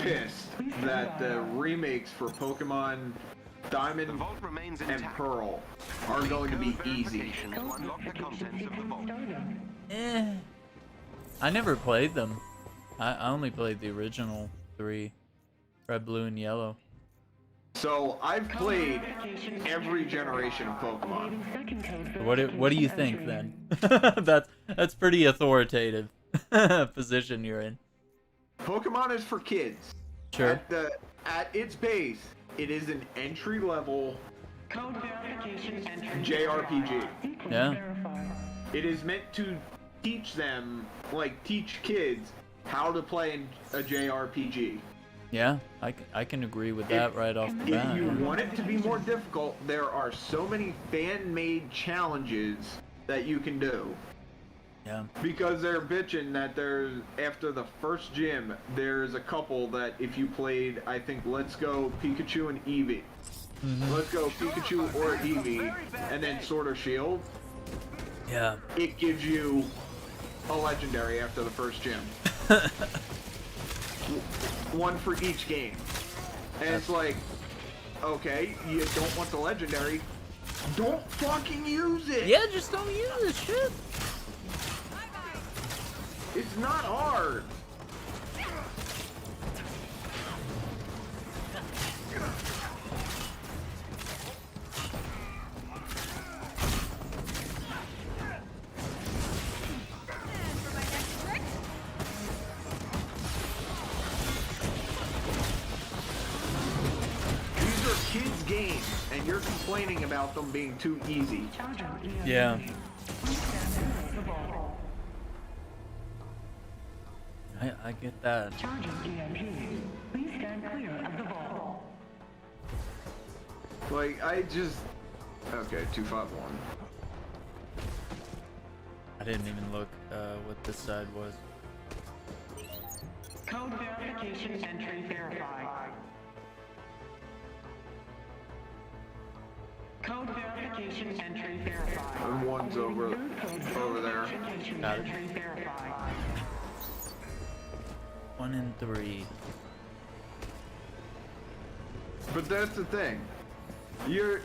pissed that the remakes for Pokemon The Diamond vault remains and intact. Pearl are going to be easy. Verification to unlock the contents of the vault. I never played them. I only played the original 3. Red, blue, and yellow. So I've played every generation of Pokemon. What do you think then? That's pretty authoritative position you're in. Pokemon is for kids. Sure. At its base, it is an entry level Code verification entry. JRPG. Yeah. It is meant to teach them, teach kids how to play a JRPG. Yeah. I can agree with that right off the bat. If you want it to be more difficult, there are so many fan-made challenges that you can do. Yeah. Because they're bitching that there's, after the first gym, there's a couple that if you played, I think, Let's Go Pikachu and Eevee. Let's Go Pikachu or Eevee, and then Sword or Shield, Yeah. it gives you a legendary after the first gym. One for each game. And it's like, okay, you don't want the legendary, don't fucking use it! Yeah, just don't use this shit. It's not hard! For my next trick. These are kids' games, and you're complaining about them being too easy. Yeah. I get that. Charging EMP. Please stand clear of the vault. I just... Okay, 251. I didn't even look what this side was. Code verification entry verified. Code verification entry verified. And one's over there. Got it. Entry verified. 1 in 3. But that's the thing. You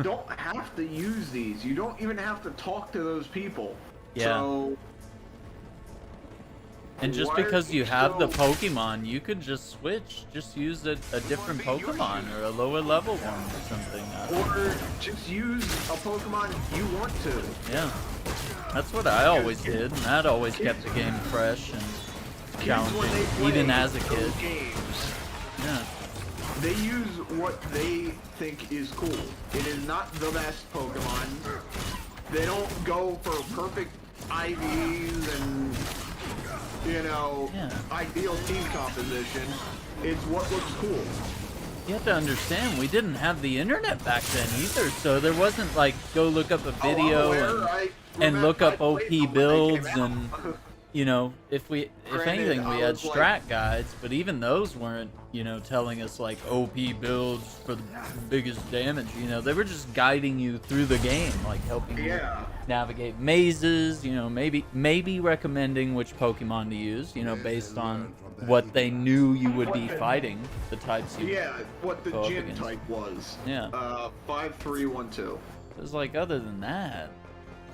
don't have to use these. You don't even have to talk to those people. Yeah. So, And just why are because you have the so- Pokemon, you could just switch. Just use a different Pokemon or a lower level one or something. Or just use a Pokemon you want to. Yeah. That's what I always did, and that always kept the game fresh and Kids, when challenging, they play even as a those kid. games, Yeah. they use what they think is cool. It is not the best Pokemon. They don't go for perfect IVs and, Yeah. ideal team composition. It's what looks cool. You have to understand, we didn't have the internet back then either, so there wasn't like go look up a video and look up OP builds and if Granted, anything we I had was, like- strat guides, but even those weren't telling us like OP builds for the biggest damage. They were just guiding you through the game, like helping you navigate mazes, maybe recommending which Pokemon to use, based on what they knew you would be fighting, the types you what the go up gym against. type was. Yeah. 5312. It was like, other than that,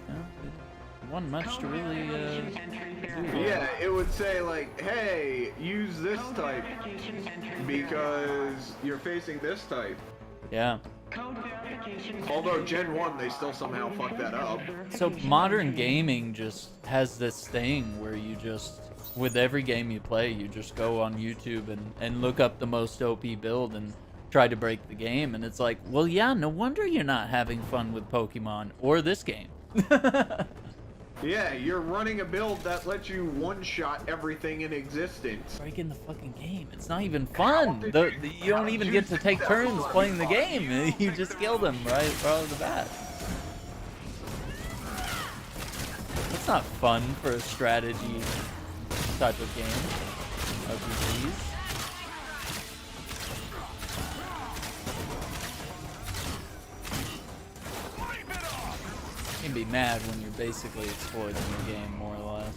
it wasn't much to really do. Yeah, it would say like, hey, use this type because you're facing this type. Yeah. Although Gen 1, they still somehow fucked that up. So modern gaming just has this thing where you just, with every game you play, you just go on YouTube and look up the most OP build and try to break the game. And it's like, well, yeah, no wonder you're not having fun with Pokemon or this game. Yeah, you're running a build that lets you one-shot everything in existence. Breaking the fucking game. It's not even fun. You don't even get to take turns playing the game. You just kill them right off the bat. That's not fun for a strategy type of game. RPGs. You can be mad when you're basically exploiting the game, more or less.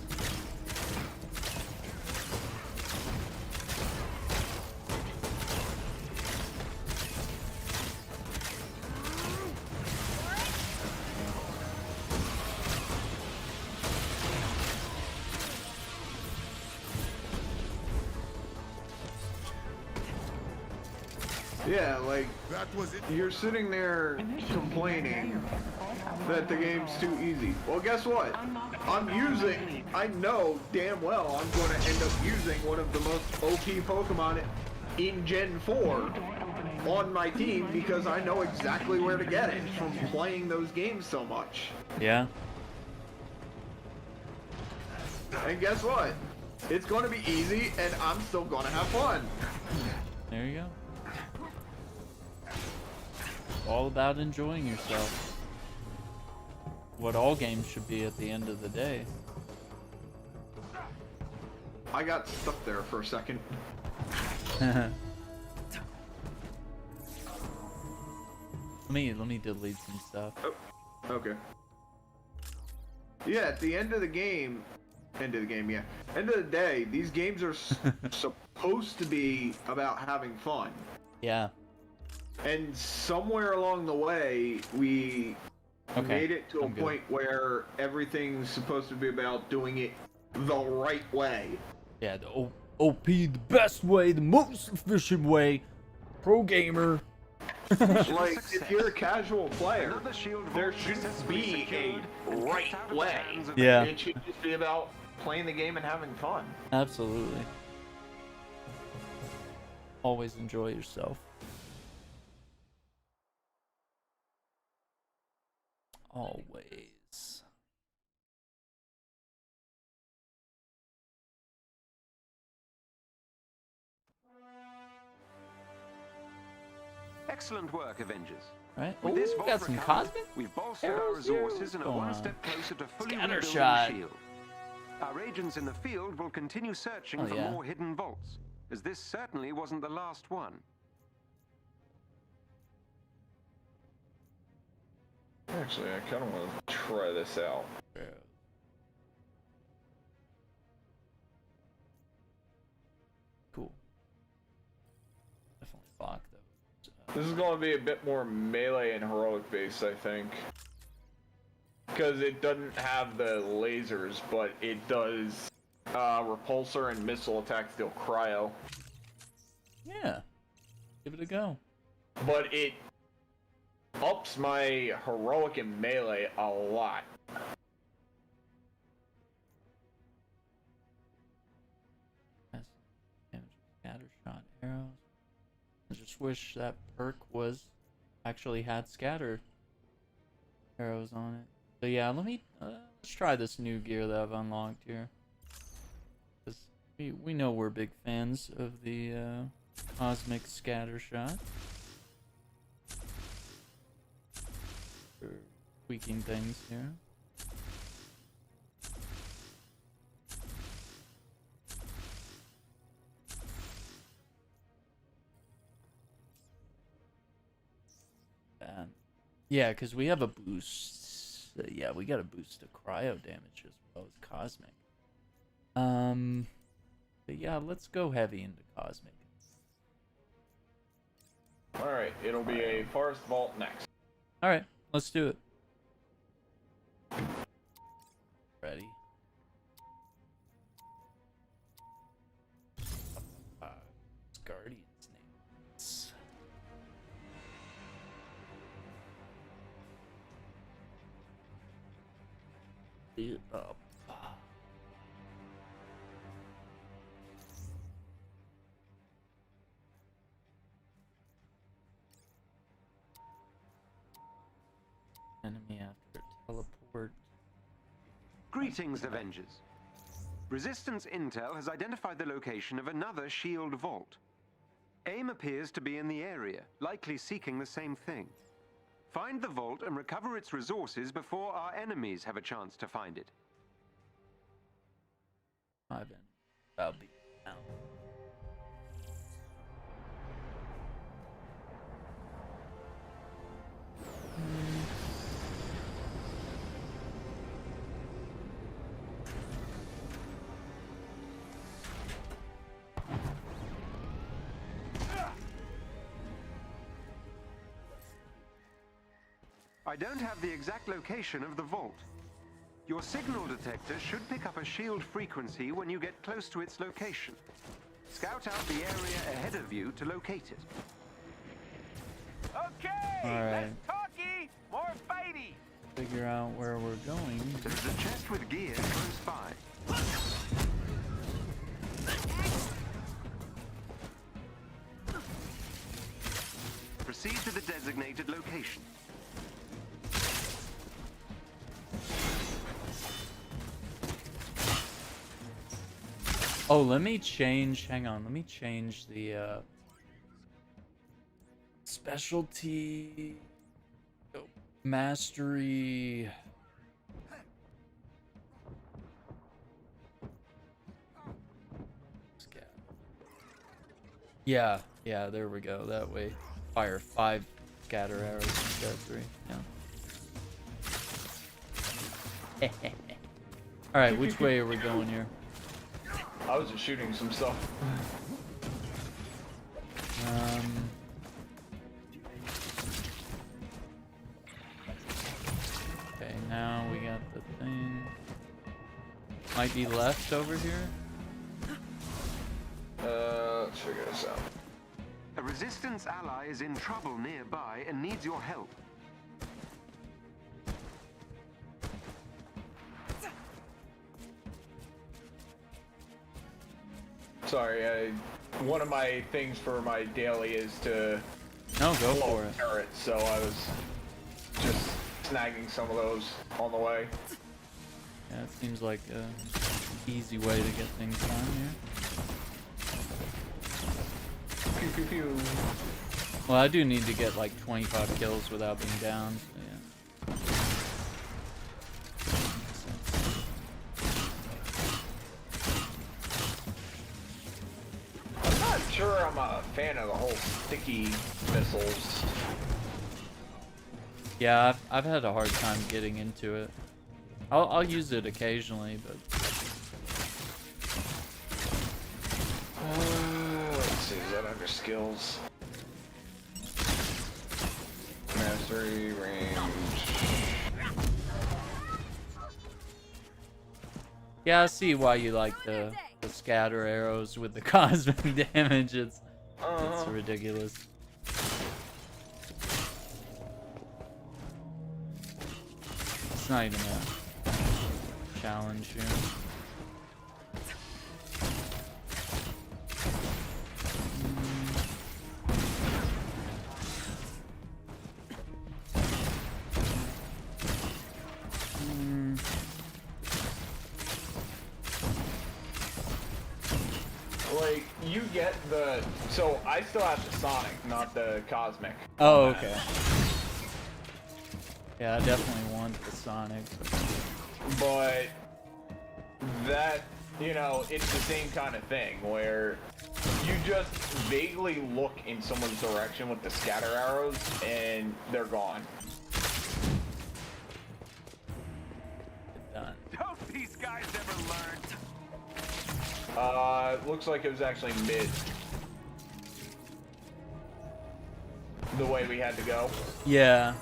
Yeah, like, That was it. you're sitting there complaining that the game's too easy. Well, guess what? I know damn well I'm going to end up using one of the most OP Pokemon in Gen 4 on my team because I know exactly where to get it from playing those games so much. Yeah. And guess what? It's going to be easy and I'm still going to have fun. There you go. All about enjoying yourself. What all games should be at the end of the day. I got stuck there for a second. Let me delete some stuff. Oh, okay. Yeah, at the end of the game, end of the day, these games are supposed to be about having fun. Yeah. And somewhere along the way, we made it to a I'm good. point where everything's supposed to be about doing it the right way. Yeah, the OP, the best way, the most efficient way. Pro gamer. Like, if you're a casual player, Another shield there vault shouldn't successfully be secured a and right kicked out of the way. hands of Yeah. It should just be about playing the game and having fun. Absolutely. Always enjoy yourself. Always. Excellent work, Avengers. Right? With Ooh, this we vault got some recovered, cosmic we've bolstered our arrows here. resources and are Going one on. step closer to fully Scatter rebuilding shot. the shield. Our agents in the field will continue searching Oh, for yeah. more hidden vaults, as this certainly wasn't the last one. Actually, I kind of want to try this out. Yeah. This is going to be a bit more melee and heroic based, I think. Because it doesn't have the lasers, but it does repulsor and missile attacks deal cryo. Yeah. Give it a go. But it ups my heroic and melee a lot. Scatter shot arrows. I just wish that perk actually had scatter arrows on it. So yeah, let's try this new gear that I've unlocked here. 'Cause we know we're big fans of the cosmic scatter shot. We're tweaking things here. Yeah, because we have a boost. Yeah, we got a boost to cryo damage as well as cosmic. But yeah, let's go heavy into cosmic. Alright, it'll be a forest vault next. Alright, let's do it. Ready. Guardian's names. It up. Enemy after teleport. Greetings, Avengers. Resistance Intel has identified the location of another shield vault. AIM appears to be in the area, likely seeking the same thing. Find the vault and recover its resources before our enemies have a chance to find it. I've been about beat down. I don't have the exact location of the vault. Your signal detector should pick up a shield frequency when you get close to its location. Scout out the area ahead of you to locate it. Okay, All right. less talky, more fighty. Figure out where we're going. There's a chest with gear close by. Proceed to the designated location. Oh, let me change. Hang on. Let me change the specialty mastery. Yeah, there we go. That way, fire 5 scatter arrows instead of 3. Yeah. All right, which way are we going here? I was just shooting some stuff. Okay, now we got the thing. Might be left over here. Let's figure this out. A resistance ally is in trouble nearby and needs your help. Sorry, one of my things for my daily is to No, go for it. turrets, so I was just snagging some of those on the way. Yeah, it seems like a easy way to get things done here. Pew pew pew. Well, I do need to get like 25 kills without being down. So yeah. I'm not sure I'm a fan of the whole sticky missiles. Yeah, I've had a hard time getting into it. I'll use it occasionally, but Let's see, is that under skills? Mastery range. Yeah, I see why you like the scatter arrows with the cosmic damage. It's ridiculous. It's not even a challenge here. Like, you get the... So, I still have the Sonic, not the Cosmic. Oh, okay. Yeah, I definitely want the Sonic. But that, you know, it's the same kind of thing where you just vaguely look in someone's direction with the scatter arrows and they're gone. Done. Don't these guys ever learn? Looks like it was actually mid. The way we had to go. Yeah,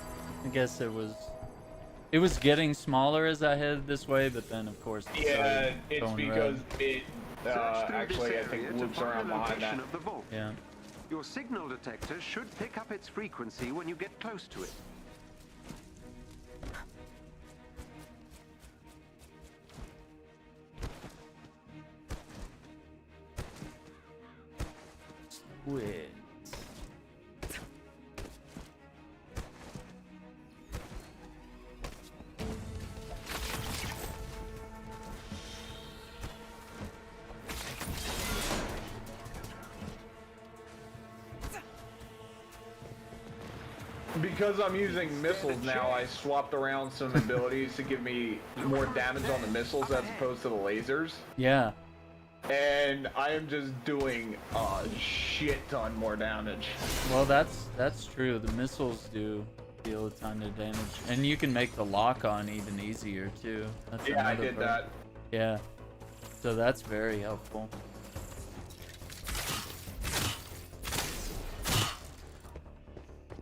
I guess it was getting smaller as I headed this way, but then of course it Yeah, started it's going because red. it Search through actually this I think area to loops find around the behind location that. of the vault. Yeah. Your signal detector should pick up its frequency when you get close to it. Wait. Because I'm using missiles now, I swapped around some abilities to give me more damage on the missiles as opposed to the lasers. Yeah. And I am just doing a shit ton more damage. Well, that's true. The missiles do deal a ton of damage, and you can make the lock on even easier too. That's Yeah, I another did perk. that. Yeah. So that's very helpful.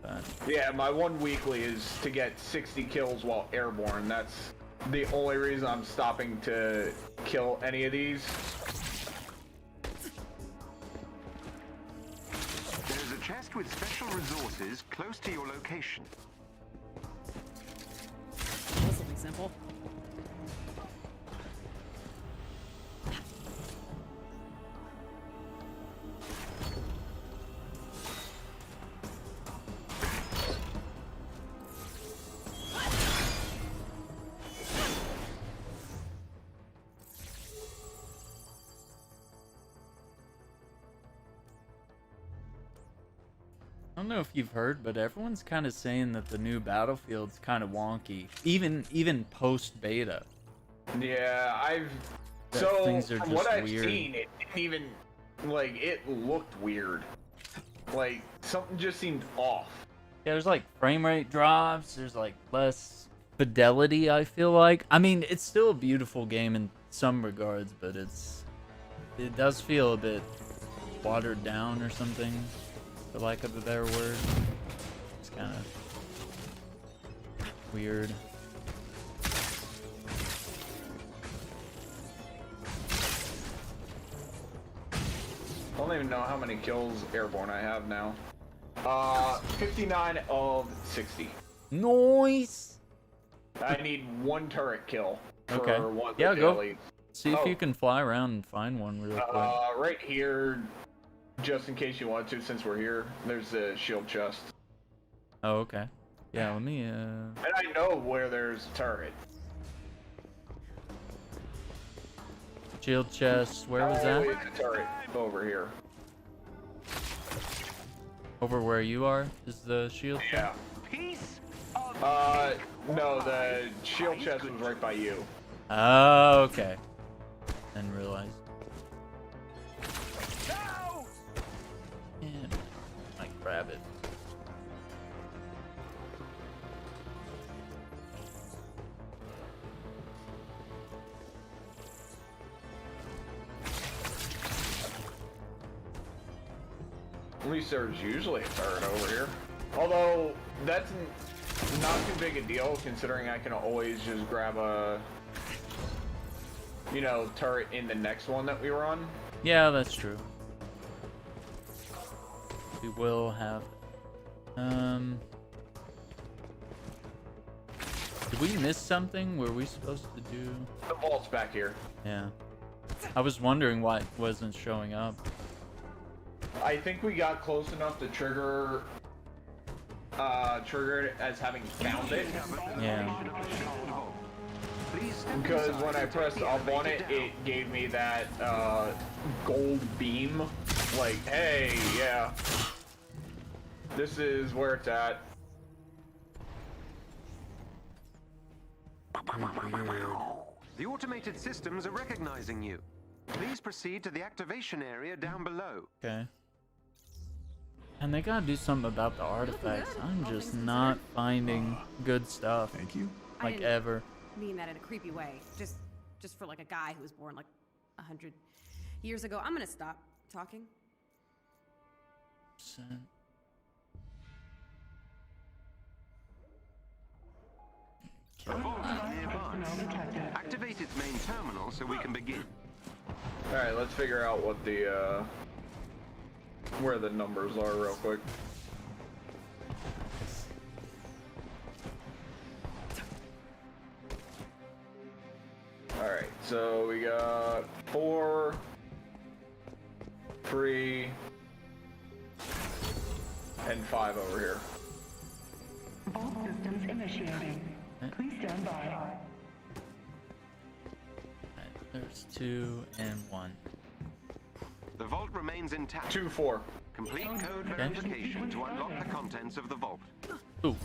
But Yeah, my one weekly is to get 60 kills while airborne. That's the only reason I'm stopping to kill any of these. There's a chest with special resources close to your location. That's something simple. I don't know if you've heard, but everyone's kind of saying that the new Battlefield's kind of wonky, even post beta. Yeah, That so things are from just what I've weird. seen, it didn't even like it looked weird. Like something just seemed off. Yeah, there's like frame rate drops. There's like less fidelity. I feel like. I mean, it's still a beautiful game in some regards, but it does feel a bit watered down or something, for lack of a better word. It's kind of weird. I don't even know how many kills airborne I have now. 59 of 60. Nice. I need one turret kill for Okay. one of Yeah, the go. dailies. See if Oh. you can fly around and find one real quick. Right here, just in case you want to, since we're here, there's a shield chest. Oh, okay. Yeah, let me. And I know where there's a turret. Shield chest. Where was Oh, that? it's a turret over here. Over where you are is the shield chest. Yeah. Piece of No, the shield chest was right by you. Oh, okay. Didn't realize. no! And I grab it. At least there's usually a turret over here. Although, that's not too big a deal considering I can always just grab a, you know, turret in the next one that we were on. Yeah, that's true. We will have. Did we miss something? Were we supposed to do? The vault's back here. Yeah. I was wondering why it wasn't showing up. I think we got close enough to trigger it as having found it. Yeah. Because when I pressed up on it, it gave me that gold beam. Like, hey, yeah. This is where it's at. The automated systems are recognizing you. Please proceed to the activation area down below. Okay. And they gotta do something about the artifacts. I'm just not finding good stuff. Thank you. Like ever. Mean that in a creepy way. Just for like a guy who was born like 100 years ago. I'm gonna stop talking. The vault is nearby. Activate its main terminal so we can begin. Alright, let's figure out what the, where the numbers are real quick. Alright, so we got 4, 3, and 5 over here. Vault systems initiating. Please stand by. There's 2 and 1. The vault remains intact. 2, 4. Complete code verification to unlock the contents of the vault. Ooh.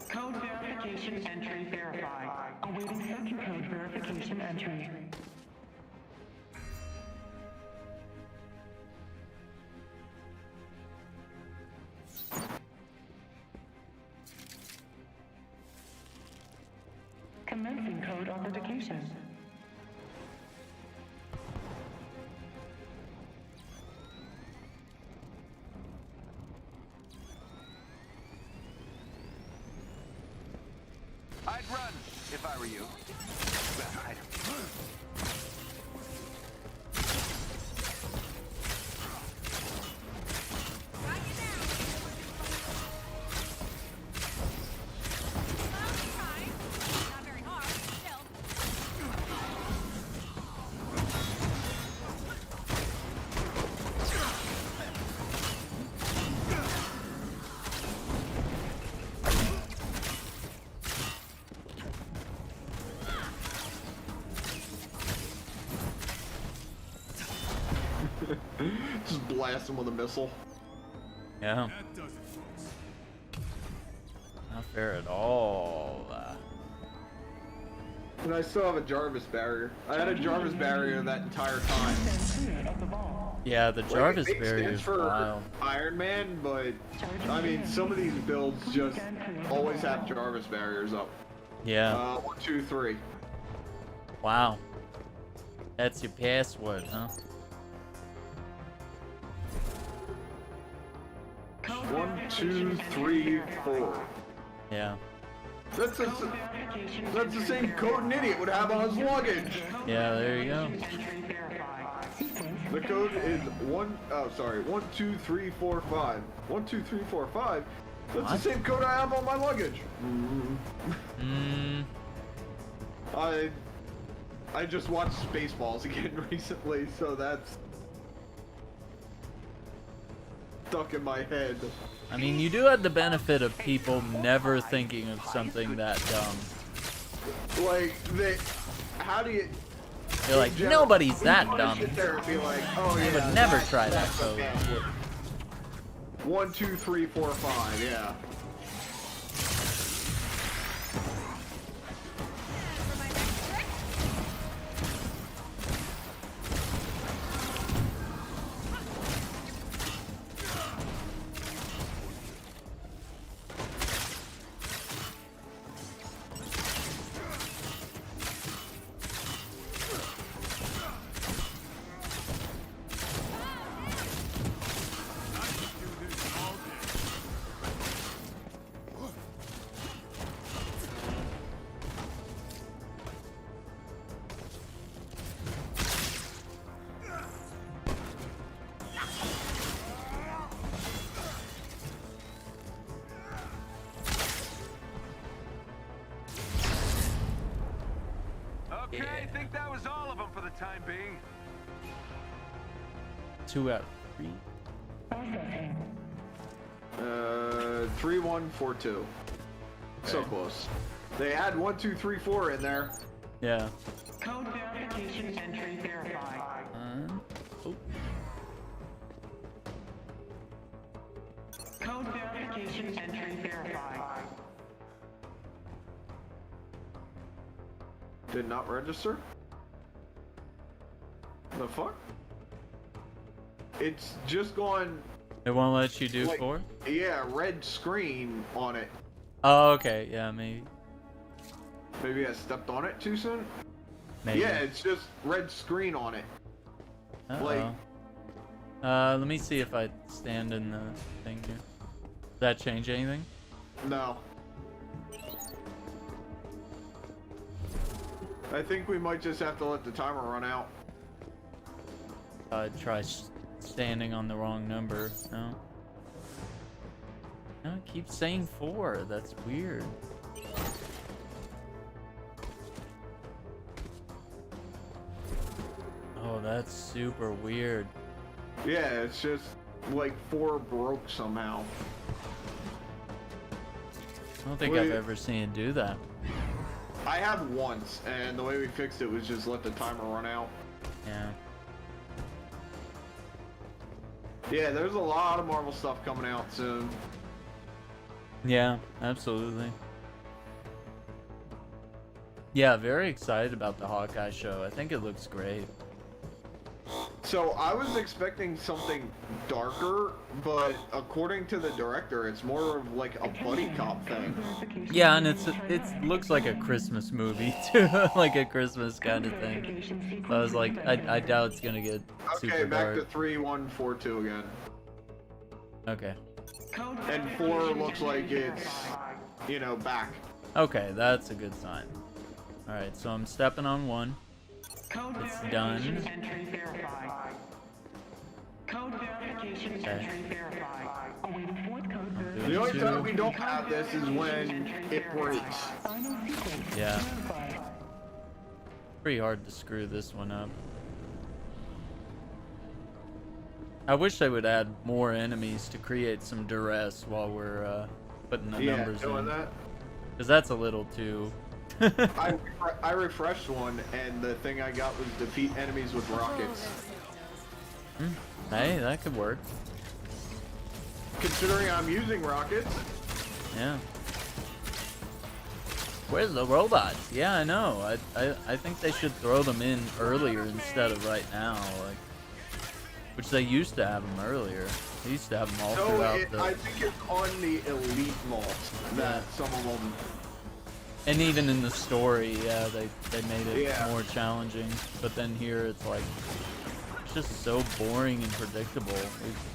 Code verification entry verified. Awaiting circuit code verification entry. Commencing code authentication. I'd run if I were you. Just blast him with a missile. Yeah. Not fair at all. And I still have a Jarvis barrier. I had a Jarvis barrier that entire time. Yeah, the Jarvis Like, it barrier stands is for wild. Iron Man, but I mean, some of these builds just always have Jarvis barriers up. Yeah. 1, 2, 3. Wow. That's your password, huh? 1, 2, 3, 4. Yeah. That's the same code an idiot would have on his luggage. Yeah, there you go. The code is 1, 2, 3, 4, 5. 1, 2, 3, 4, 5. That's What? the same code I have on my luggage. I just watched Spaceballs again recently, so that's stuck in my head. I mean, you do have the benefit of people never thinking of something that dumb. Like, how do you... You're like, nobody's that you dumb. sit there and be like, oh yeah, I would never try that that's code. okay. 1, 2, 3, 4, 5, yeah. For my next trick. think that was all of them for the time being. 2 out of 3. Processing. 3142. So Okay. close. They had 1, 2, 3, 4 in there. Yeah. Code verification entry verified. Oh. Code verification entry verified. Did not register? The fuck? It's just gone, It won't let you do like, 4? yeah, red screen on it. Oh, okay. Yeah, maybe. Maybe I stepped on it too soon? Maybe. Yeah, it's just red screen on it. like- Let me see if I stand in the thing here. Does that change anything? No. I think we might just have to let the timer run out. Try standing on the wrong number. No. No, it keeps saying 4. That's weird. Oh, that's super weird. Yeah, it's just like 4 broke somehow. I don't think Wait. I've ever seen it do that. I have once, and the way we fixed it was just let the timer run out. Yeah. Yeah, there's a lot of Marvel stuff coming out soon. Yeah, absolutely. Yeah, very excited about the Hawkeye show. I think it looks great. So I was expecting something darker, but according to the director, it's more of like a buddy cop thing. Yeah, and it looks like a Christmas movie too, like a Christmas kind of thing. I was like, I doubt it's gonna get Okay, super back to dark. 3142 again. Okay. And 4 looks like it's, you know, back. Okay, that's a good sign. All right, so I'm stepping on 1. Code It's verification done. entry verified. Code verification Okay. entry verified. Awaiting fourth code verification. The only time we don't have this is when it breaks. Final sequence Yeah. verified. Pretty hard to screw this one up. I wish they would add more enemies to create some duress while we're putting the Yeah, numbers doing in. that. Because that's a little too... I refreshed one, and the thing I got was defeat enemies with rockets. Hey, that could work. Considering I'm using rockets, Yeah. Where's the robots? Yeah, I know. I think they should throw them in earlier instead of right now. Like, which they used to have them earlier. They used to have them all so throughout the... I think it's on the elite vault that some of them. And even in the story, yeah, they made it Yeah. more challenging. But then here it's like, it's just so boring and predictable.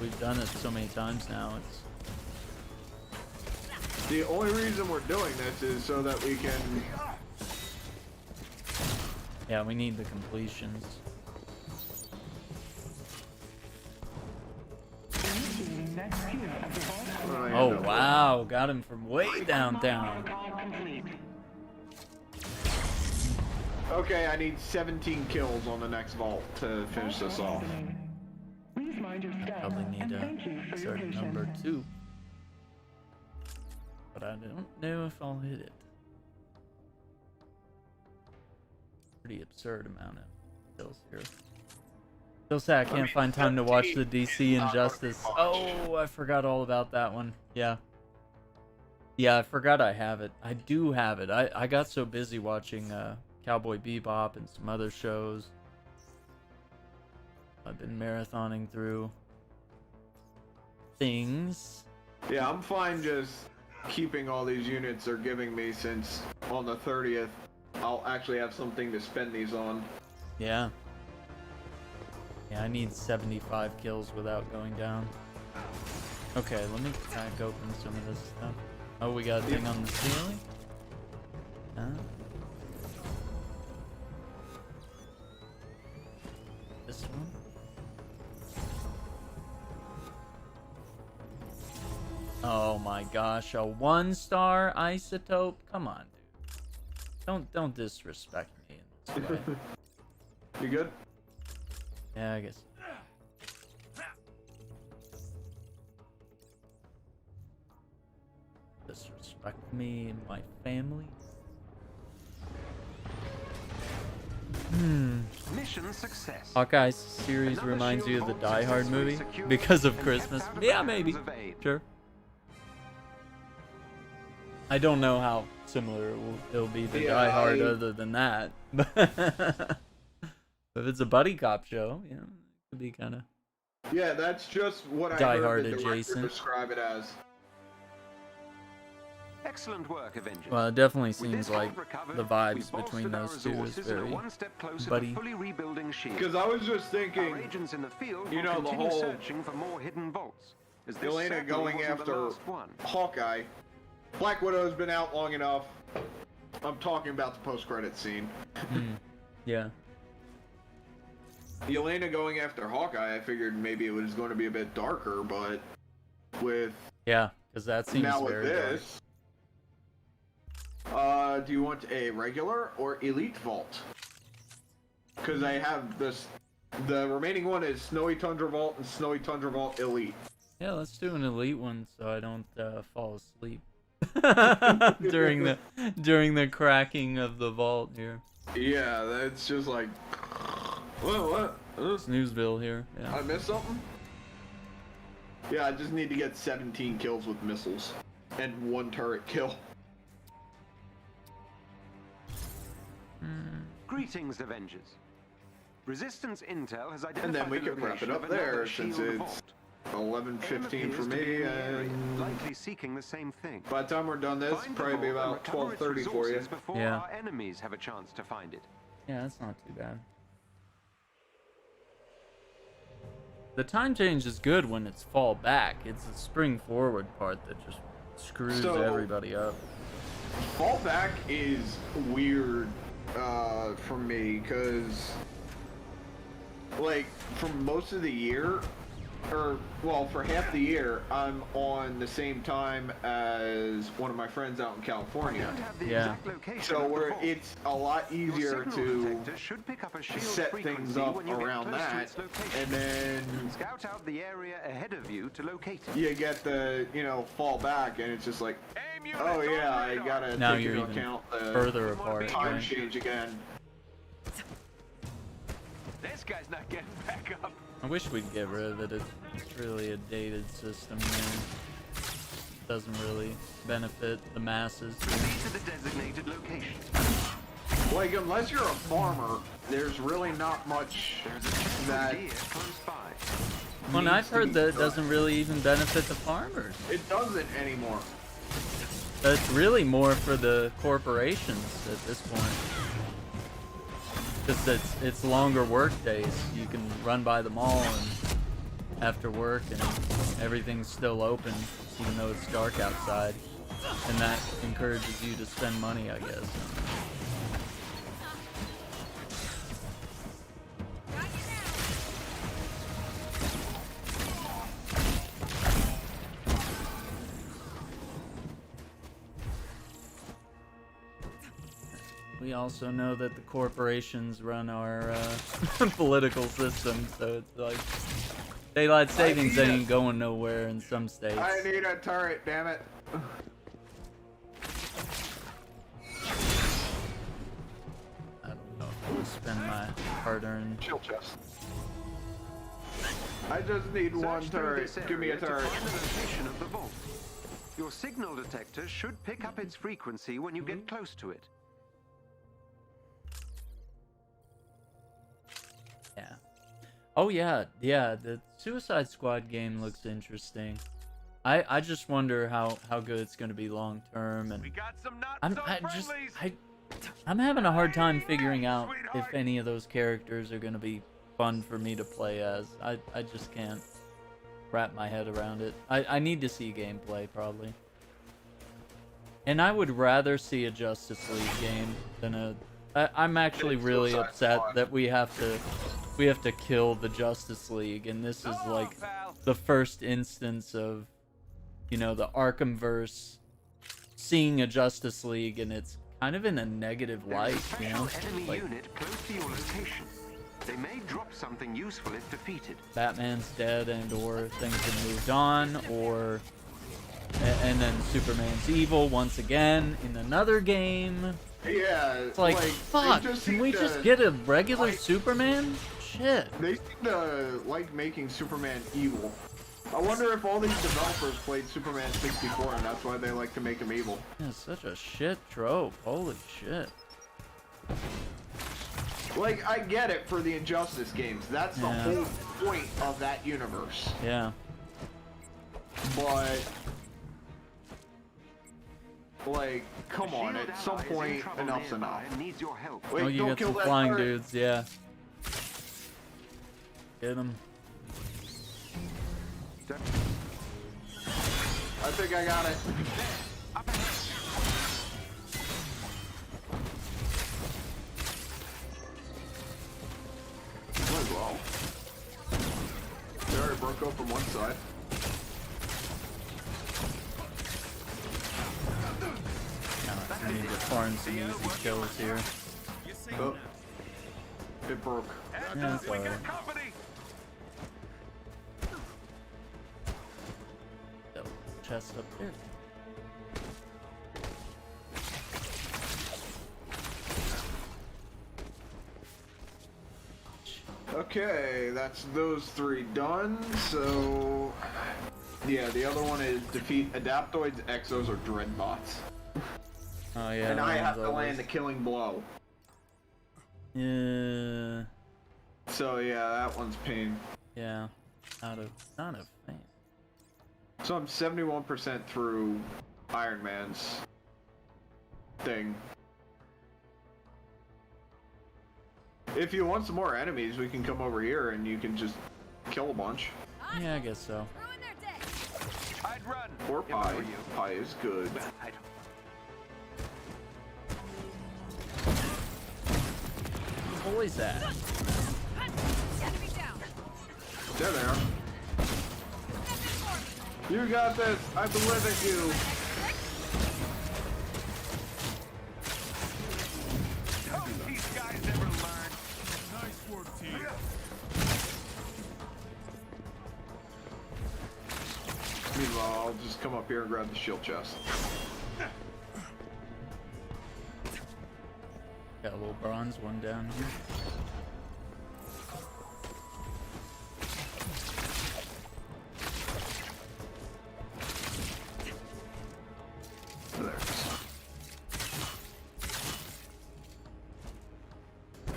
We've done it so many times now. It's The only reason we're doing this is so that we can. yeah, we need the completions. Initiating next tier of the vault. Oh wow, got him from way downtown. Protocol complete. Okay, I need 17 kills on the next vault to finish this off. Please mind your step. Probably need And thank you for your certain number patience. 2. But I don't know if I'll hit it. Pretty absurd amount of kills here. Still sad I can't find time to watch the DC Injustice. Oh, I forgot all about that one. Yeah. Yeah, I forgot I have it. I do have it. I got so busy watching Cowboy Bebop and some other shows. I've been marathoning through things. Yeah, I'm fine just keeping all these units they're giving me since on the 30th I'll actually have something to spend these on. Yeah. Yeah, I need 75 kills without going down. Okay, let me crack open some of this stuff. Oh, we got a thing on the ceiling? Huh? This one? Oh my gosh, a 1-star isotope? Come on, dude. Don't disrespect me in way. You good? Yeah, I guess. Disrespect me and my family. Mission success. Hawkeye's series Another reminds you of the shield Die vault Hard successfully movie secured because of and Christmas. kept out of Yeah, the maybe. hands of aid. Sure. I don't know how similar it'll be to Die Hard other than that. But if it's a buddy cop show, you know, it could be kind of. Yeah, that's just what I Die heard Hard the director adjacent. describe it as. Excellent work, Avengers. Well, it definitely With seems this like vault recovered, the we've vibes bolstered between our those two is resources and are very one step closer buddy. to fully rebuilding S.H.I.E.L.D. Because I was just Our thinking, agents in the field you will know, the continue whole searching for more hidden vaults. As this Elena certainly going wasn't the after last one. Hawkeye. Black Widow's been out long enough. I'm talking about the post-credit scene. Yeah. Elena going after Hawkeye, I figured maybe it was going to be a bit darker, but with Yeah, because that seems now with very dark. this, do you want a regular or elite vault? Because I have this. The remaining one is Snowy Tundra Vault and Snowy Tundra Vault Elite. Yeah, let's do an elite one so I don't fall asleep during the cracking of the vault here. Yeah, that's just like. What? Snoozeville here. Yeah. I missed something? Yeah, I just need to get 17 kills with missiles and 1 turret kill. Greetings, Avengers. Resistance Intel has identified And then we the can wrap it location up of another there since shield it's vault. 11:15 Aim for appears to be me, in the area, and likely seeking the same thing. by the time we're done this, Find the probably be vault and about recover its 12:30 for you. resources before Yeah. our enemies have a chance to find it. Yeah, that's not too bad. The time change is good when it's fall back. It's the spring forward part that just screws So- everybody up. Fallback is weird for me, because like for most of the year, or well, for half the year, I'm on the same time as one of my friends out in I California. don't have the Yeah. exact location So of the where vault. it's a lot Your easier signal to detector should pick up a shield set frequency things up when you get around close to that, its location. and then Scout out the area ahead of you to locate it. you get the, fall back, and it's just like, Aim units oh on yeah, I radar. gotta Now take you're into even account the further apart. time Right? change again. This guy's not getting back up. I wish we'd get rid of it. It's really a dated system here. Doesn't really benefit the masses. Proceed to the designated location. Like, unless you're a farmer, there's really not much There's a chest that of deer close by. Well, and I've needs to heard be that it done. doesn't really even benefit the farmers. It doesn't anymore. It's really more for the corporations at this point. Because it's longer work days. You can run by the mall and after work and everything's still open even though it's dark outside. And that encourages you to spend money, I guess. We also know that the corporations run our political system, so it's like daylight savings need ain't going nowhere in some states. I need a turret, damn it. I don't know if I'm gonna spend my hard-earned. Chill chest. I just need one Search through turret. this Give me a area to turret. find the location of the vault. Your signal detector should pick up its frequency when you get close to it. Yeah. Oh yeah, yeah. The Suicide Squad game looks interesting. I just wonder how good it's gonna be long term, and We got some not I'm so friendlies. I'm having a hard time figuring out if any of those characters are gonna be fun for me to play as. I just can't wrap my head around it. I need to see gameplay probably. And I would rather see a Justice League game than a. I'm actually really Suicide upset Squad. that we have to kill the Justice League, and this is Go on, like pal. the first instance of, the Arkhamverse seeing a Justice League and its kind of in a negative There's a light, you know? special enemy Like, unit close to your location. They may drop something useful if defeated. Batman's dead and or things have moved on, or and then Superman's evil once again in another game. Yeah, It's like, they fuck, just can seem we to- just get a regular Superman? Shit. They seem to like making Superman evil. I wonder if all these developers played Superman 64 and that's why they like to make him evil. Yeah, such a shit trope. Holy shit. Like, I get it for the Injustice games. That's the Yeah. whole point of that universe. Yeah. But, like, come The on, shield at some ally is in point, trouble enough's nearby enough. and needs your help. Wait, Oh, you don't got kill some that flying turret. dudes, yeah. Get them. I think I got it. Might as well. They already broke up from one side. I need to farm some easy kills here. Oh. It broke. Yeah, it's alright. Chest up there. Okay, that's those three done. So, yeah, the other one is defeat Adaptoids, Exos, or Dreadbots. Oh yeah. And I that have one's to land always- the killing blow. Yeah. So yeah, that one's pain. Yeah. Not a fan. So I'm 71% through Iron Man's thing. If you want some more enemies, we can come over here and you can just kill a bunch. Yeah, I guess so. Ruin their day. I'd run. Or if I pie. were you. Pie is good. I don't. Who is that? Enemy down. There they are. You got this. I believe in you. Don't these guys ever learn? Nice work, team. Meanwhile, I'll just come up here and grab the shield chest. Got a little bronze one down here. There it is.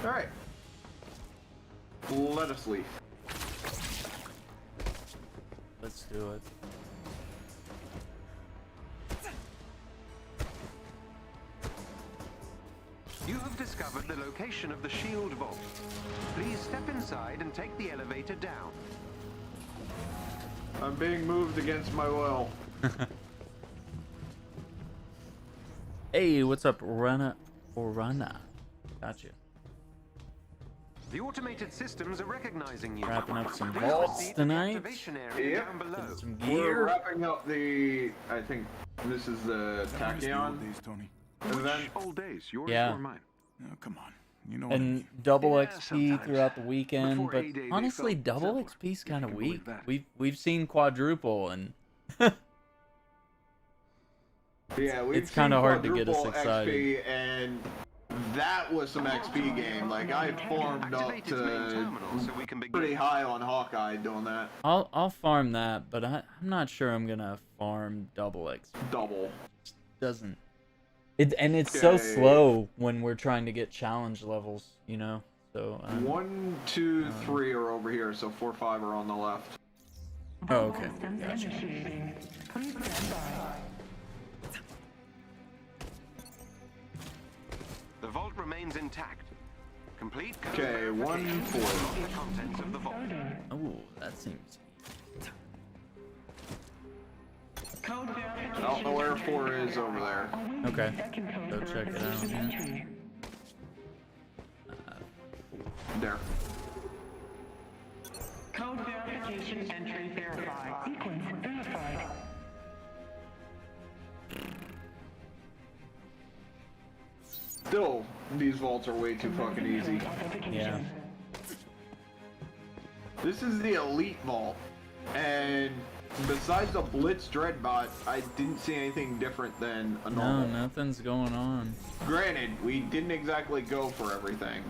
Alright. Let us leave. Let's do it. You have discovered the location of the shield vault. Please step inside and take the elevator down. I'm being moved against my will. Hey, what's up, Rana? Gotcha. The automated systems are recognizing you. Wrapping up some Please vaults proceed to the tonight. activation area Yep. down below. Some We're gear. wrapping up the... I think this is the That was the old Tachyon days, Tony. event. Old days, yours Yeah. or mine? Oh, come on. You know what I And mean. double Yeah, XP sometimes. throughout the weekend, Before but A-Day, they honestly, felt double simpler, XP's if kind you of can weak. believe that. We've seen quadruple, and Yeah, we've It's kinda seen hard to get us quadruple excited. XP, and that was some XP game. Like, I farmed up Activate its main to terminal so we can begin. pretty high on Hawkeye doing that. I'll farm that, but I'm not sure I'm gonna farm double XP. Double. Doesn't it? And it's so Okay. slow when we're trying to get challenge levels, you know. So 1, 2, 3 are over here, so 4, 5 are on the left. oh, okay, gotcha. Please stand by. The vault remains intact. Complete. code Okay, 1, verification 4. of the contents of the vault. Oh, that seems. Code verification. I don't know where 4 is over there. Okay, Second code go check it out. verification Yeah. entry. There. Code verification entry verified. Sequence verified. Still, these vaults are way too fucking easy. Yeah. This is the elite vault, and besides the Blitz Dreadbot, I didn't see anything different than a normal. No, nothing's going on. Granted, we didn't exactly go for everything.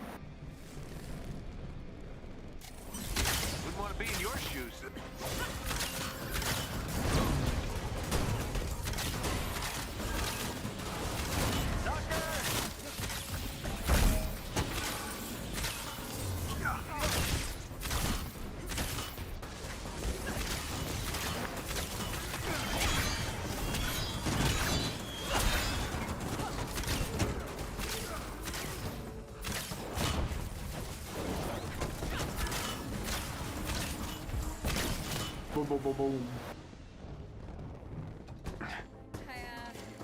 Wouldn't want to be in your shoes. Boom, boom, boom, boom.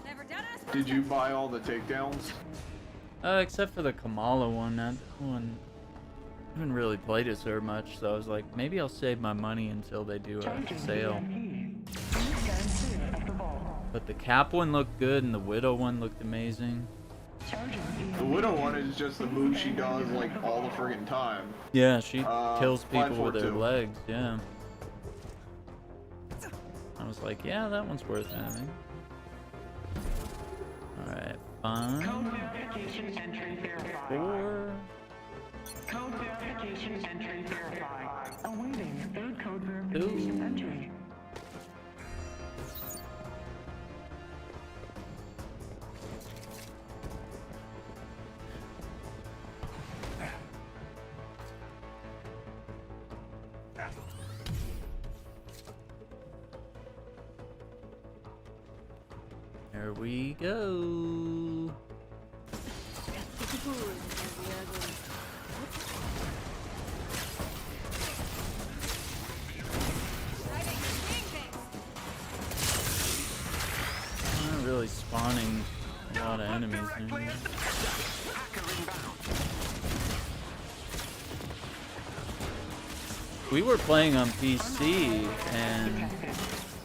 Never done us. Did you buy all the takedowns? Except for the Kamala one. That one I haven't really played it so much, so I was like, maybe I'll save my money until they do a sale. But the Cap one looked good, and the Widow one looked amazing. The Widow one is just the move she does like all the friggin' time. Yeah, she kills Fly people with her Forward 2. legs. Yeah. I was like, yeah, that one's worth having. Alright, fine. Code verification entry verified. 4. Code verification entry verified. Awaiting third code verification entry. There we go. Not really spawning a lot of enemies in here. We were playing on PC, and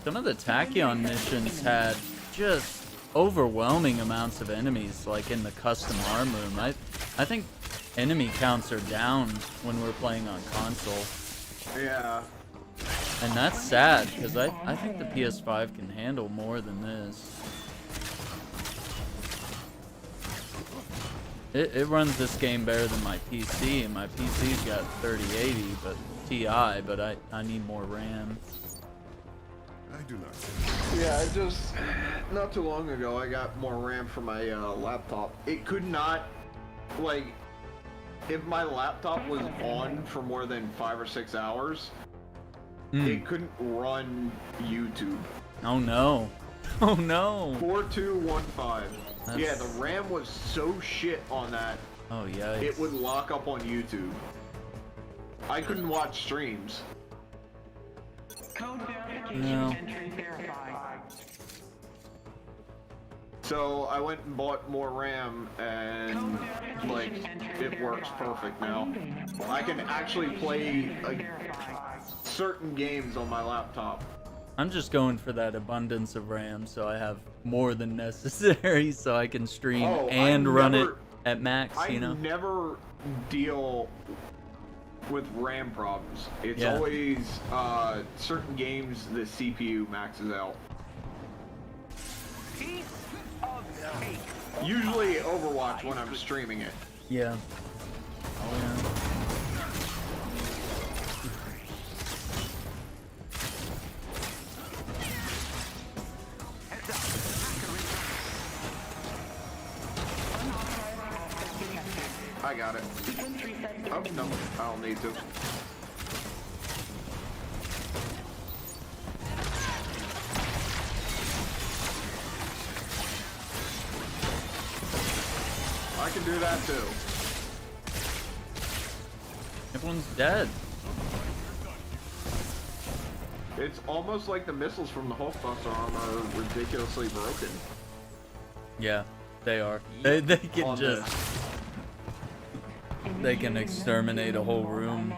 some of the Tachyon missions had just overwhelming amounts of enemies, like in the custom arm room. I think enemy counts are down when we're playing on console. Yeah. And that's sad, because I think the PS5 can handle more than this. It runs this game better than my PC, and my PC's got 3080 but Ti, but I need more RAM. I do not. Yeah, I just not too long ago I got more RAM for my laptop. It could not, like, if my laptop was on for more than 5 or 6 hours, it couldn't run YouTube. Oh no. Oh no. 4215. Yeah, the RAM was so shit on that. Oh yeah. It would lock up on YouTube. I couldn't watch streams. Code verification No. entry verified. So I went and bought more RAM, and like it works perfect now. I can actually play like certain games on my laptop. I'm just going for that abundance of RAM, so I have more than necessary, so I can stream and run it at max, you know? I never deal with RAM problems. It's always certain games the CPU maxes out. Usually Overwatch when I'm streaming it. Yeah. Oh yeah. I got it. Oh, no, I don't need to. I can do that too. Everyone's dead. It's almost like the missiles from the Hulkbuster armor are ridiculously broken. Yeah, they are. They can On just... They can exterminate a whole room.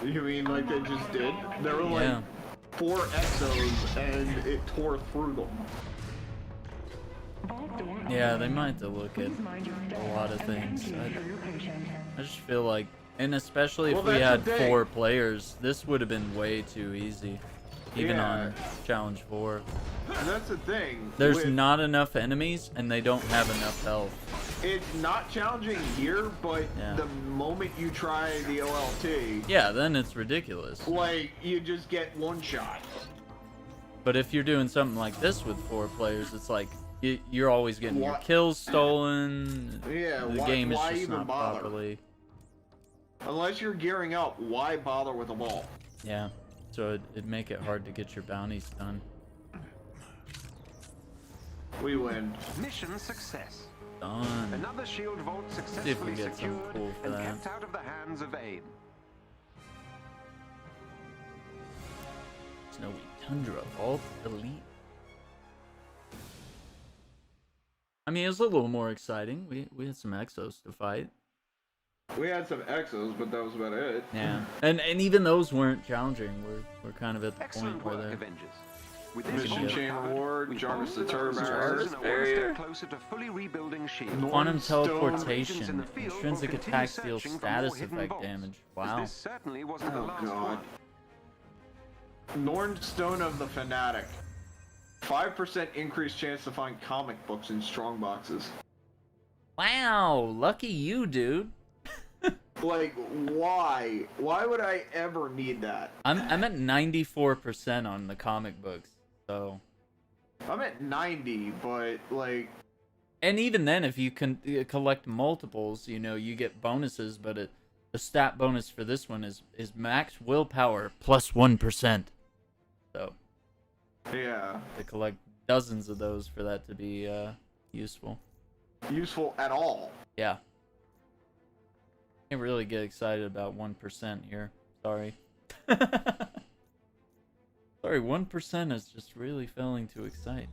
You mean like they just did? There were like 4 exos and it tore through them. Yeah, they might have to look at a lot of things. I just feel like, and especially if Well, we that's had the thing. 4 players, this would have been way too easy. Even on Challenge 4. And that's the thing. There's not enough enemies, and they don't have enough health. It's not challenging here, but Yeah. the moment you try the OLT, Yeah, then it's ridiculous. like, you just get one shot. But if you're doing something like this with 4 players, it's like you're always getting your What? kills stolen. Yeah, The why- game is why just even not bother? properly. Unless you're gearing up, why bother with them all? Yeah, so it'd make it hard to get your bounties done. We win. Mission success. Done. Another shield vault See if we successfully get something secured cool for and that. kept out of the hands of AIM. Snowy Tundra Vault Elite. I mean, it was a little more exciting. We had some exos to fight. We had some Exos, but that was about it. Yeah, and even those weren't challenging. We're kind of at the Excellent point where work, they're. Avengers. With this Mission vault Chain recovered, Reward, we Jarvis the bolster those Turbo resources and are one Barrier. step closer to fully rebuilding shield. Quantum Nornstone- teleportation. Agents in the field will Intrinsic continue attack deals searching for more status hidden effect vaults, damage. as Wow. This certainly wasn't the Oh, last God. one. Nornstone of the Fanatic. 5% increased chance to find comic books in strong boxes. Wow, lucky you, dude. Like, why? Why would I ever need that? I'm at 94% on the comic books. So, I'm at 90, but, like, and even then, if you can collect multiples, you get bonuses. But the stat bonus for this one is max willpower plus 1%. So yeah. to collect dozens of those for that to be useful. Useful at all. Yeah. Can't really get excited about 1% here. Sorry. Sorry, 1% is just really failing to excite.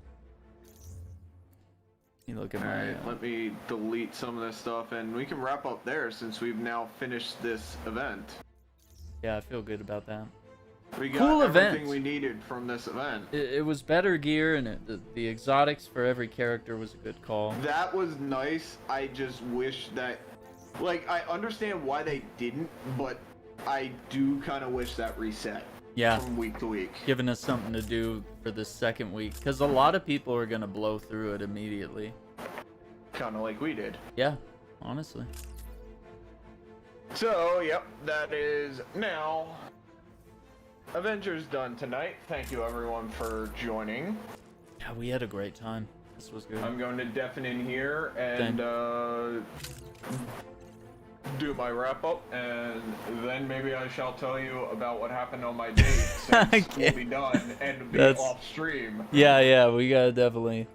You look at my. Alright, let me delete some of this stuff, and we can wrap up there since we've now finished this event. Yeah, I feel good about that. We got Cool everything event. we needed from this event. It was better gear, and the exotics for every character was a good call. That was nice. I just wish that, like, I understand why they didn't, but I do kind of wish that reset Yeah, from week to week. giving us something to do for the second week, because a lot of people are gonna blow through it immediately. Kind of like we did. Yeah, honestly. So, yep, that is now Avengers done tonight. Thank you everyone for joining. Yeah, we had a great time. This was good. I'm going to deafen in here and do my wrap up, and then maybe I shall tell you about what happened on my date since we'll be done and be That's- off stream. Yeah, we gotta definitely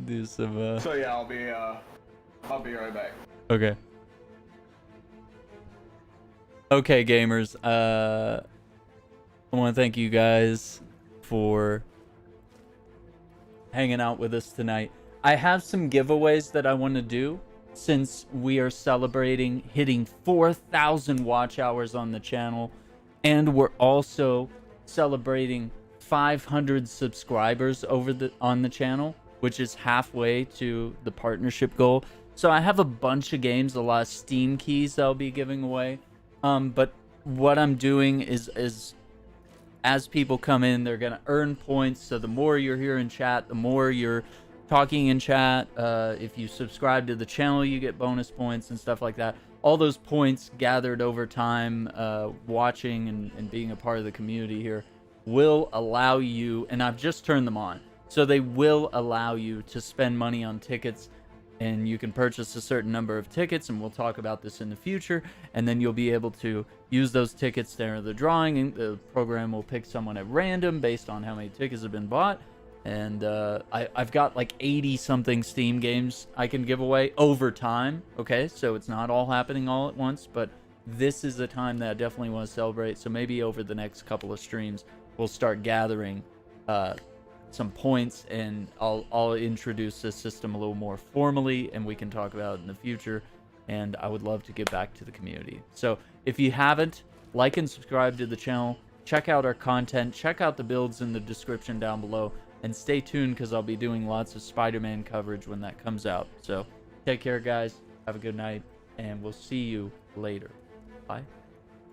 do some. So yeah, I'll be right back. Okay. Okay, gamers. I want to thank you guys for hanging out with us tonight. I have some giveaways that I want to do since we are celebrating hitting 4,000 watch hours on the channel, and we're also celebrating 500 subscribers on the channel, which is halfway to the partnership goal. So I have a bunch of games, a lot of Steam keys that I'll be giving away. But what I'm doing is as people come in, they're gonna earn points. So the more you're here in chat, the more you're talking in chat. If you subscribe to the channel, you get bonus points and stuff like that. All those points gathered over time, watching and being a part of the community here, will allow you, and I've just turned them on, so they will allow you to spend money on tickets, and you can purchase a certain number of tickets, and we'll talk about this in the future, and then you'll be able to use those tickets to enter the drawing, and the program will pick someone at random based on how many tickets have been bought. And I've got like 80 something Steam games I can give away over time. Okay, so it's not all happening all at once, but this is a time that I definitely want to celebrate. So maybe over the next couple of streams, we'll start gathering some points, and I'll introduce this system a little more formally, and we can talk about it in the future. And I would love to get back to the community. So if you haven't, like and subscribe to the channel. Check out our content. Check out the builds in the description down below. And stay tuned because I'll be doing lots of Spider-Man coverage when that comes out. So take care, guys. Have a good night, and we'll see you later. Bye.